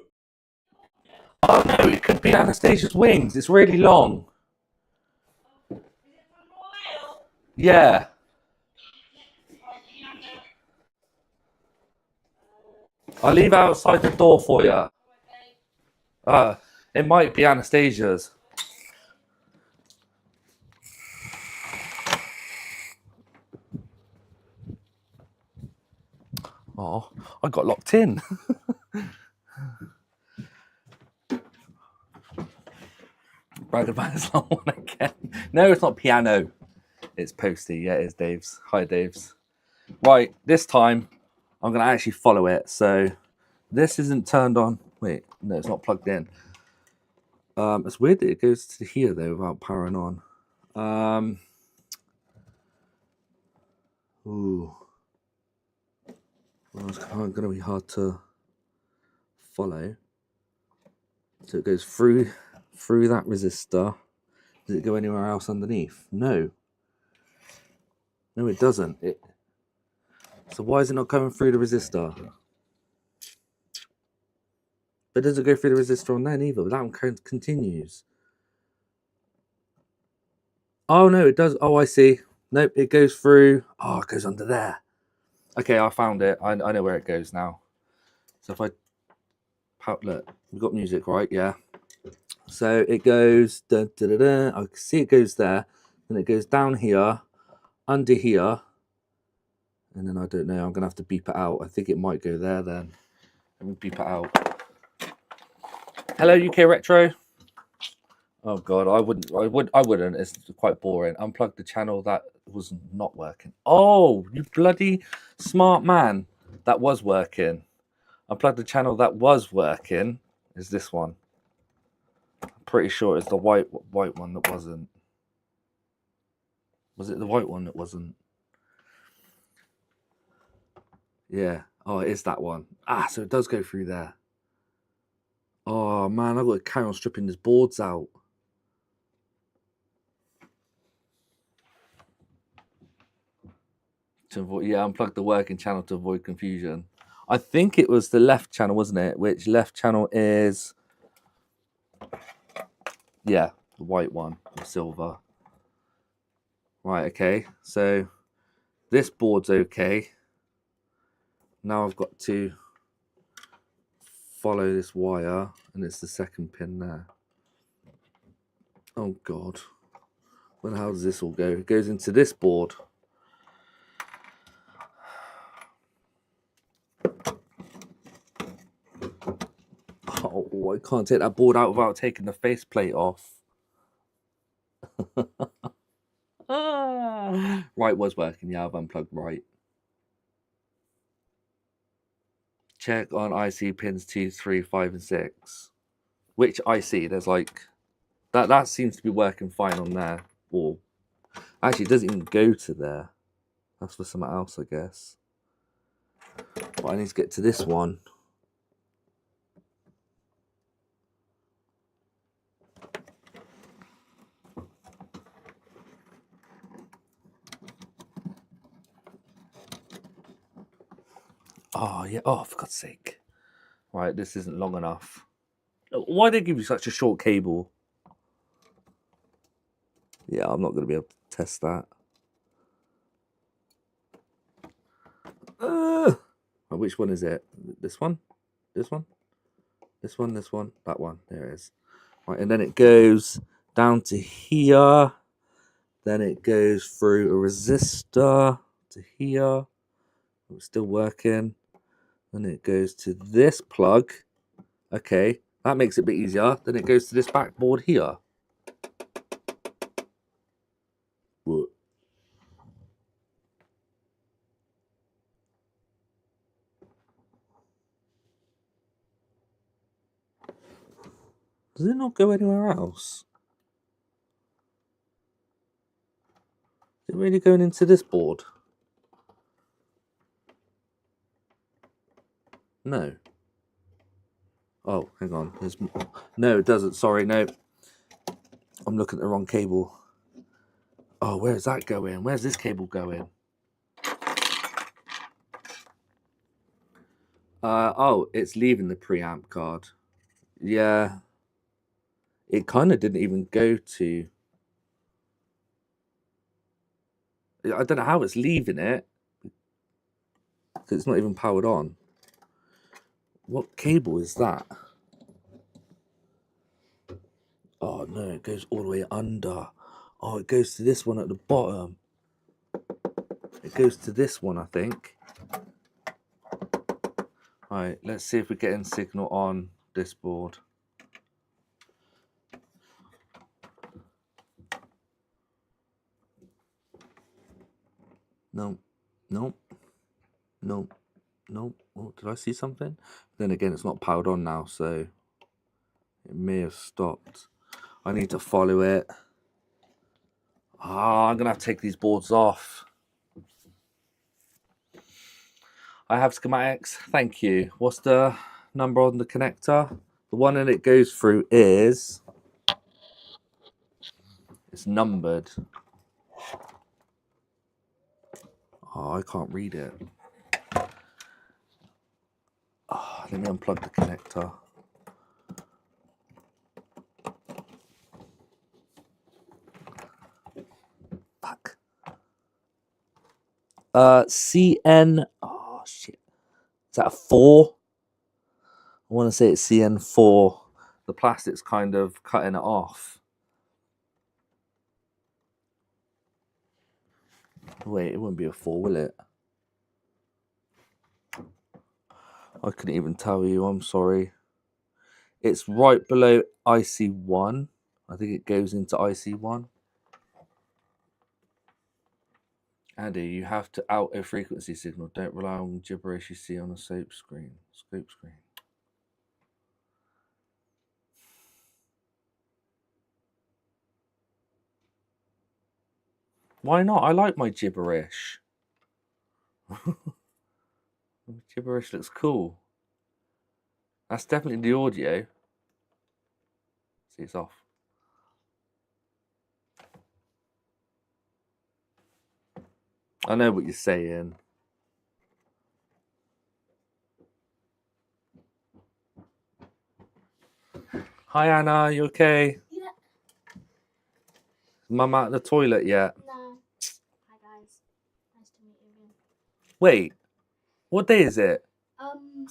no, it could be Anastasia's wings. It's really long. Yeah. I'll leave it outside the door for you. It might be Anastasia's. Oh, I got locked in. Brag about his long one again. No, it's not piano. It's posty. Yeah, it is Dave's. Hi, Dave's. Right, this time I'm going to actually follow it. So this isn't turned on. Wait, no, it's not plugged in. It's weird that it goes to here, though, without powering on. Ooh. Well, it's going to be hard to follow. So it goes through that resistor. Does it go anywhere else underneath? No. No, it doesn't. So why is it not coming through the resistor? But it doesn't go through the resistor on there either. But that one continues. Oh, no, it does. Oh, I see. Nope, it goes through. Oh, it goes under there. Okay, I found it. I know where it goes now. So if I... Look, we've got music, right? Yeah. So it goes... Da, da, da, da. I can see it goes there. And it goes down here, under here. And then I don't know. I'm going to have to beep it out. I think it might go there then. Let me beep it out. Hello, UK Retro. Oh God, I wouldn't. It's quite boring. Unplug the channel that was not working. Oh, you bloody smart man. That was working. Unplug the channel that was working. Is this one? I'm pretty sure it's the white one that wasn't. Was it the white one that wasn't? Yeah. Oh, it is that one. Ah, so it does go through there. Oh man, I've got to carry on stripping these boards out. To avoid, yeah, unplug the working channel to avoid confusion. I think it was the left channel, wasn't it? Which left channel is, yeah, the white one, the silver. Right, okay. So this board's okay. Now I've got to follow this wire, and it's the second pin there. Oh God. Well, how does this all go? It goes into this board. Oh, I can't take that board out without taking the faceplate off. Right was working. Yeah, I've unplugged right. Check on IC pins 2, 3, 5, and 6. Which IC? There's like that seems to be working fine on there. Or actually, it doesn't even go to there. That's for something else, I guess. But I need to get to this one. Oh, yeah. Oh, for God's sake. Right, this isn't long enough. Why do they give you such a short cable? Yeah, I'm not going to be able to test that. Which one is it? This one? This one? This one? This one? That one. There it is. Right, and then it goes down to here. Then it goes through a resistor to here. It's still working. Then it goes to this plug. Okay, that makes it a bit easier. Then it goes to this backboard here. What? Does it not go anywhere else? Is it really going into this board? No. Oh, hang on. There's... No, it doesn't. Sorry, no. I'm looking at the wrong cable. Oh, where's that going? Where's this cable going? Oh, it's leaving the preamp card. Yeah. It kind of didn't even go to... I don't know how it's leaving it. Because it's not even powered on. What cable is that? Oh, no, it goes all the way under. Oh, it goes to this one at the bottom. It goes to this one, I think. Right, let's see if we're getting signal on this board. No, no, no, no. Oh, did I see something? Then again, it's not powered on now, so it may have stopped. I need to follow it. Ah, I'm going to have to take these boards off. I have schematics. Thank you. What's the number on the connector? The one that it goes through is... It's numbered. Oh, I can't read it. Oh, let me unplug the connector. Fuck. CN... Oh, shit. Is that a 4? I want to say it's CN4. The plastic's kind of cutting it off. Wait, it wouldn't be a 4, will it? I couldn't even tell you, I'm sorry. It's right below IC1. I think it goes into IC1. Andy, you have to out a frequency signal. Don't rely on gibberish you see on a scope screen. Why not? I like my gibberish. Gibberish looks cool. That's definitely the audio. See, it's off. I know what you're saying. Hi, Anna. You okay? Yeah. Mum out of the toilet yet? No. Hi guys. Nice to meet you again. Wait. What day is it?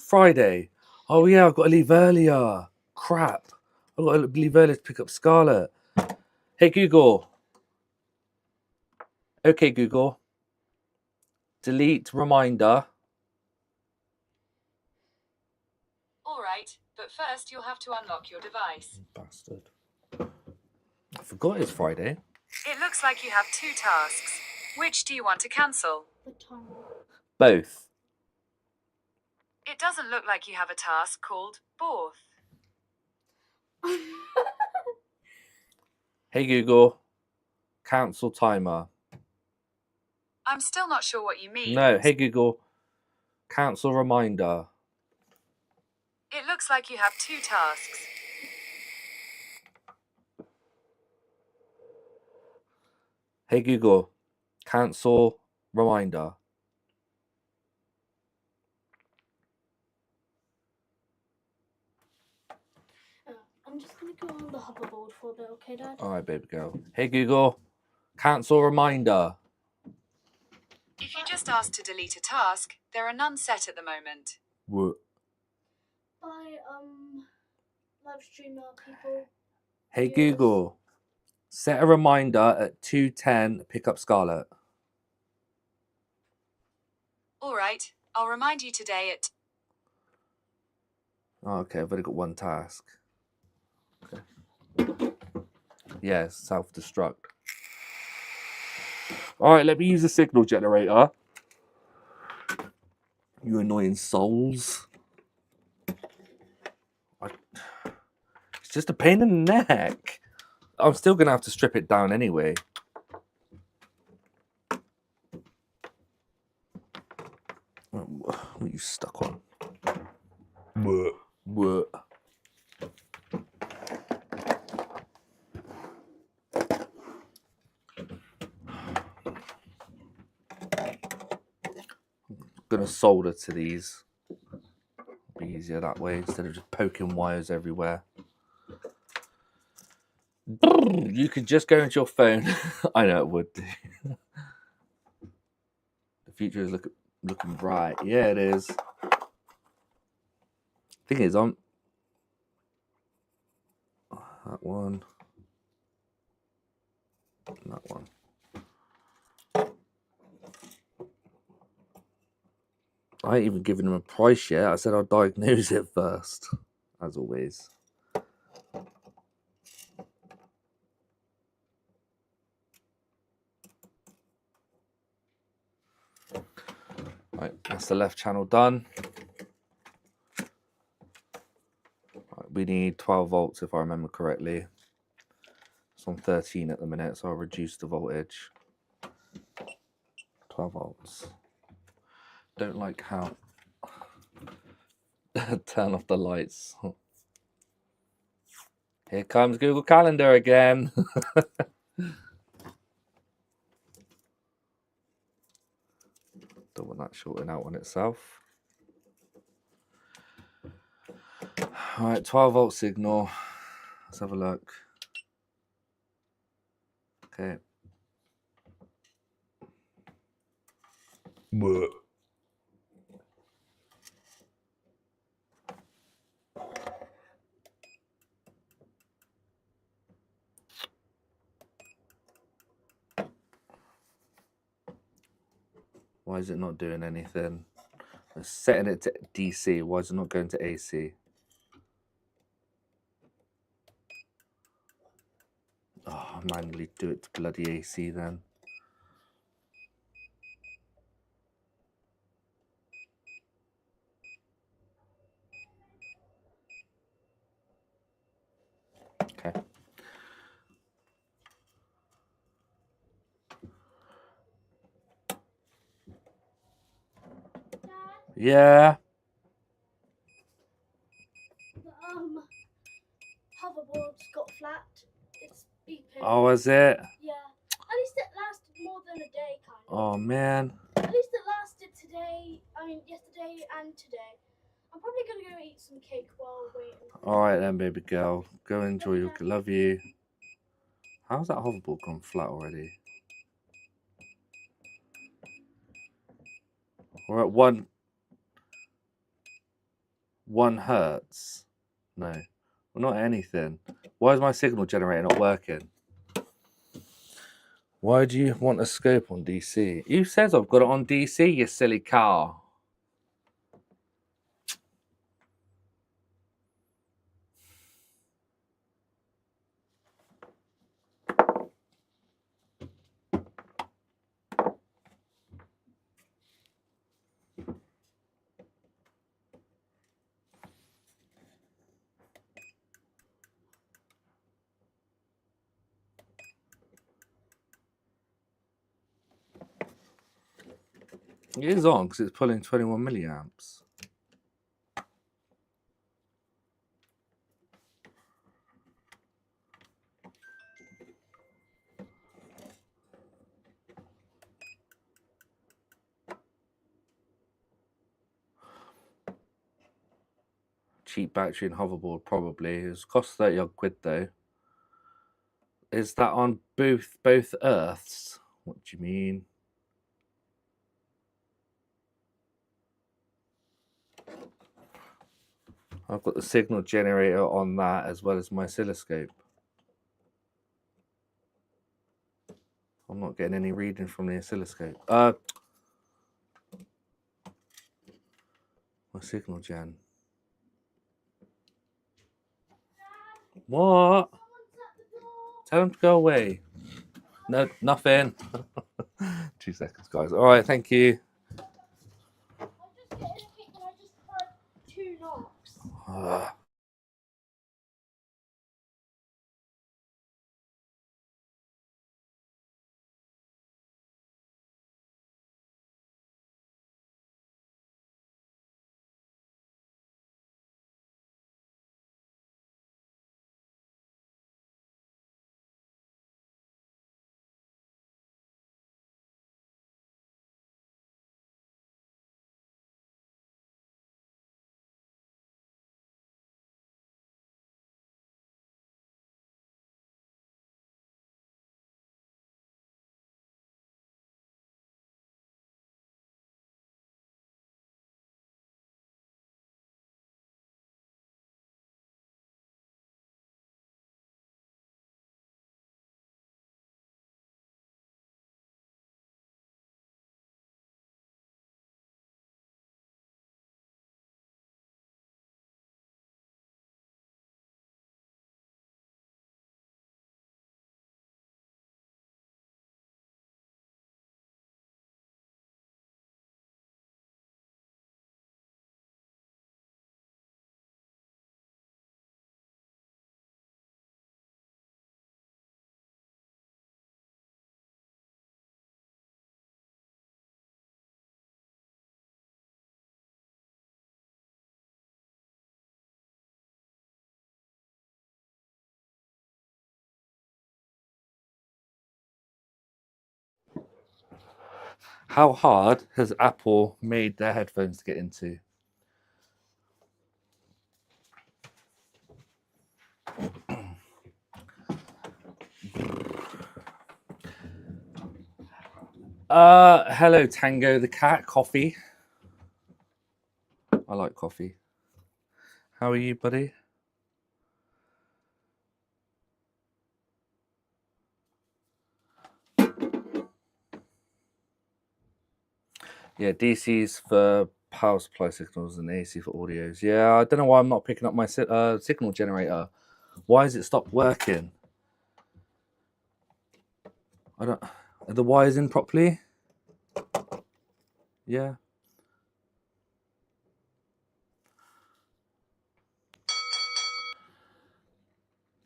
Friday. Oh yeah, I've got to leave earlier. Crap. I've got to leave earlier to pick up Scarlett. Hey Google. Okay, Google. Delete reminder. All right, but first you'll have to unlock your device. Bastard. I forgot it's Friday. It looks like you have 2 tasks. Which do you want to cancel? The time. Both. It doesn't look like you have a task called both. Hey Google. Cancel timer. I'm still not sure what you mean. No, hey Google. Cancel reminder. It looks like you have 2 tasks. Hey Google. Cancel reminder. I'm just gonna go on the hoverboard for a bit, okay, Dad? Alright, baby girl. Hey Google. Cancel reminder. If you just asked to delete a task, there are none set at the moment. What? By live streamer people. Hey Viewers. Google, set a reminder at 2:10. Pick up Scarlett. All right, I'll remind you today at... Oh, okay, I've only got one task. Okay. Yes, self-destruct. All right, let me use the signal generator. You annoying souls. It's just a pain in the neck. I'm still going to have to strip it down anyway. What are you stuck on? What? I'm going to solder to these. It'll be easier that way instead of just poking wires everywhere. You could just go into your phone. I know it would do. The future is looking bright. Yeah, it is. Thing is, I'm that one. That one. I ain't even given him a price yet. I said I'll diagnose it first, as always. Right, that's the left channel done. Right, we need 12 volts if I remember correctly. It's on 13 at the minute, so I'll reduce the voltage. 12 volts. Don't like how... Turn off the lights. Here comes Google Calendar again. Don't want that shorting out on itself. Alright, 12 volt signal. Let's have a look. Okay. Why is it not doing anything? I'm setting it to DC. Why is it not going to AC? Oh, I'll manually do it to bloody AC then. Okay. Yeah. The hoverboard's got flat. It's beeping. Oh, is it? Yeah. At least it lasted more than a day, kind of. Oh, man. At least it lasted today. I mean, yesterday and today. I'm probably gonna go eat some cake while waiting. All right then, baby girl. Go enjoy your... Love you. How's that hoverboard gone flat already? We're at one hertz. No, we're not anything. Why is my signal generator not working? Why do you want a scope on DC? Who says I've got it on DC, you silly car? It is on because it's pulling 21 milliamps. Cheap battery and hoverboard probably. It's cost 30 odd quid though. Is that on both Earths? What do you mean? I've got the signal generator on that as well as my oscilloscope. I'm not getting any reading from the oscilloscope. My signal gen. What? Tell him to go away. No, nothing. 2 seconds, guys. All right, thank you. I just get in a kick and I just heard 2 knocks. How hard has Apple made their headphones to get into? Hello, Tango the cat. Coffee. I like coffee. How are you, buddy? Yeah, DC's for power supply signals and AC for audios. Yeah, I don't know why I'm not picking up my signal generator. Why has it stopped working? I don't. Are the wires in properly? Yeah.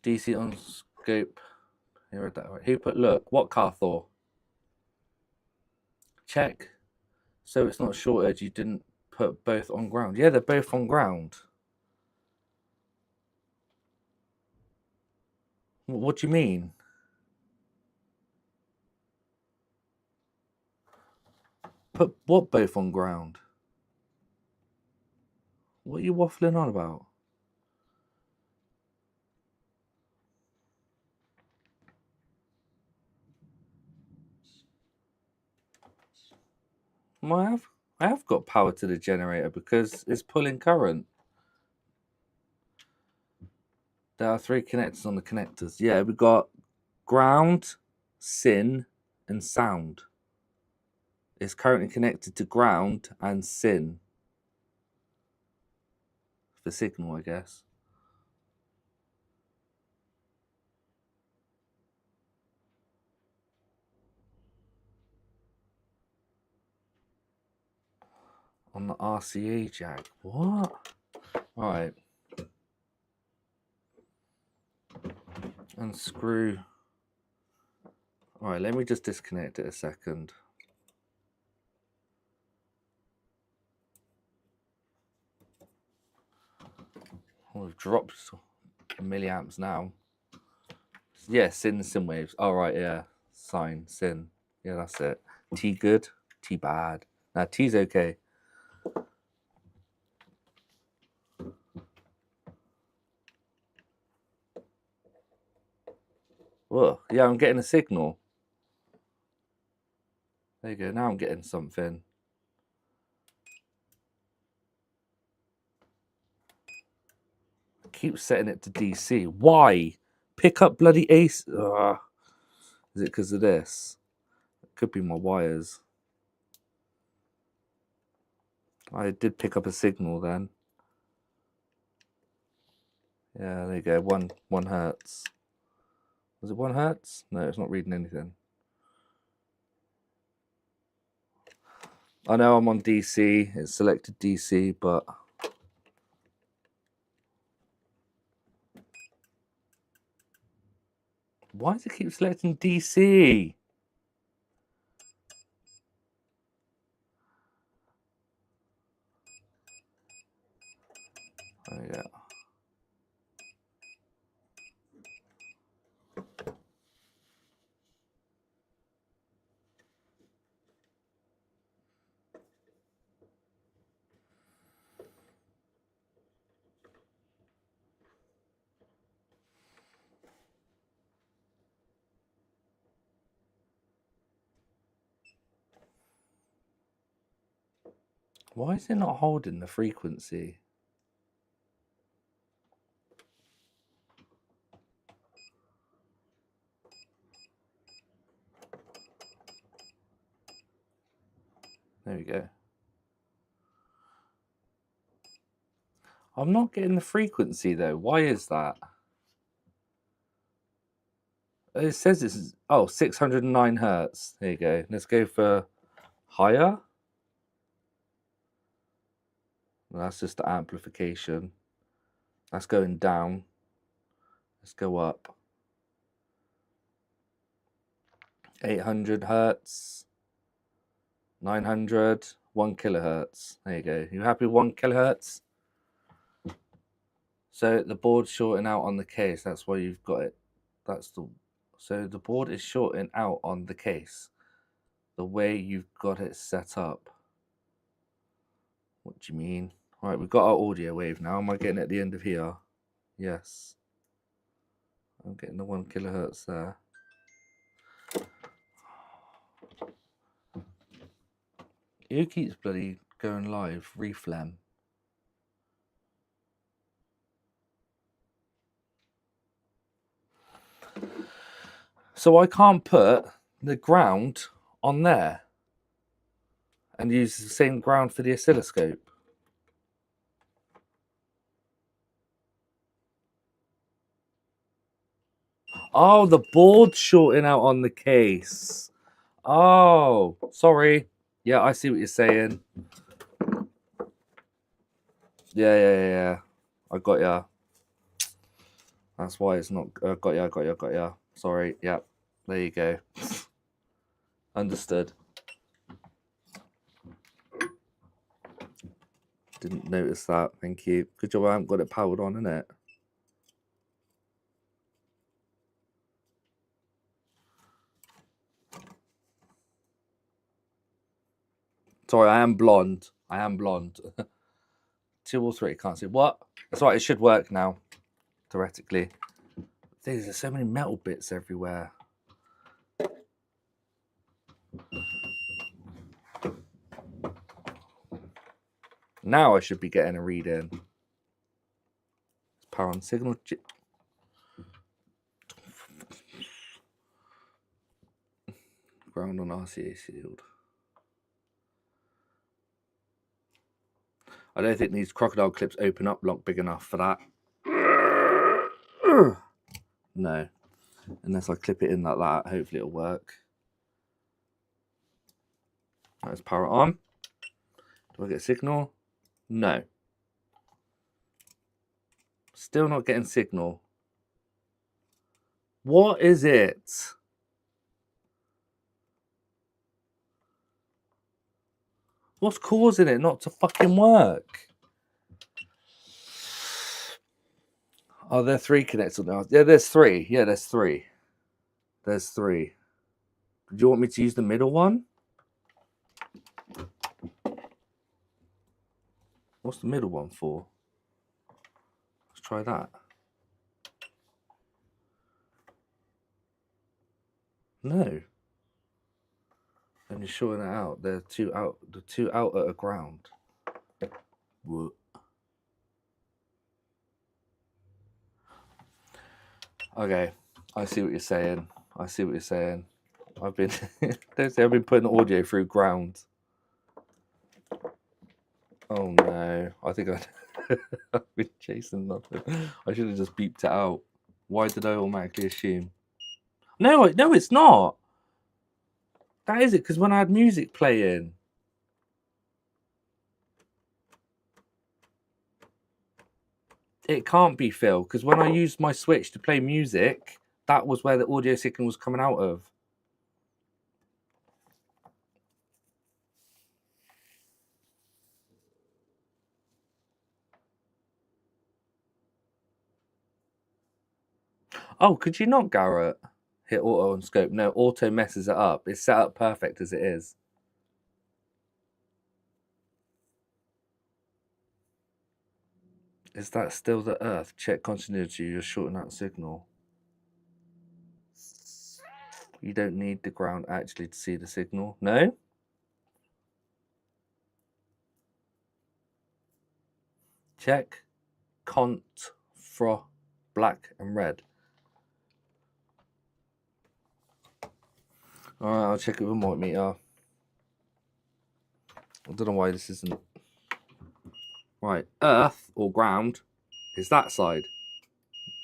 DC on scope. Here, read that right. Who put look? What car, Thor? Check. So it's not shortage. You didn't put both on ground. Yeah, they're both on ground. What do you mean? Put what both on ground? What are you waffling on about? Well, I have got power to the generator because it's pulling current. There are 3 connectors on the connectors. Yeah, we've got ground, SYN, and sound. It's currently connected to ground and SYN. For signal, I guess. On the RCA jack. What? Alright. Unscrew. Alright, let me just disconnect it a second. Oh, we've dropped milliamps now. Yeah, SYN waves. Alright, yeah. Sine, SYN. Yeah, that's it. T good, T bad. Now T's okay. Whoa, yeah, I'm getting a signal. There you go, now I'm getting something. I keep setting it to DC. Why? Pick up bloody ace. Ugh. Is it because of this? It could be my wires. I did pick up a signal then. Yeah, there you go. One hertz. Was it 1 hertz? No, it's not reading anything. I know I'm on DC. It's selected DC, but why does it keep selecting DC? There we go. Why is it not holding the frequency? There we go. I'm not getting the frequency though. Why is that? It says it's 609 hertz. There you go. Let's go for higher. Well, that's just the amplification. That's going down. Let's go up. 800 hertz. 900. 1 kilohertz. There you go. You happy with 1 kilohertz? So the board's shorting out on the case. That's why you've got it. So the board is shorting out on the case. The way you've got it set up. What do you mean? All right, we've got our audio wave now. Am I getting it at the end of here? Yes. I'm getting the 1 kilohertz there. Who keeps bloody going live? Reflem. So I can't put the ground on there and use the same ground for the oscilloscope. Oh, the board's shorting out on the case. Oh, sorry. Yeah, I see what you're saying. Yeah. I got ya. That's why it's not. Got ya. Sorry. Yeah. There you go. Understood. Didn't notice that. Thank you. Good job I haven't got it powered on, innit? Sorry, I am blonde. 2 or 3, can't see. What? That's right, it should work now. Theoretically. There's so many metal bits everywhere. Now I should be getting a read in. Power on signal. Ground on RCA shield. I don't think these crocodile clips open up lock big enough for that. No. Unless I clip it in like that, hopefully it'll work. Let's power it on. Do I get a signal? No. Still not getting signal. What is it? What's causing it not to fucking work? Oh, there are 3 connected now. Yeah, there's 3. Yeah, there's 3. There's 3. Do you want me to use the middle one? What's the middle one for? Let's try that. No. And you're shorting it out. The two out at a ground. Whoa. Okay, I see what you're saying. I've been I've been putting audio through ground. Oh no, I think I've been chasing nothing. I should have just beeped it out. Why did I automatically assume? No, it's not. That is it, because when I had music playing. It can't be, Phil, because when I used my Switch to play music, that was where the audio signal was coming out of. Oh, could you not, Garrett? Hit auto on scope. No, auto messes it up. It's set up perfect as it is. Is that still the Earth? Check continuity. You're shorting out signal. You don't need the ground actually to see the signal. No? Check cont fro black and red. Alright, I'll check it with my meter. I don't know why this isn't. Right, Earth or ground is that side.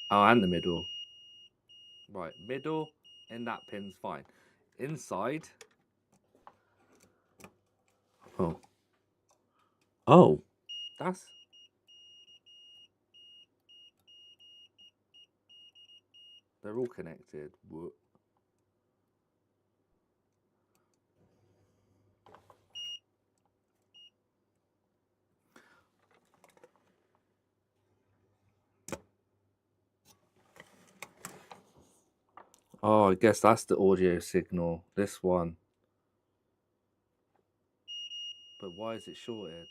Oh, and the middle. Right, middle and that pin's fine. Inside. Oh. Oh. That's. They're all connected. Whoop. Oh, I guess that's the audio signal. This one. But why is it shorted?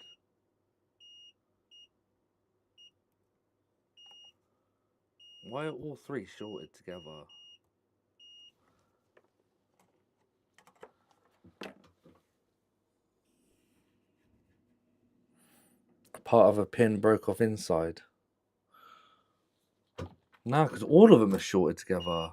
Why are all three shorted together? Part of a pin broke off inside. No, because all of them are shorted together.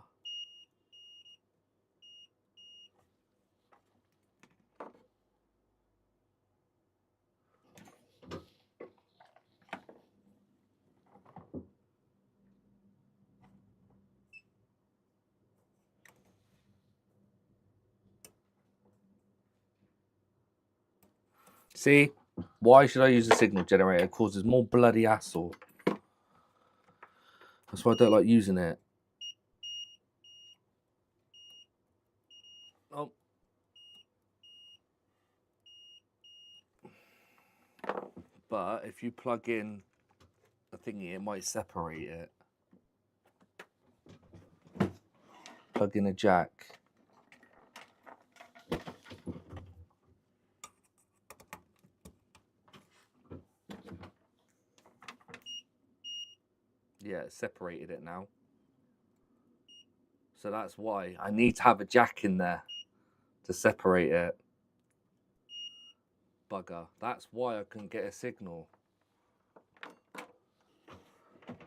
See? Why should I use a signal generator? It causes more bloody hassle. That's why I don't like using it. Oh. But if you plug in a thingy, it might separate it. Plug in a jack. Yeah, it separated it now. So that's why I need to have a jack in there to separate it. Bugger. That's why I couldn't get a signal.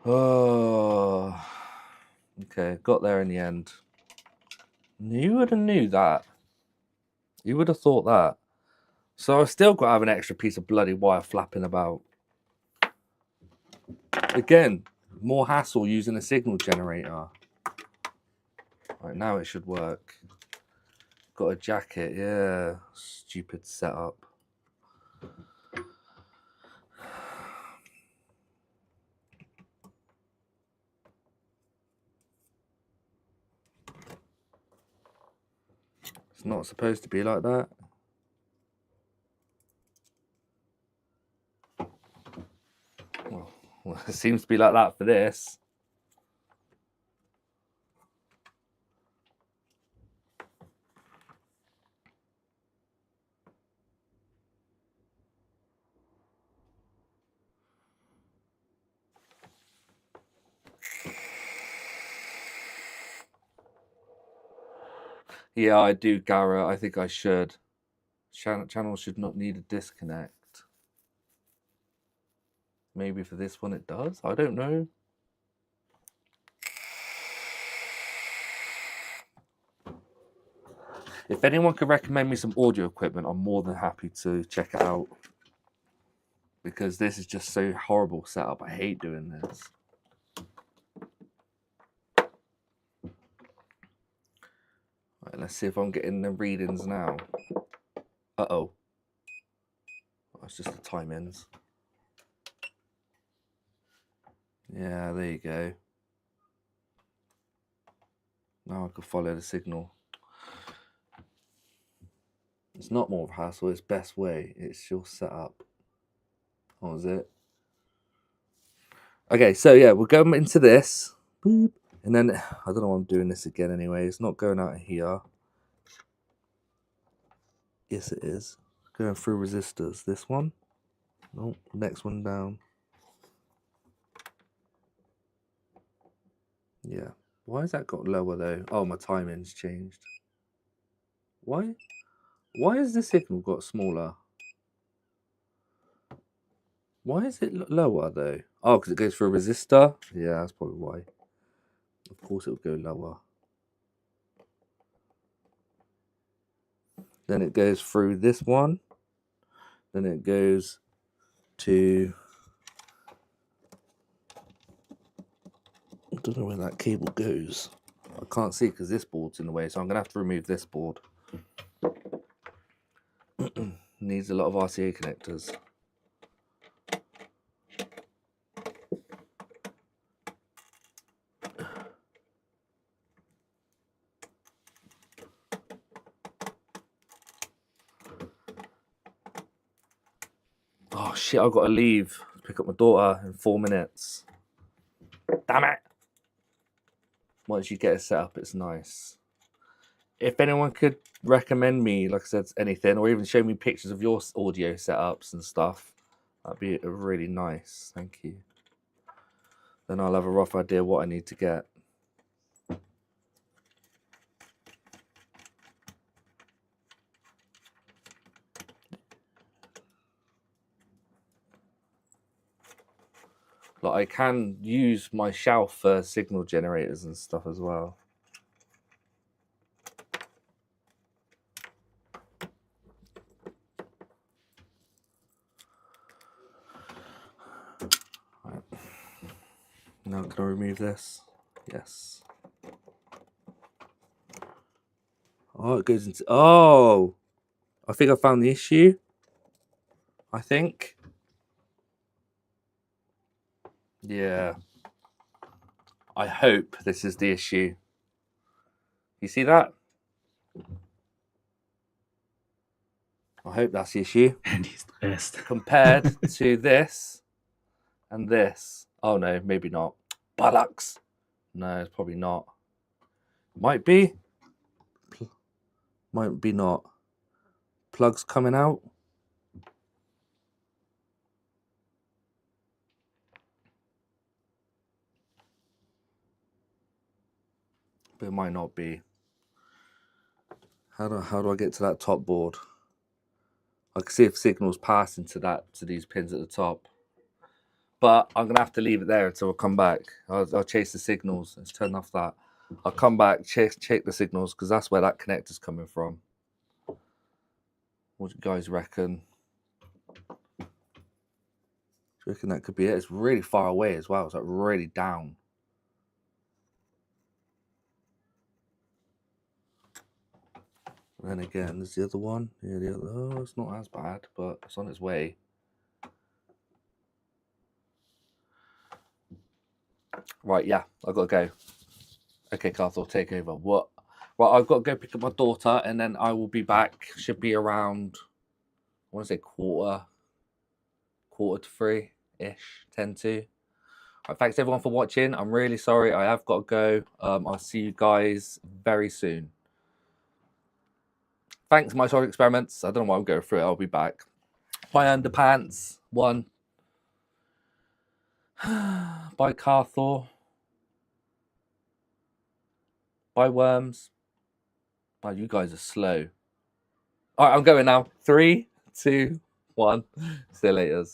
Oh. Okay, got there in the end. You would have knew that. You would have thought that. So I've still got to have an extra piece of bloody wire flapping about. Again, more hassle using a signal generator. Right, now it should work. Got a jacket, yeah. Stupid setup. It's not supposed to be like that. Well, it seems to be like that for this. Yeah, I do, Garrett. I think I should. Channel should not need a disconnect. Maybe for this one it does. I don't know. If anyone could recommend me some audio equipment, I'm more than happy to check it out. Because this is just so horrible setup. I hate doing this. Right, let's see if I'm getting the readings now. Uh-oh. That's just the timings. Yeah, there you go. Now I can follow the signal. It's not more of a hassle, it's best way. It's your setup. What was it? Okay, so yeah, we'll go into this. And then, I don't know why I'm doing this again anyway. It's not going out of here. Yes, it is. Going through resistors. This one. No, next one down. Yeah. Why has that got lower though? Oh, my timing's changed. Why? Why has the signal got smaller? Why is it lower though? Oh, because it goes through a resistor? Yeah, that's probably why. Of course it would go lower. Then it goes through this one. Then it goes to... I don't know where that cable goes. I can't see because this board's in the way, so I'm going to have to remove this board. Needs a lot of RCA connectors. Oh shit, I've got to leave to pick up my daughter in 4 minutes. Damn it! Once you get it set up, it's nice. If anyone could recommend me, like I said, anything, or even show me pictures of your audio setups and stuff, that'd be really nice. Thank you. Then I'll have a rough idea what I need to get. Like I can use my shelf for signal generators and stuff as well. Right. Now can I remove this? Yes. Oh, it goes into... Oh! I think I found the issue. I think. Yeah. I hope this is the issue. You see that? I hope that's the issue. And he's the best. Compared to this and this. Oh no, maybe not. Bollocks. No, it's probably not. Might be. Might be not. Plugs coming out. But it might not be. How do I get to that top board? I can see if signals pass into these pins at the top. But I'm gonna have to leave it there until I come back. I'll chase the signals. Let's turn off that. I'll come back, check the signals, because that's where that connector's coming from. What do you guys reckon? Do you reckon that could be it? It's really far away as well. It's like really down. And then again, there's the other one. Yeah, the other. Oh, it's not as bad, but it's on its way. Right, yeah, I've got to go. Okay, Carthor, take over. What? Right, I've got to go pick up my daughter, and then I will be back. Should be around, I want to say quarter to 3-ish, 10 to. Right, thanks everyone for watching. I'm really sorry. I have got to go. I'll see you guys very soon. Thanks, my solid experiments. I don't know why I'm going through it. I'll be back. Bye, underpants. 1. Bye, Carthor. Bye, worms. Wow, you guys are slow. All right, I'm going now. 3, 2, 1. See you later.